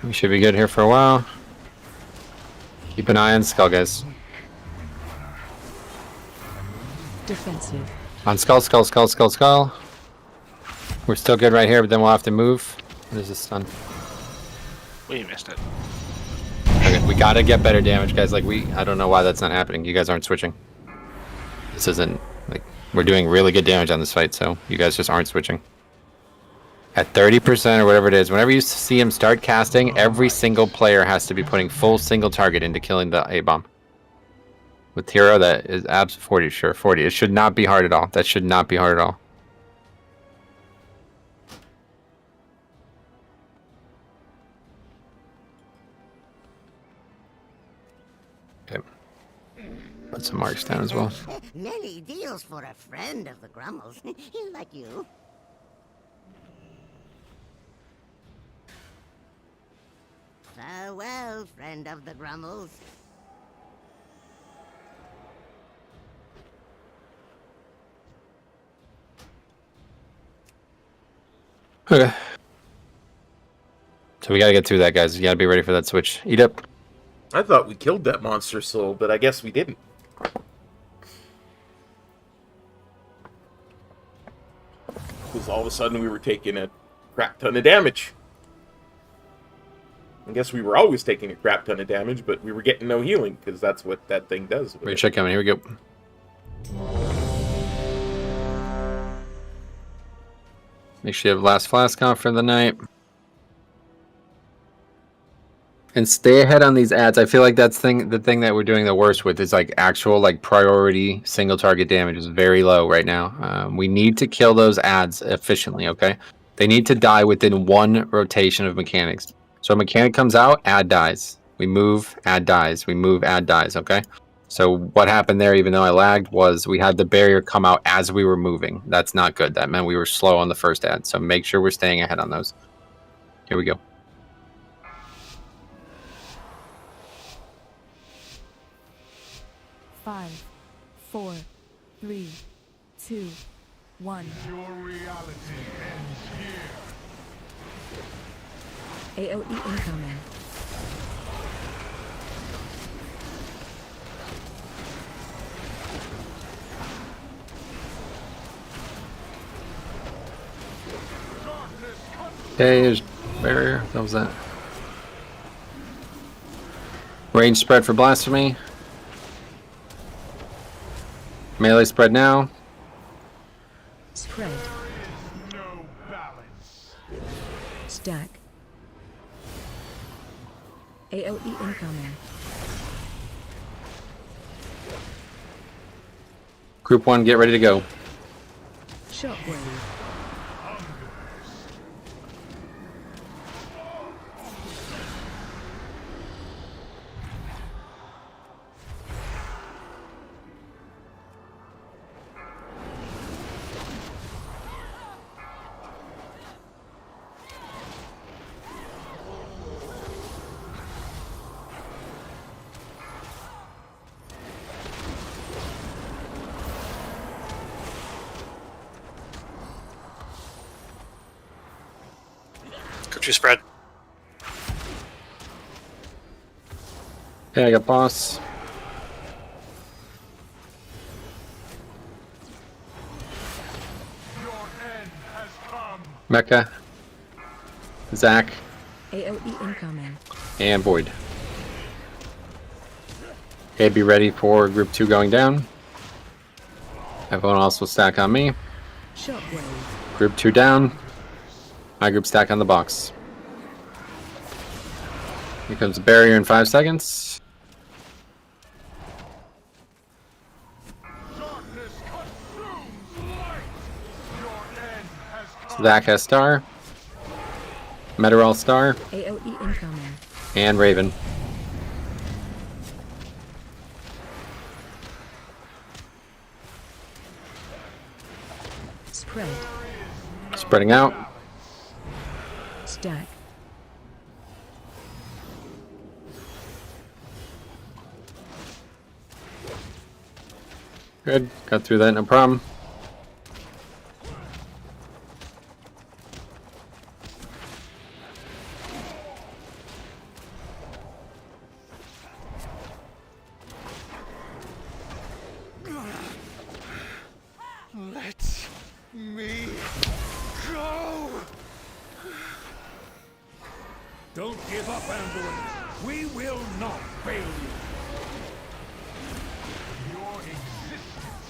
We should be good here for a while. Keep an eye on Skull, guys. Defensive. On Skull, Skull, Skull, Skull, Skull. We're still good right here, but then we'll have to move. There's a stun. We missed it. Okay, we gotta get better damage, guys. Like, I don't know why that's not happening. You guys aren't switching. This isn't, like, we're doing really good damage on this fight, so you guys just aren't switching. At 30% or whatever it is, whenever you see him start casting, every single player has to be putting full single target into killing the A-bomb. With hero, that is abs 40, sure, 40. It should not be hard at all. That should not be hard at all. Okay. Put some marks down as well. Many deals for a friend of the Grummels. Like you. Farewell, friend of the Grummels. Okay. So we gotta get through that, guys. You gotta be ready for that switch. Eat up. I thought we killed that monster soul, but I guess we didn't. Because all of a sudden we were taking a crap ton of damage. I guess we were always taking a crap ton of damage, but we were getting no healing, because that's what that thing does. Wait, check coming. Here we go. Make sure you have last flask on for the night. And stay ahead on these ads. I feel like that's the thing that we're doing the worst with is like actual like priority single target damage is very low right now. We need to kill those ads efficiently, okay? They need to die within one rotation of mechanics. So a mechanic comes out, ad dies. We move, ad dies. We move, ad dies, okay? So what happened there, even though I lagged, was we had the barrier come out as we were moving. That's not good. That meant we were slow on the first ad. So make sure we're staying ahead on those. Here we go. Five, 4, 3, 2, 1. Your reality ends here. AOE incoming. Okay, there's barrier. That was that. Range spread for blasphemy. Melee spread now. Spread. No balance. Stack. AOE incoming. Group 1, get ready to go. Shockwave. Could you spread? Okay, I got boss. Mecha. Zach. AOE incoming. And Void. Okay, be ready for group 2 going down. Everyone else will stack on me. Shockwave. Group 2 down. My group stack on the box. Here comes the barrier in 5 seconds. Zach has star. Meteorol star. AOE incoming. And Raven. Pred. Spreading out. Stack. Good. Got through that, no problem. Let me go. Don't give up, Anduin. We will not fail you. Your existence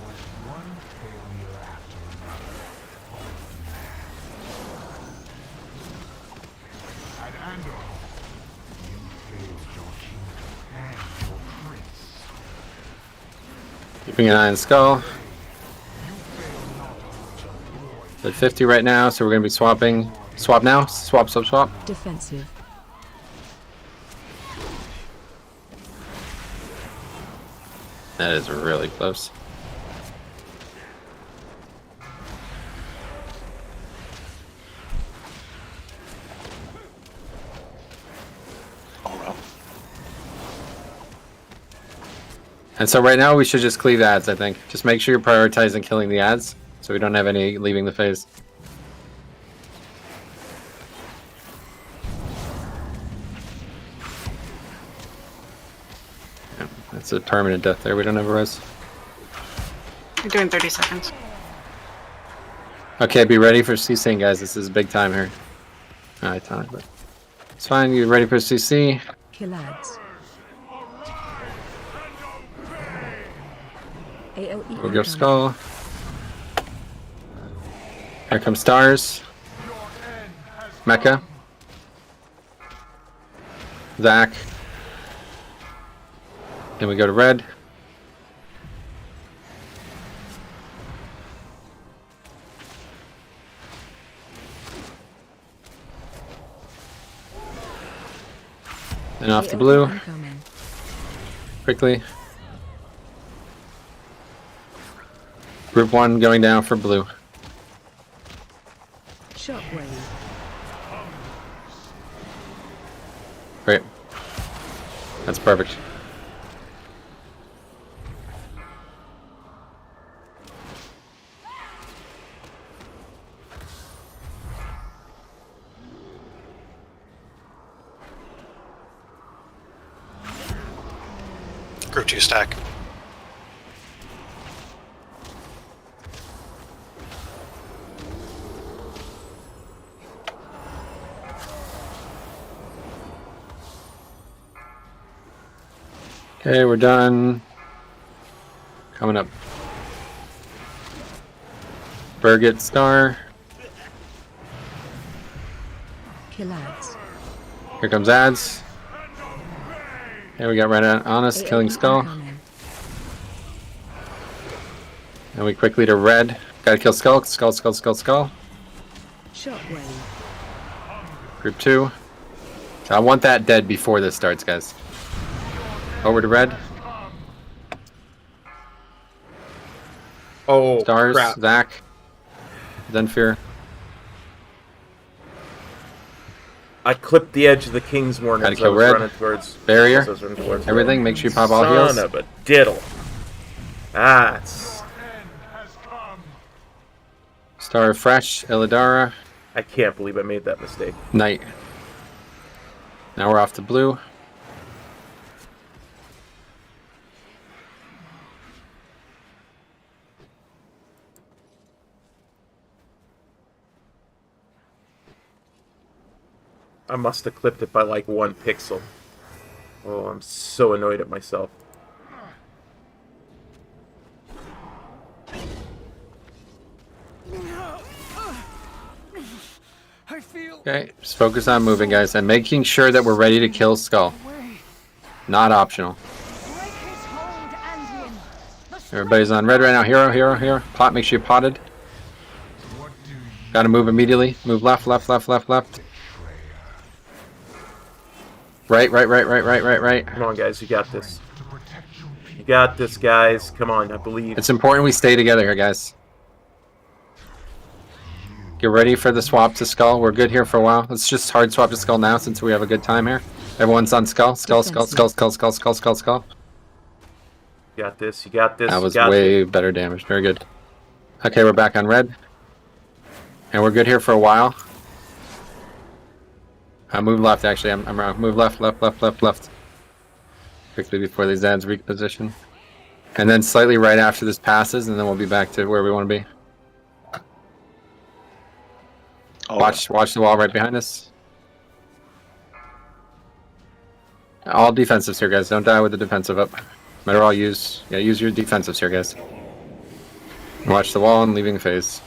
was one failure after another. At Andor, you failed your king and your prince. Keeping an eye on Skull. At 50 right now, so we're going to be swapping. Swap now. Swap, swap, swap. Defensive. That is really close. And so right now we should just cleave ads, I think. Just make sure you're prioritizing killing the ads, so we don't have any leaving the phase. Yeah, that's a permanent death there. We don't have a res. You're doing 30 seconds. Okay, be ready for CCing, guys. This is big time here. Alright, time, but it's fine. You ready for CC? Kill ads. AOE. We'll go Skull. Here comes Stars. Mecha. Zach. Then we go to Red. And off to Blue. Quickly. Group 1 going down for Blue. Shockwave. Great. That's perfect. Group 2 stack. Okay, we're done. Coming up. Birgit Star. Kill ads. Here comes ads. Okay, we got right on us, killing Skull. And we quickly to Red. Gotta kill Skull. Skull, Skull, Skull, Skull. Shockwave. Group 2. So I want that dead before this starts, guys. Over to Red. Oh, Stars, crap. Zach. Venthyr. I clipped the edge of the Kingsmourne Gotta as I kill was Red. running towards... Barrier. as I was running towards Everything. Red. Make sure you pop all Son heals. of a diddle. That's... Star Fresh. Illidara. I can't believe I made that mistake. Knight. Now we're off to Blue. I must have clipped it by like 1 pixel. Oh, I'm so annoyed at myself. Okay, just focus on moving, guys, and making sure that we're ready to kill Skull. Not optional. Everybody's on Red right now. Hero, hero, hero. Pot, make sure you're potted. Gotta move immediately. Move left, left, left, left, left. Right, right, right, right, right, right, right. Come on, guys, you got this. You got this, guys. Come on, I believe. It's important we stay together here, guys. Get ready for the swap to Skull. We're good here for a while. Let's just hard swap to Skull now since we have a good time here. Everyone's on Skull. Skull. You got this. You got this. That was you got way this. better damage. Very good. Okay, we're back on red. And we're good here for a while. Move left, actually. I'm wrong. Move left. Quickly before these ads reposition. And then slightly right after this passes, and then we'll be back to where we want to be. Oh, Watch the wall right behind us. All defensives here, guys. Don't die with the defensive up. Better all use your defensives here, guys. Watch the wall and leaving phase.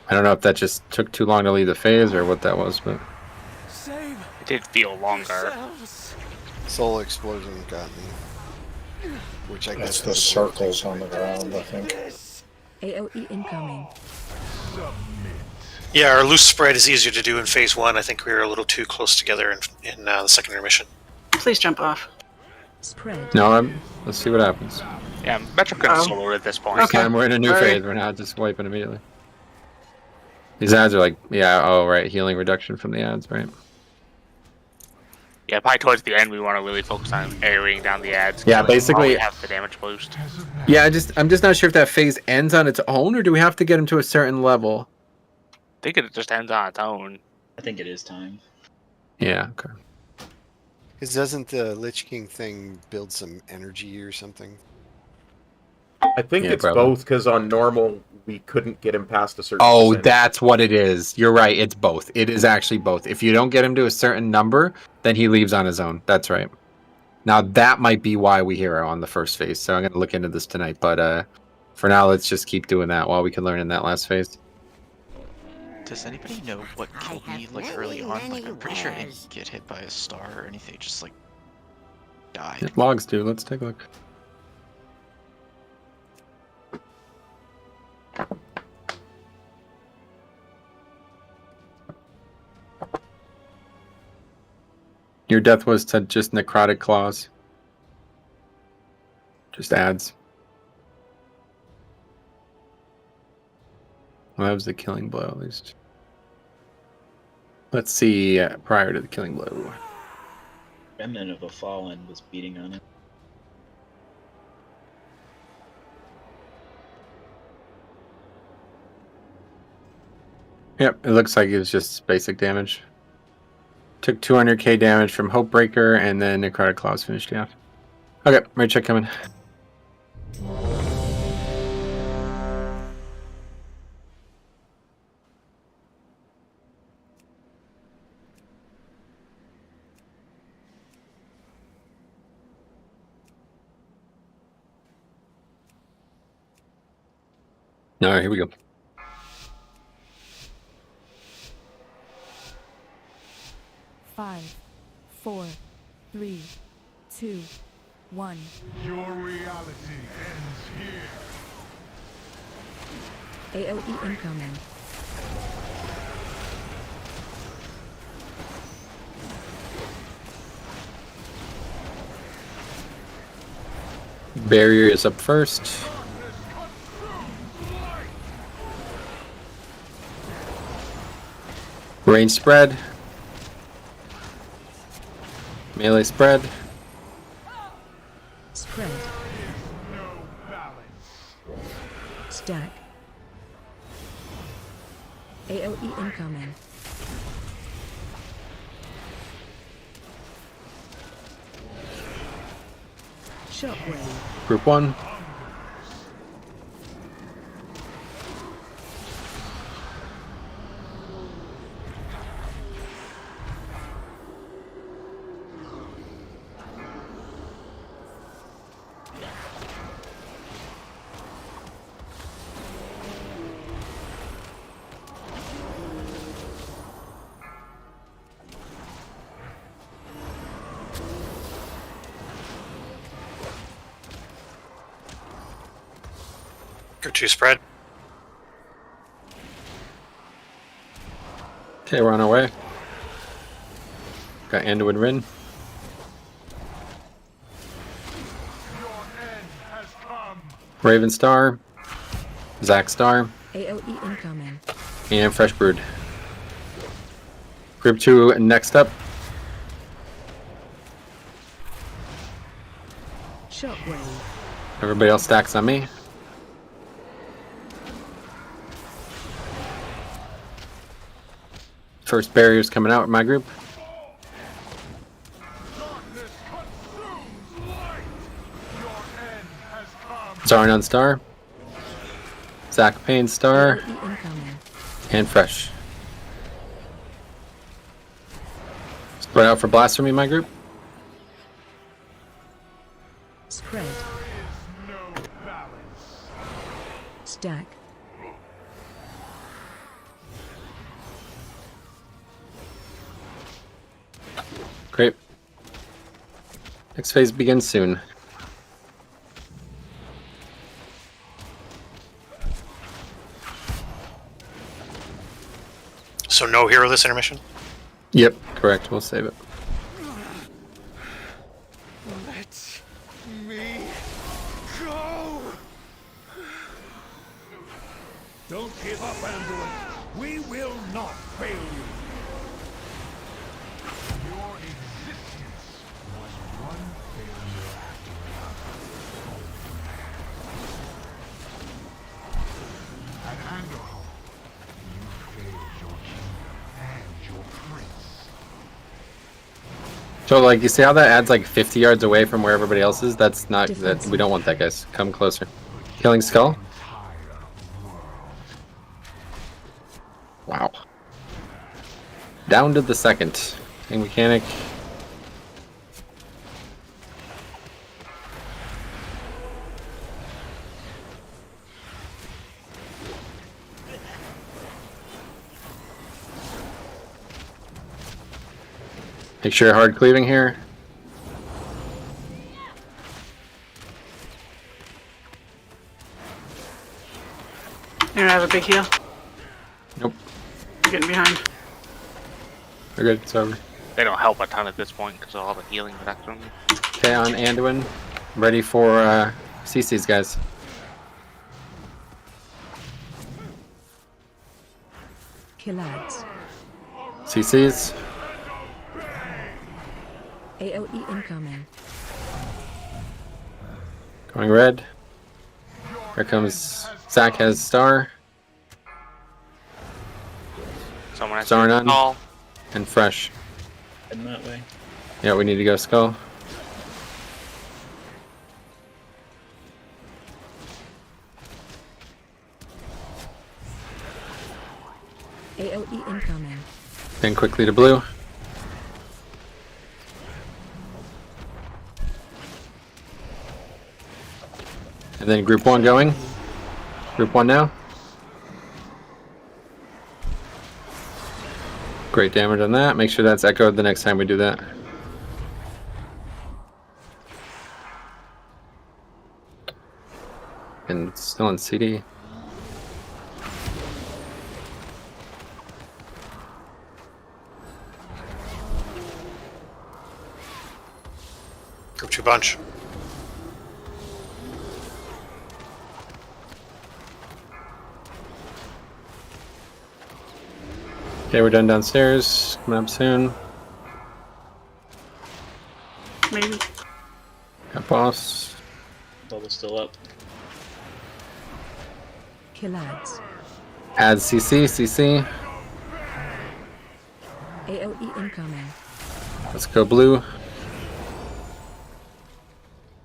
I don't know if that just took too long to leave the phase or what that was, but it did feel longer. Soul explosion got me. Which I That's guess the circles on the ground, I think. AOE incoming. Yeah, our loose spread is easier to do in phase 1. I think we were a little too close together in the second intermission. Please jump off. Spread. no, let's see what happens. Yeah, Metro could solo at this point. Okay. We're in a new phase. We're not just wiping immediately. These ads are like, healing reduction from the ads, right? Yeah, probably towards the end we want to really focus on aerating down the ads. Yeah, basically have the damage boost. Yeah, I'm just not sure if that phase ends on its own, or do we have to get him to a certain level? I think it just ends on its own. I think it is time. Yeah, okay. Because doesn't the Lich King thing build some energy or something? I think it's probably. both, because on normal, we couldn't get him past a certain Oh, percentage. that's what it is. You're right, it's both. It is actually both. If you don't get him to a certain number, then he leaves on his own. That's right. Now, that might be why we hero on the first phase, so I'm going to look into this tonight. But for now, let's just keep doing that while we can learn in that last phase. Does anybody know what killed me early on? I'm pretty sure I didn't get hit by a star or anything. Just died. Logs do. Let's take a look. Your death was to just necrotic claws. Just ads. Well, that was the killing blow, at least. Let's see, prior to the killing blow. Remnant of a Fallen was beating on it. Yep, it looks like it was just basic damage. Took 200k damage from Hopebreaker, and then Necrotic Claws finished you off. Okay, right check coming. Alright, here we go. Five, 4, 3, 2, 1. Your reality ends here. AOE incoming. Barrier is up first. Range spread. Melee spread. Spread. Stack. AOE incoming. Shockwave. Group 1. Group 2 spread. Okay, we're on our way. Got Anduin Rin. Raven Star. Zack Star. AOE incoming. And fresh brood. Group 2 next up. Shockwave. Everybody else stacks on me. First barrier's coming out with my group. Zarnan star. Zach Payne star. And fresh. Spread out for blasphemy, my group. Spread. Stack. Great. Next phase begins soon. So no hero this intermission? Yep, correct. We'll save it. Let me go. Don't give up, Anduin. We will not fail you. Your existence was one failure after another. At Anderholm, you failed your kingdom and your prince. So, like, you see how that adds like 50 yards away from where everybody else is? That's not that. We don't want that, guys. Come closer. Killing skull. Wow. Down to the second. King mechanic. Make sure you're hard cleaving here. You don't have a big heal? Nope. You're getting behind. We're good. It's over. They don't help a ton at this point because of all the healing that's on me. Okay, on Anduin. Ready for CCs, guys. Killads. CCs. AOE incoming. Going red. Here comes Zach has star. Someone has Star none. Skull. And fresh. Heading that way. Yeah, we need to go skull. AOE incoming. Then quickly to blue. And then group 1 going. Group 1 now. Great damage on that. Make sure that's echoed the next time we do that. And it's still in CD. Group 2 bunch. Okay, we're done downstairs. Coming up soon. Maybe. Got boss. Bubble's still up. Killads. Add CC. AOE incoming. Let's go blue.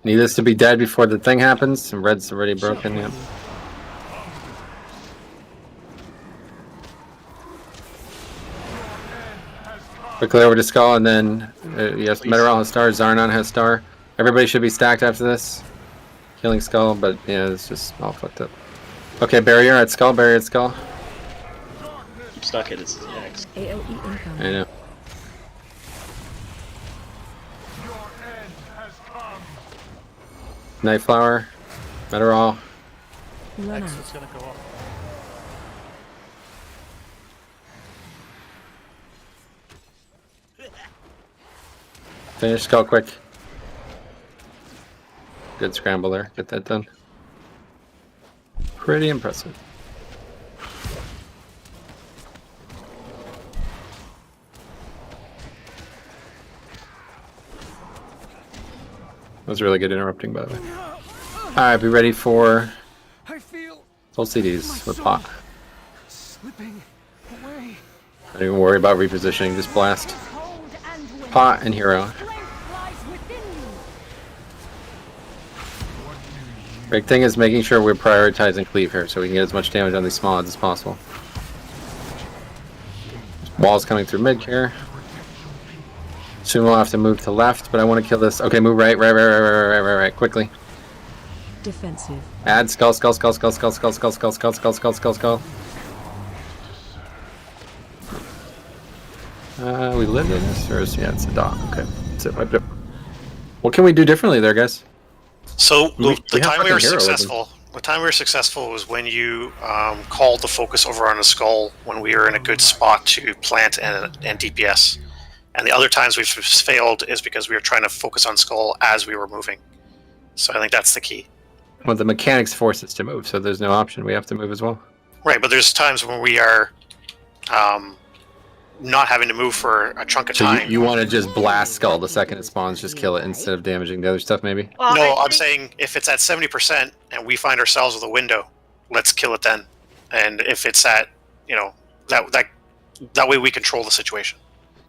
Need this to be dead before the thing happens. And red's already broken, yeah. Quickly over to skull, and then yes, Meteorol has star, Zarnan has star. Everybody should be stacked after this. Killing skull, but yeah, it's just all fucked up. Okay, barrier at skull, barrier at skull. I'm stuck at its X. AOE incoming. I know. Nightflower, Meteorol. Run X out. is gonna go up. Finish skull quick. Good scramble there. Get that done. Pretty impressive. was really good interrupting, by the way. Alright, be ready for full CDs with pot. Slipping away. Don't even worry about repositioning, just blast. Pot and hero. Big thing is making sure we're prioritizing cleave here so we can get as much damage on these small odds as possible. Walls coming through mid here. Soon we'll have to move to left, but I want to kill this. Okay, move right, quickly. Defensive. Add skull. We lived in this, or is, yeah, it's a dot. Okay, that's it. Wipe it up. What can we do differently there, guys? So the time we were hero successful, the time we were successful was when you called the focus over on the skull when we were in a good spot to plant and DPS. And the other times we've failed is because we were trying to focus on skull as we were moving. So I think that's the key. Well, the mechanics force us to move, so there's no option. We have to move as well. Right, but there's times when we are not having to move for a chunk of So time. you want to just blast skull the second it spawns, just kill it instead of damaging the other stuff, maybe? Well, No, I'm saying if it's at 70% and we find ourselves with a window, let's kill it then. And if it's at, that way we control the situation.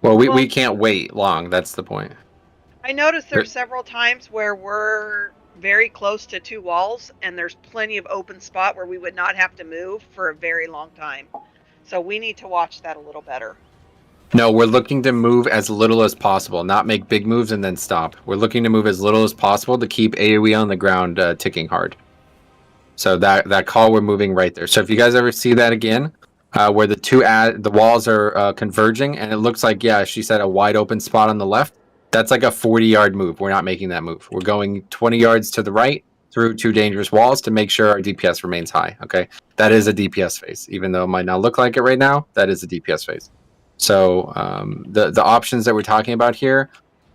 Well, we can't wait long. That's the point. I noticed there's several times where we're very close to two walls, and there's plenty of open spot where we would not have to move for a very long time. So we need to watch that a little better. No, we're looking to move as little as possible, not make big moves and then stop. We're looking to move as little as possible to keep AoE on the ground ticking hard. So that call, we're moving right there. So if you guys ever see that again, where the walls are converging, and it looks like, yeah, she said a wide open spot on the left, that's like a 40-yard move. We're not making that move. We're going 20 yards to the right through two dangerous walls to make sure our DPS remains high, okay? That is a DPS phase. Even though it might not look like it right now, that is a DPS phase. So the options that we're talking about here,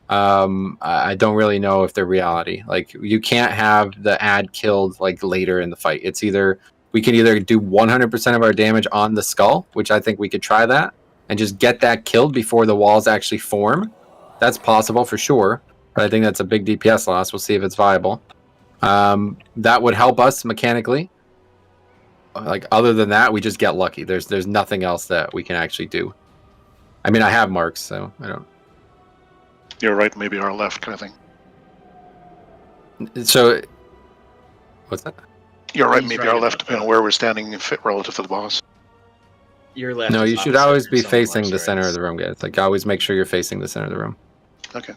I don't really know if they're reality. Like, you can't have the ad killed like later in the fight. It's either we can either do 100% of our damage on the skull, which I think we could try that, and just get that killed before the walls actually form. That's possible for sure, but I think that's a big DPS loss. We'll see if it's viable. That would help us mechanically. Like, other than that, we just get lucky. There's nothing else that we can actually do. I mean, I have marks, so I don't. You're right, maybe our left kind of thing. So, what's that? You're right, He's maybe right our left, about depending on where we're standing fit relative to the boss. Your left. No, is you should opposite always be yourself, facing left, the right. center of the room, guys. Like, always make sure you're facing the center of the room. Okay.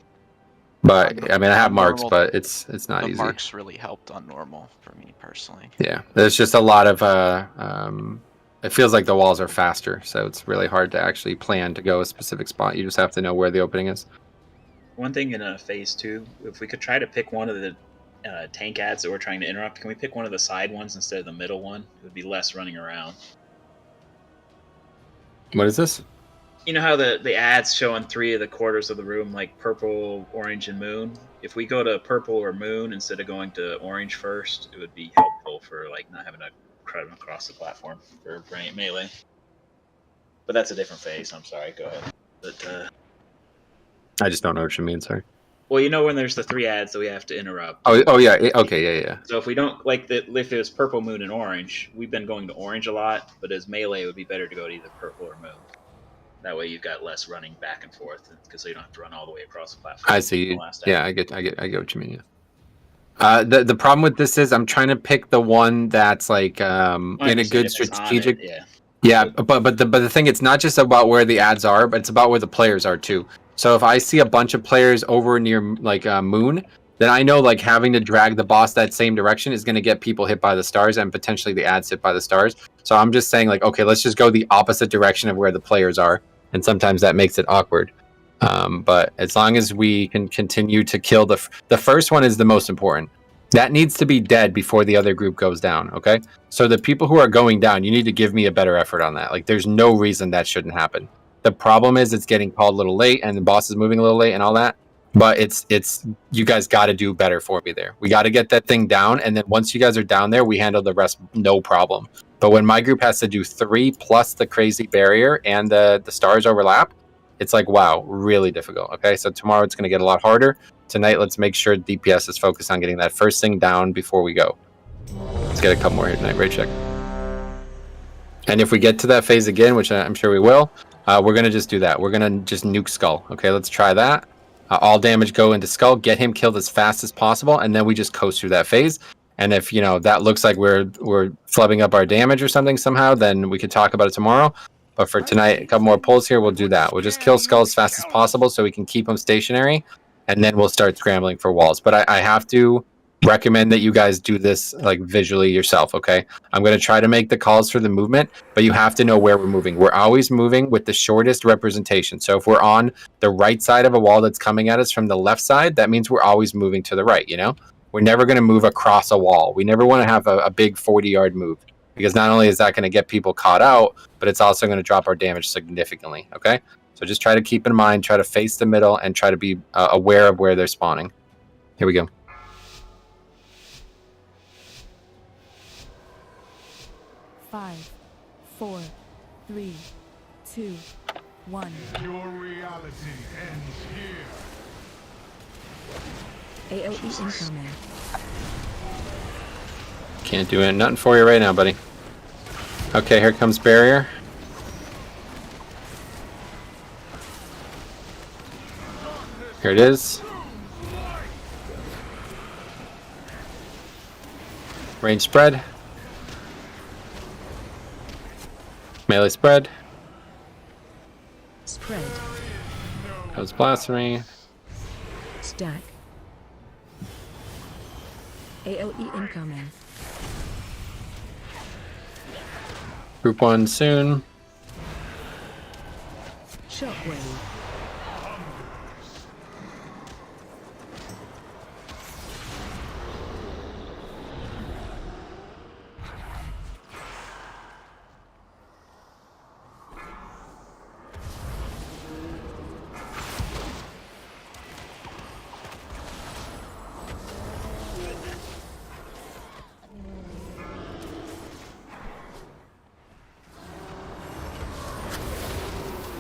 But I mean, I have marks, normal, but it's not the easy. marks really helped on normal for me personally. Yeah, there's just a lot of it feels like the walls are faster, so it's really hard to actually plan to go a specific spot. You just have to know where the opening is. One thing in phase 2, if we could try to pick one of the tank ads that we're trying to interrupt, can we pick one of the side ones instead of the middle one? It would be less running around. What is this? You know how the ads show on 3 of the quarters of the room, like purple, orange, and moon? If we go to purple or moon instead of going to orange first, it would be helpful for like not having to crowd across the platform for melee. But that's a different phase. I'm sorry. Go ahead. But I just don't know what you mean. Sorry. well, you know when there's the 3 ads that we have to interrupt. Oh yeah. Okay, yeah. So if we don't like if it was purple, moon, and orange, we've been going to orange a lot. But as melee, it would be better to go to either purple or moon. That way, you've got less running back and forth because you don't have to run all the way across the platform. I see. Yeah, I get what you mean. Yeah. The problem with this is I'm trying to pick the one that's like in a good strategic. Yeah, but the thing, it's not just about where the ads are, but it's about where the players are too. So if I see a bunch of players over near like Moon, then I know like having to drag the boss that same direction is going to get people hit by the stars and potentially the ads hit by the stars. So I'm just saying like, okay, let's just go the opposite direction of where the players are, and sometimes that makes it awkward. But as long as we can continue to kill the first one is the most important. That needs to be dead before the other group goes down, okay? So the people who are going down, you need to give me a better effort on that. Like, there's no reason that shouldn't happen. The problem is it's getting called a little late, and the boss is moving a little late and all that. But it's you guys got to do better for me there. We got to get that thing down, and then once you guys are down there, we handle the rest no problem. But when my group has to do 3 plus the crazy barrier and the stars overlap, it's like, wow, really difficult, okay? So tomorrow it's going to get a lot harder. tonight, let's make sure DPS is focused on getting that first thing down before we go. Let's get a couple more here tonight. Great check. And if we get to that phase again, which I'm sure we will, we're going to just do that. We're going to just nuke Skull. Okay, let's try that. All damage go into Skull, get him killed as fast as possible, and then we just coast through that phase. And if, you know, that looks like we're flubbing up our damage or something somehow, then we could talk about it tomorrow. But for tonight, a couple more pulls here, we'll do that. We'll just kill Skull as fast as possible so we can keep him stationary, and then we'll start scrambling for walls. But I have to recommend that you guys do this like visually yourself, okay? I'm going to try to make the calls for the movement, but you have to know where we're moving. We're always moving with the shortest representation. So if we're on the right side of a wall that's coming at us from the left side, that means we're always moving to the right, you know? We're never going to move across a wall. We never want to have a big 40-yard move, because not only is that going to get people caught out, but it's also going to drop our damage significantly, okay? So just try to keep in mind, try to face the middle, and try to be aware of where they're spawning. Here we go. Five, 4, 3, 2, 1. Your reality ends here. AOE incoming. Can't do it. Nothing for you right now, buddy. Okay, here comes barrier. Here it is. Range spread. Melee spread. Spread. Goes blasphemy. Stack. AOE incoming. Group 1 soon. Shockwave.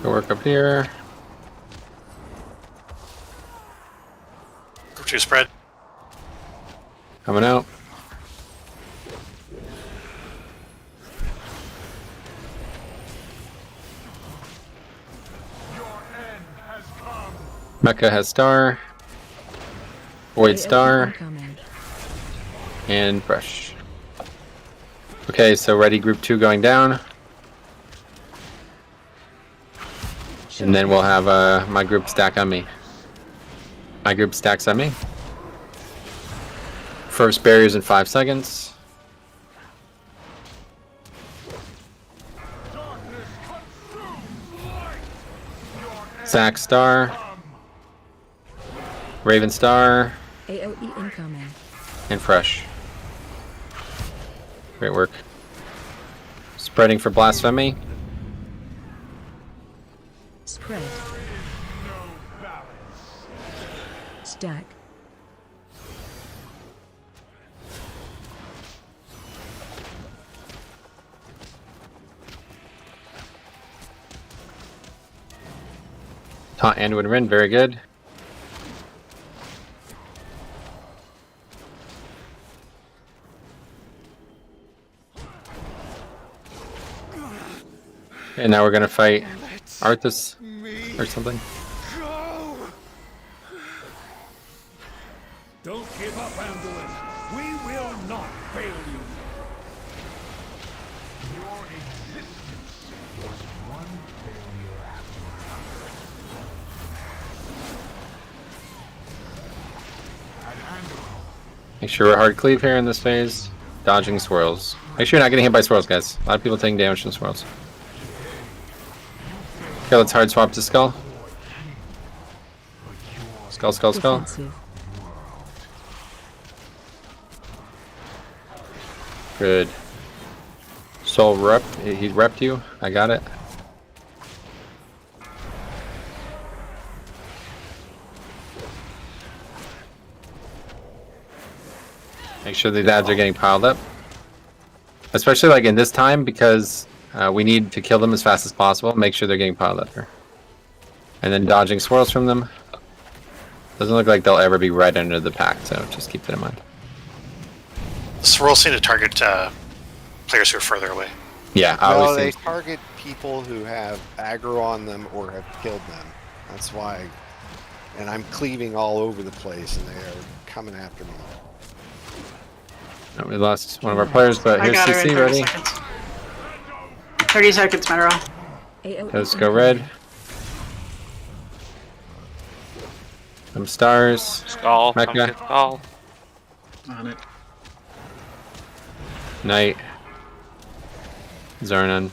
Go work up here. Group 2 spread. Coming out. Mecha has star. Void star. And brush. Okay, so ready, group 2 going down. And then we'll have my group stack on me. My group stacks on me. First barriers in 5 seconds. Sack star. Raven star. AOE incoming. And fresh. Great work. Spreading for blasphemy. Spread. Stack. Taunt and Rin, very good. And now we're gonna fight Arthas or something. Don't give up, Anduin. We will not fail you. Your existence was one failure after another. Make sure we're hard cleave here in this phase. Dodging swirls. Make sure you're not getting hit by swirls, guys. A lot of people taking damage from swirls. Okay, let's hard swap to Skull. Skull, Skull, Skull. Good. Soul rep. He repped you. I got it. Make sure the dads are getting piled up. Especially like in this time, because we need to kill them as fast as possible. Make sure they're getting piled up here. And then dodging swirls from them. Doesn't look like they'll ever be right under the pack, so just keep that in mind. The swirls seem to target players who are further away. Yeah, No, always they seems. target people who have aggro on them or have killed them. That's why. And I'm cleaving all over the place, and they are coming after me. Oh, we lost one of our players, but I here's got her in CC 30 ready. seconds. 30 seconds, Meteorol. Let's go red. Some stars. Skull. Mecca. Come get skull. On it. Knight. Zarnan.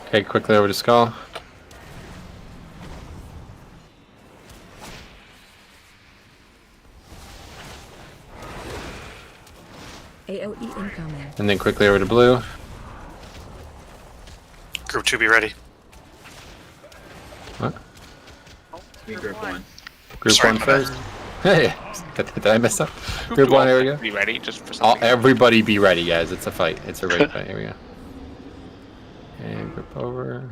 Okay, quickly over to Skull. AOE incoming. And then quickly over to blue. Group 2 be ready. What? Be group 1. Group Sorry 1 about first. Hey, did I mess up? Group Group 1, one, there we go. Be ready, just for something. Everybody be ready, guys. It's a fight. It's a raid fight. Here we go. And group over.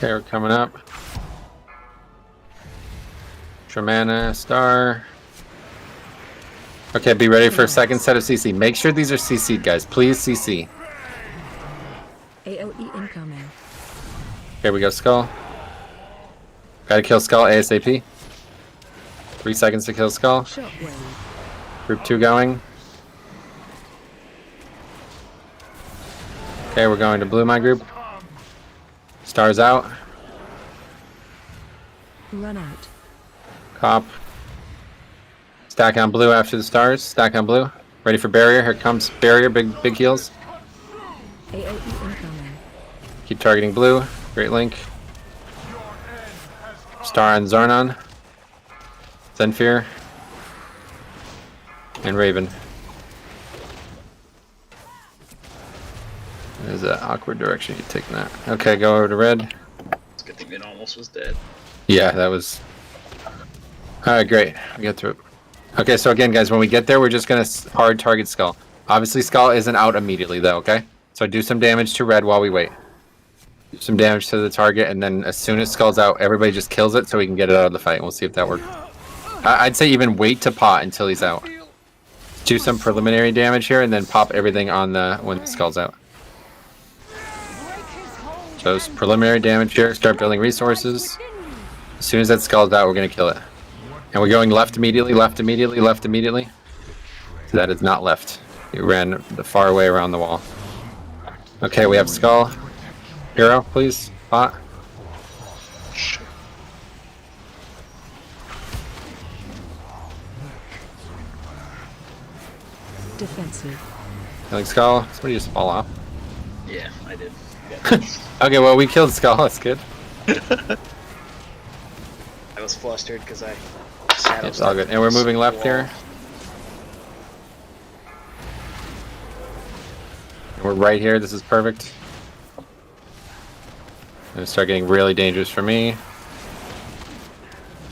Okay, we're coming up. Tremana, star. Okay, be ready for a second set of CC. Make sure these are CC'd, guys. Please CC. AOE incoming. Here we go, Skull. Gotta kill Skull ASAP. 3 seconds to kill Skull. Shockwave. Group 2 going. Okay, we're going to blue, my group. Stars out. Run out. Cop. Stack on blue after the stars. Stack on blue. Ready for barrier. Here comes barrier. Big heals. AOE incoming. Keep targeting blue. Great link. Star on Zarnan. Venthyr. And Raven. There's an awkward direction you're taking that. Okay, go over to red. It's a good thing it almost was dead. Yeah, that was... Alright, great. We get through it. Okay, so again, guys, when we get there, we're just going to hard target Skull. Obviously, Skull isn't out immediately, though, okay? So do some damage to red while we wait. Do some damage to the target, and then as soon as Skull's out, everybody just kills it so we can get it out of the fight, and we'll see if that works. I'd say even wait to pot until he's out. Do some preliminary damage here, and then pop everything on the when the Skull's out. So it's preliminary damage here. Start building resources. As soon as that Skull's out, we're going to kill it. And we're going left immediately, left immediately, left immediately. So that is not left. You ran the far way around the wall. Okay, we have Skull. Hero, please. Pot. Defensive. Killing Skull. Somebody just fall off. Yeah, I did. Okay, well, we killed Skull. That's good. I was flustered because I sat It's all good. And we're moving left here. And we're right here. This is perfect. Gonna start getting really dangerous for me.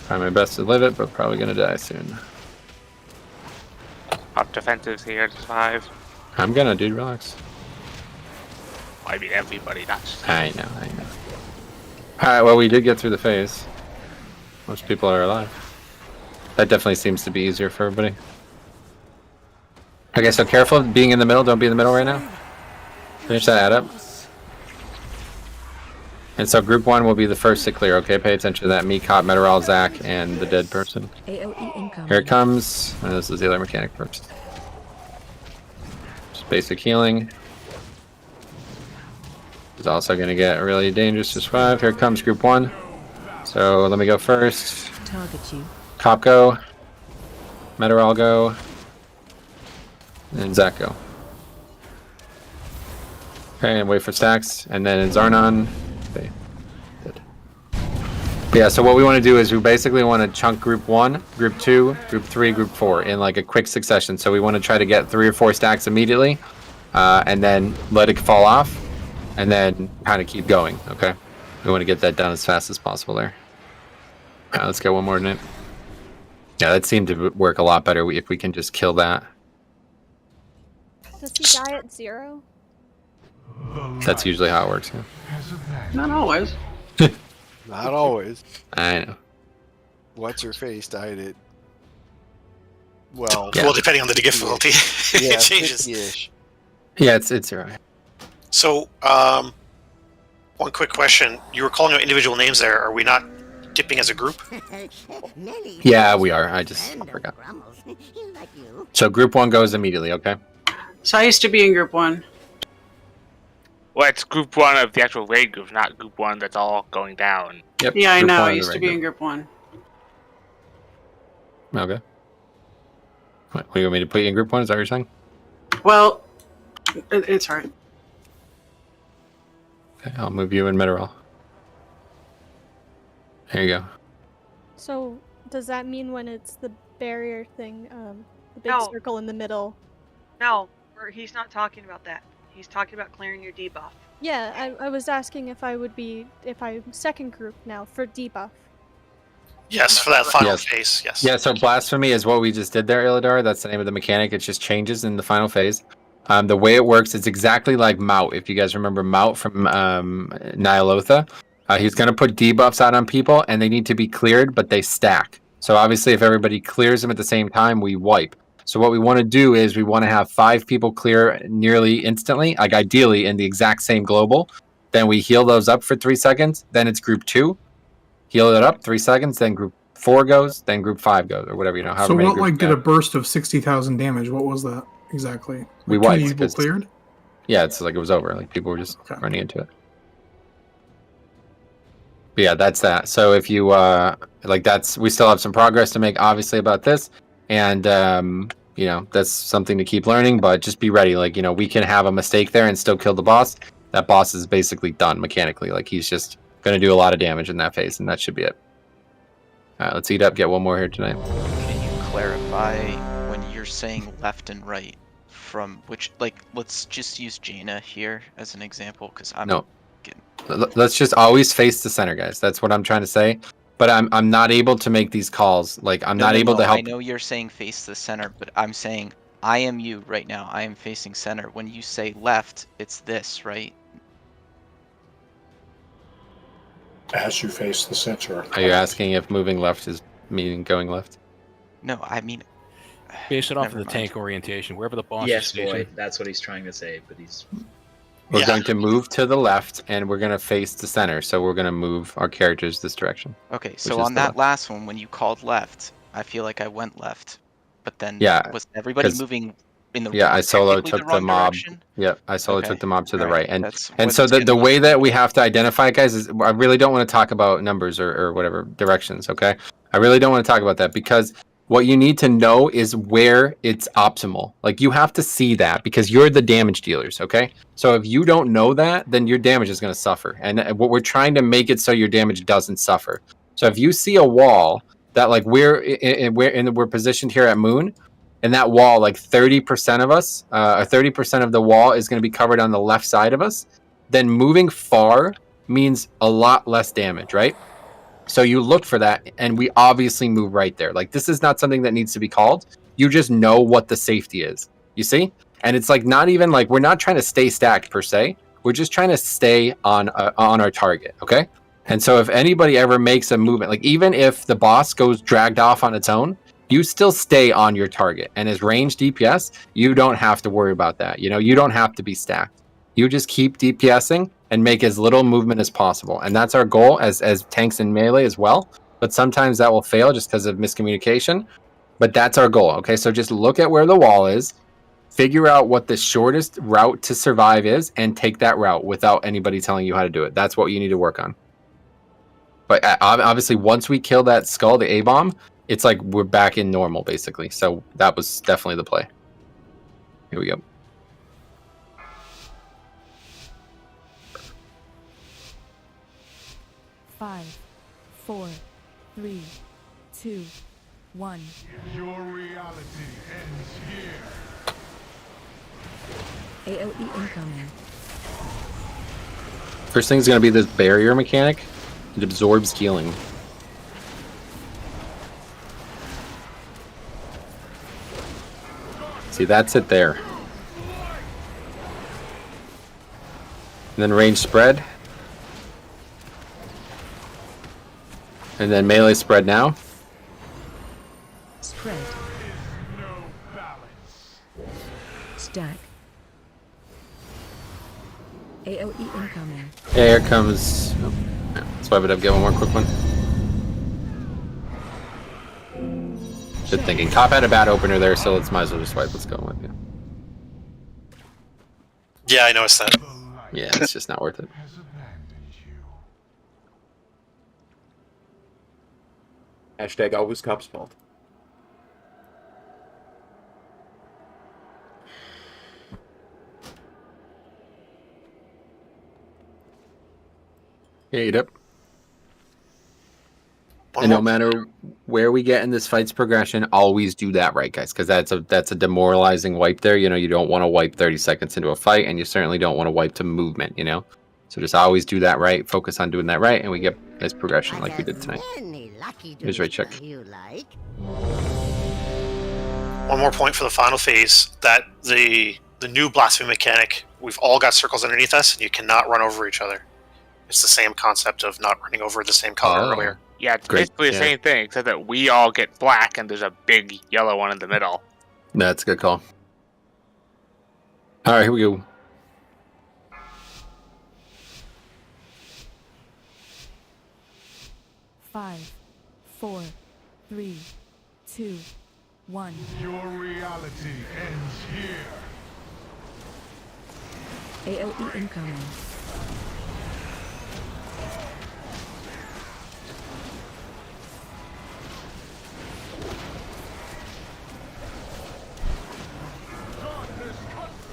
Try my best to live it, but probably gonna die soon. Up defensives here to survive. I'm gonna, dude. Relax. I mean, everybody, that's... I know. Alright, well, we did get through the phase. Most people are alive. That definitely seems to be easier for everybody. Okay, so careful of being in the middle. Don't be in the middle right now. Finish that add up. And so group 1 will be the first to clear, okay? Pay attention to that. Me, Cop, Meteorol, Zach, and the dead person. AOE incoming. Here it comes. And this is the other mechanic first. Just basic healing. It's also going to get really dangerous to survive. Here comes group 1. So let me go first. Target you. Cop go. Meteorol go. And Zach go. Okay, and wait for stacks. And then Zarnan. Okay. Good. Yeah, so what we want to do is we basically want to chunk group 1, group 2, group 3, group 4 in like a quick succession. So we want to try to get 3 or 4 stacks immediately, and then let it fall off, and then kind of keep going, okay? We want to get that done as fast as possible there. Let's get one more minute. Yeah, that seemed to work a lot better if we can just kill that. Does he die at 0? That's usually how it works, yeah. Not always. Not always. I know. What's her face died at? Well, Well, depending on the difficulty, yeah, it changes. 50-ish. Yeah, it's 0. So, one quick question. You were calling out individual names there. Are we not dipping as a group? Yeah, we are. I just forgot. So group 1 goes immediately, okay? So I used to be in group 1. Well, it's group 1 of the actual raid group, not group 1 that's all going down. Yep. Yeah, I group know. 1 I of the used to raid be group. in group 1. Okay. What do you want me to put you in group 1? Is that what you're saying? Well, it's alright. Okay, I'll move you in Mineral. There you go. So does that mean when it's the barrier thing, the big No. circle in the middle? No, he's not talking about that. He's talking about clearing your debuff. Yeah, I was asking if I'm second group now for debuff. Yes, for that final Yes. phase, yes. Yeah, so Blasphemy is what we just did there, Illidar. That's the name of the mechanic. It just changes in the final phase. The way it works, it's exactly like Mout. If you guys remember Mout from Nyalotha, he's going to put debuffs out on people, and they need to be cleared, but they stack. So obviously, if everybody clears them at the same time, we wipe. So what we want to do is we want to have 5 people clear nearly instantly, like ideally in the exact same global. Then we heal those up for 3 seconds. Then it's group 2. Heal it up 3 seconds. Then group 4 goes. Then group 5 goes, or whatever, however So many what groups did we a burst of 60,000 damage? What was that exactly? We Like, 20 wiped, people 'cause- cleared? Yeah, it's like it was over. Like people were just running into it. But yeah, that's that. So if you we still have some progress to make, obviously, about this, and that's something to keep learning. But just be ready. Like we can have a mistake there and still kill the boss. That boss is basically done mechanically. Like he's just going to do a lot of damage in that phase, and that should be it. All right, let's eat up. Get one more here tonight. Can you clarify when you're saying left and right from which? Like, let's just use Jaina here as an example, because I'm No. Let's just always face the center, guys. That's what I'm trying to say. But I'm not able to make these calls. Like I'm not able to help. I know you're saying face the center, but I'm saying I am you right now. I am facing center. When you say left, it's this, right? As you face the center. Are you asking if moving left is meaning going left? No, I mean. Base it off of Never the mind. tank orientation. Wherever the boss Yes, is stationed. boy. That's what he's trying to say, but he's. We're going to move to the left, and we're going to face the center. So we're going to move our characters this direction. Okay, which so is on the that left. last one, when you called left, I feel like I went left, but then Yeah, was everybody 'cause- moving in the Yeah, I solo technically took wrong the mob. direction? Yep, I solo Okay, took the mob to the alright, right, and that's and what so it's the gonna be. way that we have to identify it, guys, is I really don't want to talk about numbers or whatever directions. Okay, I really don't want to talk about that because what you need to know is where it's optimal. Like you have to see that because you're the damage dealers. Okay, so if you don't know that, then your damage is going to suffer, and what we're trying to make it so your damage doesn't suffer. So if you see a wall that like we're positioned here at Moon. And that wall, like 30% of us, or 30% of the wall is going to be covered on the left side of us, then moving far means a lot less damage, right? So you look for that, and we obviously move right there. Like, this is not something that needs to be called. You just know what the safety is, you see? And it's like not even like we're not trying to stay stacked per se. We're just trying to stay on our target, okay? And so if anybody ever makes a movement, like even if the boss goes dragged off on its own, you still stay on your target. And as range DPS, you don't have to worry about that. You don't have to be stacked. You just keep DPSing and make as little movement as possible. And that's our goal as tanks in melee as well. But sometimes that will fail just because of miscommunication. But that's our goal, okay? So just look at where the wall is, figure out what the shortest route to survive is, and take that route without anybody telling you how to do it. That's what you need to work on. But obviously, once we kill that skull, the A-bomb, it's like we're back in normal, basically. So that was definitely the play. Here we go. 4, 3, 2, 1. Your reality ends here. AOE incoming. First thing's gonna be this barrier mechanic. It absorbs healing. See, that's it there. And then range spread. And then melee spread now. Spread. Stack. AOE incoming. Yeah, here comes. Oh, yeah, let's wipe it up. Get one more quick one. Good thinking. Top had a bad opener there, so might as well just wipe. Let's go with you. Yeah, I noticed that. Yeah, it's just not worth it. Hashtag always cop's fault. Yeah, eat up. And no matter where we get in this fight's progression, always do that right, guys, because that's a demoralizing wipe there. You know, you don't want to wipe 30 seconds into a fight, and you certainly don't want to wipe to movement, you know? So just always do that right, focus on doing that right, and we get nice progression like we did tonight. Here's right check. One more point for the final phase, that the new blasphemy mechanic, we've all got circles underneath us, and you cannot run over each other. It's the same concept of not running over the same color earlier. Yeah, it's basically the same thing, except that we all get black and there's a big yellow one in the middle. That's a good call. All right, here we go. Five, 4, 3, 2, 1. Your reality ends here. AOE incoming.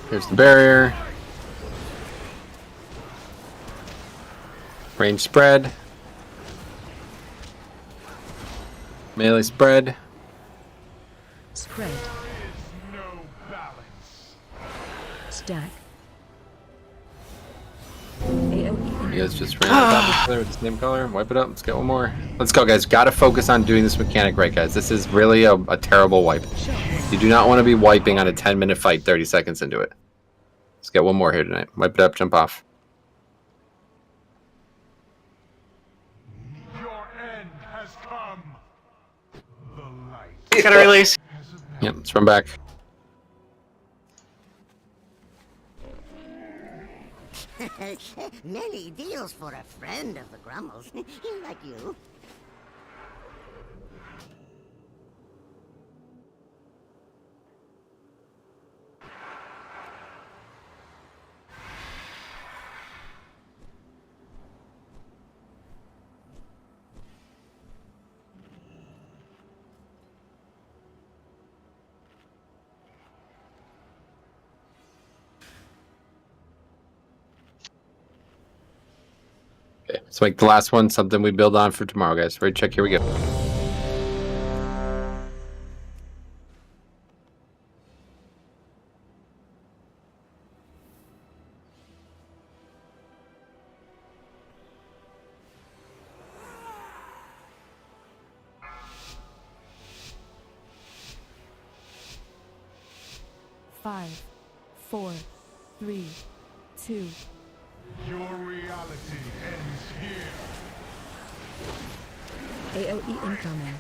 Here's the barrier. Range spread. Melee spread. Spread. Stack. AOE. You guys just ran on top of each other with the same color. Wipe it up. Let's get one more. Let's go, guys. Gotta focus on doing this mechanic right, guys. This is really a terrible wipe. You do not want to be wiping on a 10-minute fight 30 seconds into it. Let's get one more here tonight. Wipe it up, jump off. Your end has come. The light. Gotta release. Yep, let's run back. Many deals for a friend of the Grummels, like you. Okay, let's make the last one something we build on for tomorrow, guys. Right, check. Here we go. Five, 4, 3, 2. Your reality ends here. AOE incoming.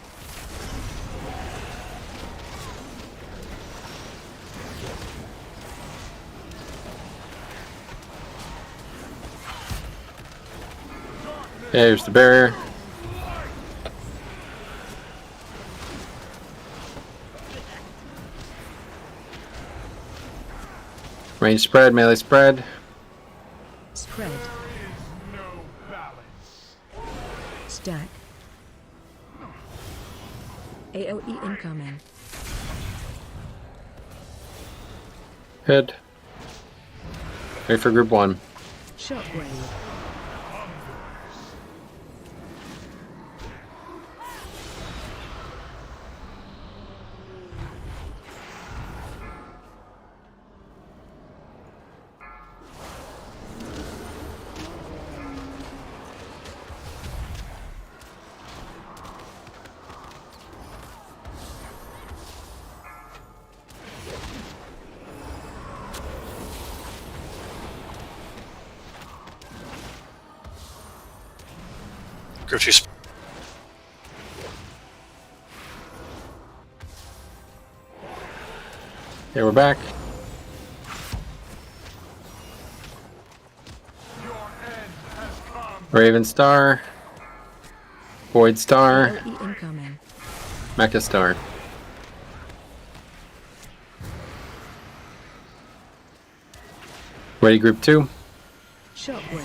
Here's the barrier. Range spread, melee spread. Spread. Stack. AOE incoming. Hit. Ready for group 1. Shockwave. Group 2. Okay, we're back. Raven Star. Void Star. AOE incoming. Mecha Star. Ready, group 2. Shockwave.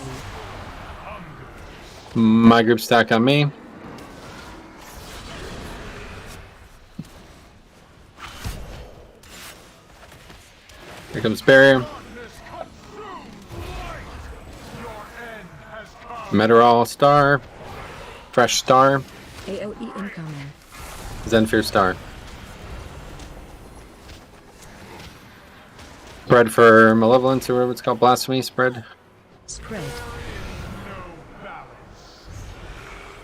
My group stack on me. Here comes Barrier. Meteorol Star. Fresh Star. AOE incoming. Venthyr Star. Spread for Malevolence, or whatever it's called. Blasphemy spread. Spread.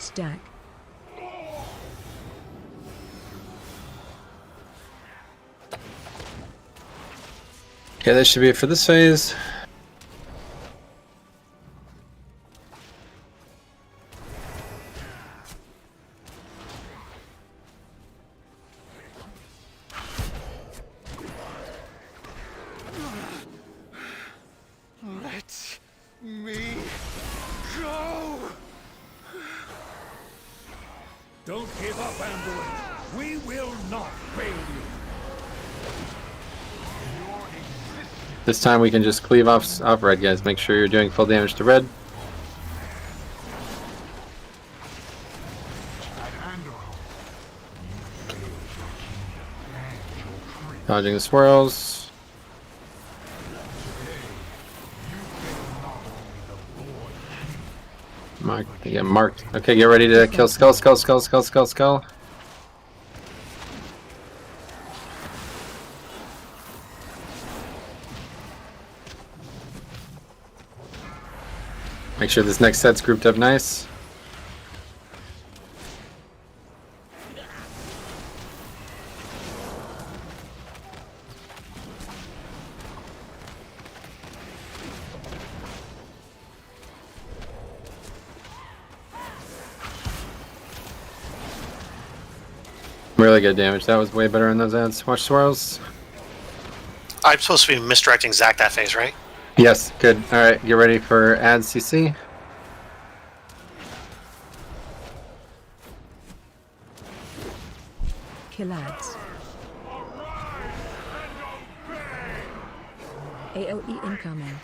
Stack. Okay, that should be it for this phase. Let me go! Don't give up, Ambulance. We will not fail you. This time we can just cleave off red, guys. Make sure you're doing full damage to red. Dodging the swirls. Mark, yeah, marked. Okay, get ready to kill skull, skull, skull, skull, skull, skull. Make sure this next set's grouped up nice. Really good damage. That was way better on those ads. Watch swirls. I'm supposed to be misdirecting Zach that phase, right? Yes, good. Alright, get ready for add CC. Kill ads. AOE incoming.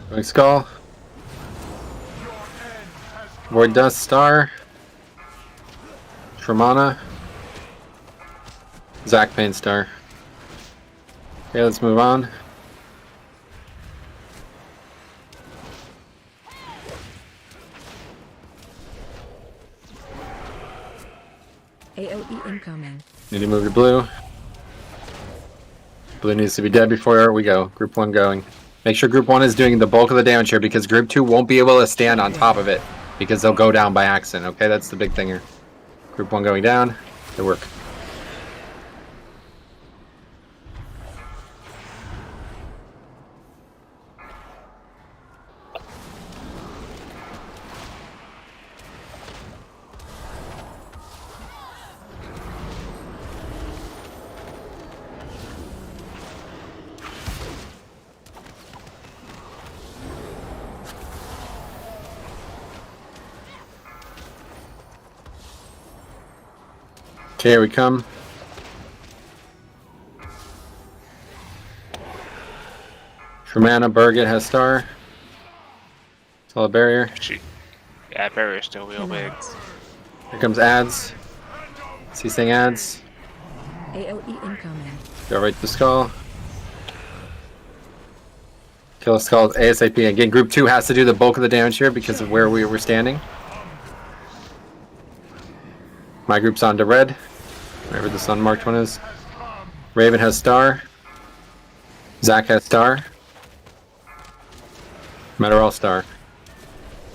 Going skull. Void Dust Star. Tremana. Zach Payne Star. Okay, let's move on. AOE incoming. Need to move to blue. Blue needs to be dead before we go. Group 1 going. Make sure group 1 is doing the bulk of the damage here because group 2 won't be able to stand on top of it because they'll go down by accident. Okay, that's the big thing here. Group 1 going down. Good work. Okay, here we come. Tremana, Burgett has star. Solid barrier. Yeah, barrier's still real big. Here comes ads. Ceasing ads. AOE incoming. Go right to the skull. Kill a skull ASAP. Again, group 2 has to do the bulk of the damage here because of where we were standing. My group's on to red. Wherever this unmarked one is. Raven has star. Zach has star. Meteorol star.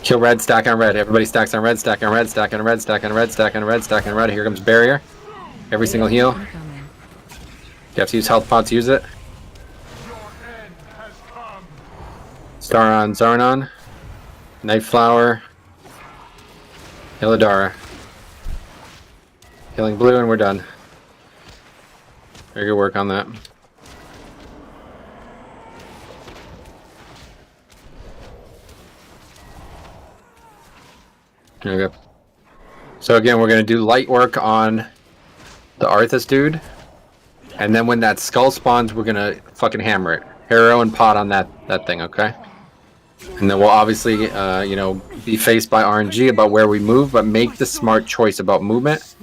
Kill red, stack on red. Everybody stacks on red, stack on red, stack on red, stack on red, stack on red, stack on red. Here comes barrier. Every single heal. You have to use health pots, use it. Star on Zarnon. Night Flower. Illidara. Killing blue and we're done. Very good work on that. There we go. So again, we're going to do light work on the Arthas dude. And then when that skull spawns, we're going to fucking hammer it. Harrow and pot on that thing, okay? And then we'll obviously, you know, be faced by RNG about where we move, but make the smart choice about movement.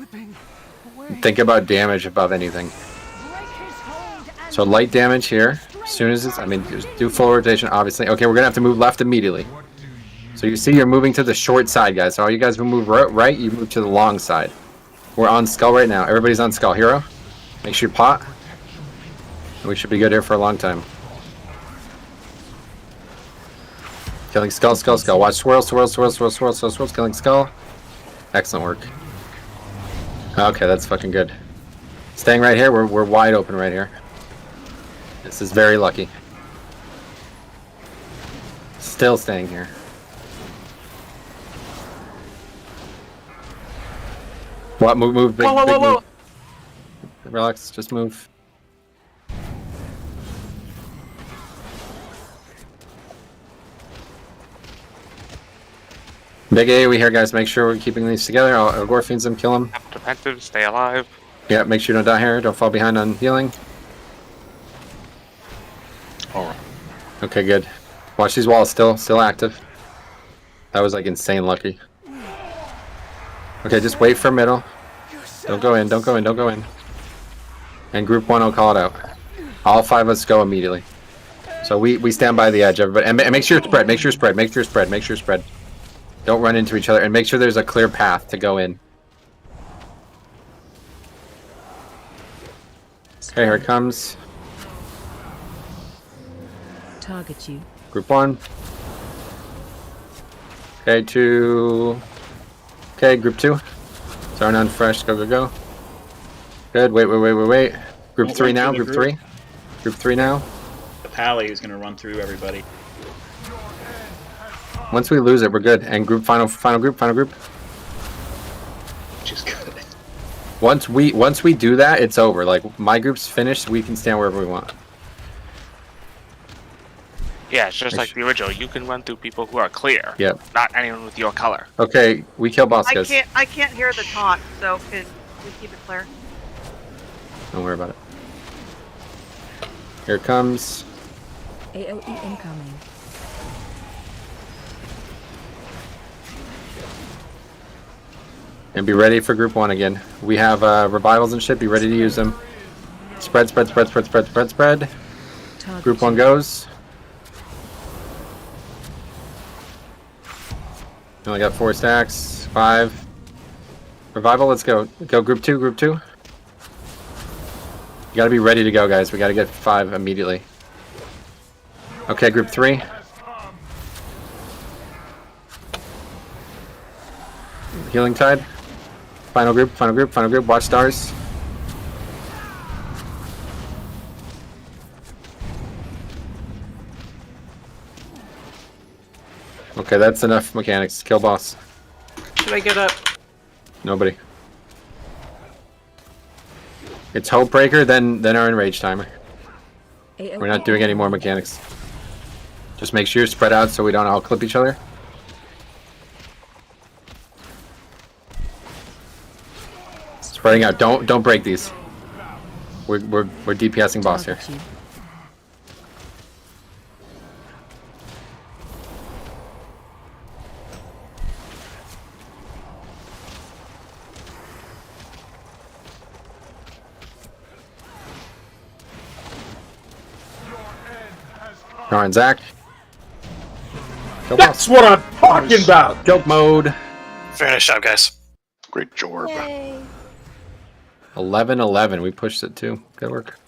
Think about damage above anything. So light damage here. As soon as it's, I mean, just do full rotation, obviously. Okay, we're going to have to move left immediately. So you see you're moving to the short side, guys. So all you guys who move right, you move to the long side. We're on skull right now. Everybody's on skull. Hero, make sure you pot. We should be good here for a long time. Killing skull, skull, skull. Watch swirl, swirl, swirl, swirl, swirl, swirl, swirl. Killing skull. Excellent work. Okay, that's fucking good. Staying right here. We're wide open right here. This is very lucky. Still staying here. What? Move, big, whoa, big whoa. move. Relax, just move. Big AoE here, guys. Make sure we're keeping these together. I'll gore fiends them, kill them. Defensive, stay alive. Yeah, make sure you don't die here. Don't fall behind on healing. Alright. Okay, good. Watch these walls still active. That was like insane lucky. Okay, just wait for middle. Don't go in, don't go in, don't go in. And group 1 will call it out. All 5 of us go immediately. So we stand by the edge, everybody. And make sure you spread, make sure you spread, make sure you spread, make sure you spread. Don't run into each other, and make sure there's a clear path to go in. Okay, here it comes. Target you. Group 1. Okay, 2. Okay, group 2. Zarnan fresh, go, go, go. Good, wait. Group 3 now, group 3. Group 3 now. The Pally is going to run through everybody. Once we lose it, we're good. And group, final group. Which is good. Once we do that, it's over. Like, my group's finished, we can stand wherever we want. Yeah, it's just like the original. You can run through people who are clear. Yep. Not anyone with your color. Okay, we kill boss, guys. I can't hear the taunt, so can we keep it clear? Don't worry about it. Here it comes. AoE incoming. And be ready for group 1 again. We have revivals and shit. Be ready to use them. Spread. Group 1 goes. Only got 4 stacks. 5. Revival, let's go. Go group 2, group 2. You gotta be ready to go, guys. We gotta get 5 immediately. Okay, group 3. Healing tide. Final group. Watch stars. Okay, that's enough mechanics. Kill boss. Should I get up? Nobody. It's Hope Breaker, then our Enrage Timer. We're not doing any more mechanics. Just make sure you're spread out so we don't all clip each other. Spreading out. Don't break these. We're DPSing boss here. Alright, Zach. That's what I'm talking about! Joke mode. Very nice job, guys. Great job. 11-11. We pushed it too. Good work.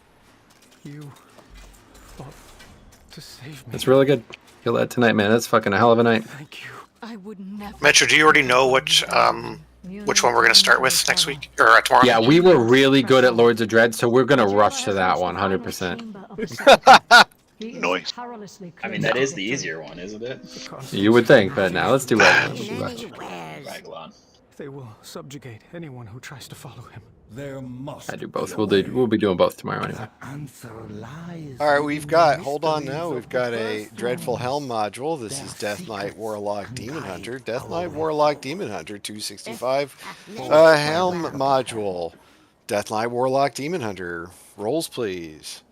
You fought to save me. That's really good. Kill that tonight, man. That's fucking a hell of a night. Thank you. I would never. Metro, do you already know which one we're going to start with next week or tomorrow? Yeah, we were really good at Lords of Dread, so we're gonna rush to that one, 100%. Nice. I mean, that is the easier one, isn't it? You would think, but now let's do it. Raglan. They will subjugate anyone who tries to follow him. There must I do both. We'll be doing both tomorrow anyway. All right, we've got. Hold on now. We've got a Dreadful Helm module. This is Death Knight Warlock Demon Hunter. Death Knight Warlock Demon Hunter 265. Helm module. Death Knight Warlock Demon Hunter. Rolls, please.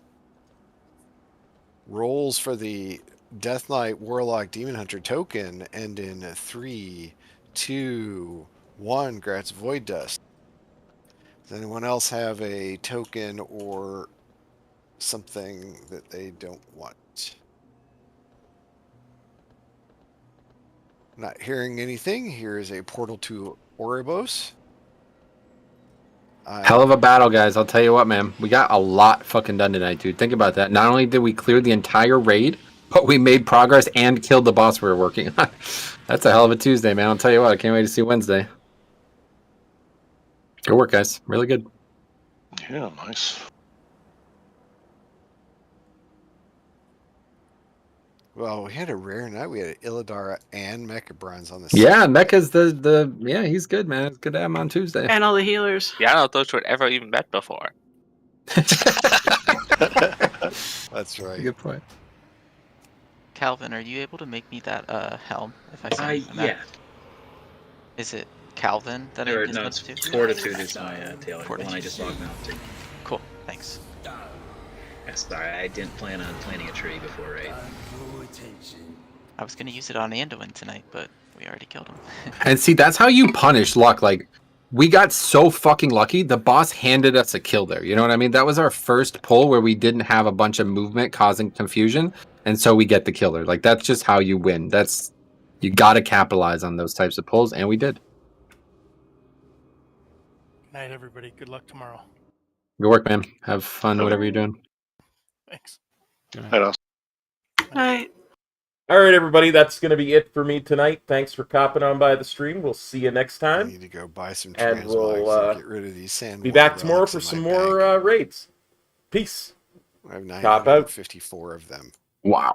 Rolls for the Death Knight Warlock Demon Hunter token end in 3, 2, 1. Grants Void Dust. Does anyone else have a token or something that they don't want? Not hearing anything. Here is a portal to Oribos. Hell of a battle, guys. I'll tell you what, man. We got a lot fucking done tonight, dude. Think about that. Not only did we clear the entire raid, but we made progress and killed the boss we were working on. That's a hell of a Tuesday, man. I'll tell you what. I can't wait to see Wednesday. Good work, guys. Really good. Yeah, nice. Well, we had a rare night. We had Illidara and Mecha Bronze on the Yeah, Mecca's yeah, he's good, man. It's good to have him on Tuesday. And all the healers. Yeah, I don't know if those two had ever even met before. That's right. Good point. Calvin, are you able to make me that helm if I send Yeah. that? Is it Calvin that Or, I no, it's to? Fortitude is my tailor. The one I just logged out to. Cool, thanks. Yeah, sorry, I didn't plan on planting a tree before raid. I was gonna use it on Anduin tonight, but we already killed him. And see, that's how you punish luck. Like, we got so fucking lucky. The boss handed us a kill there. You know what I mean? That was our first pull where we didn't have a bunch of movement causing confusion, and so we get the killer. Like, that's just how you win. You got to capitalize on those types of pulls, and we did. Good night, everybody. Good luck tomorrow. Good work, man. Have fun, whatever you're doing. Thanks. Night. All right, everybody, that's going to be it for me tonight. Thanks for copping on by the stream. We'll see you next I time. need to go buy some And transmogs we'll and get rid of these sand. be back tomorrow for some more raids. Peace. I have Cop out. 954 of them. Wow.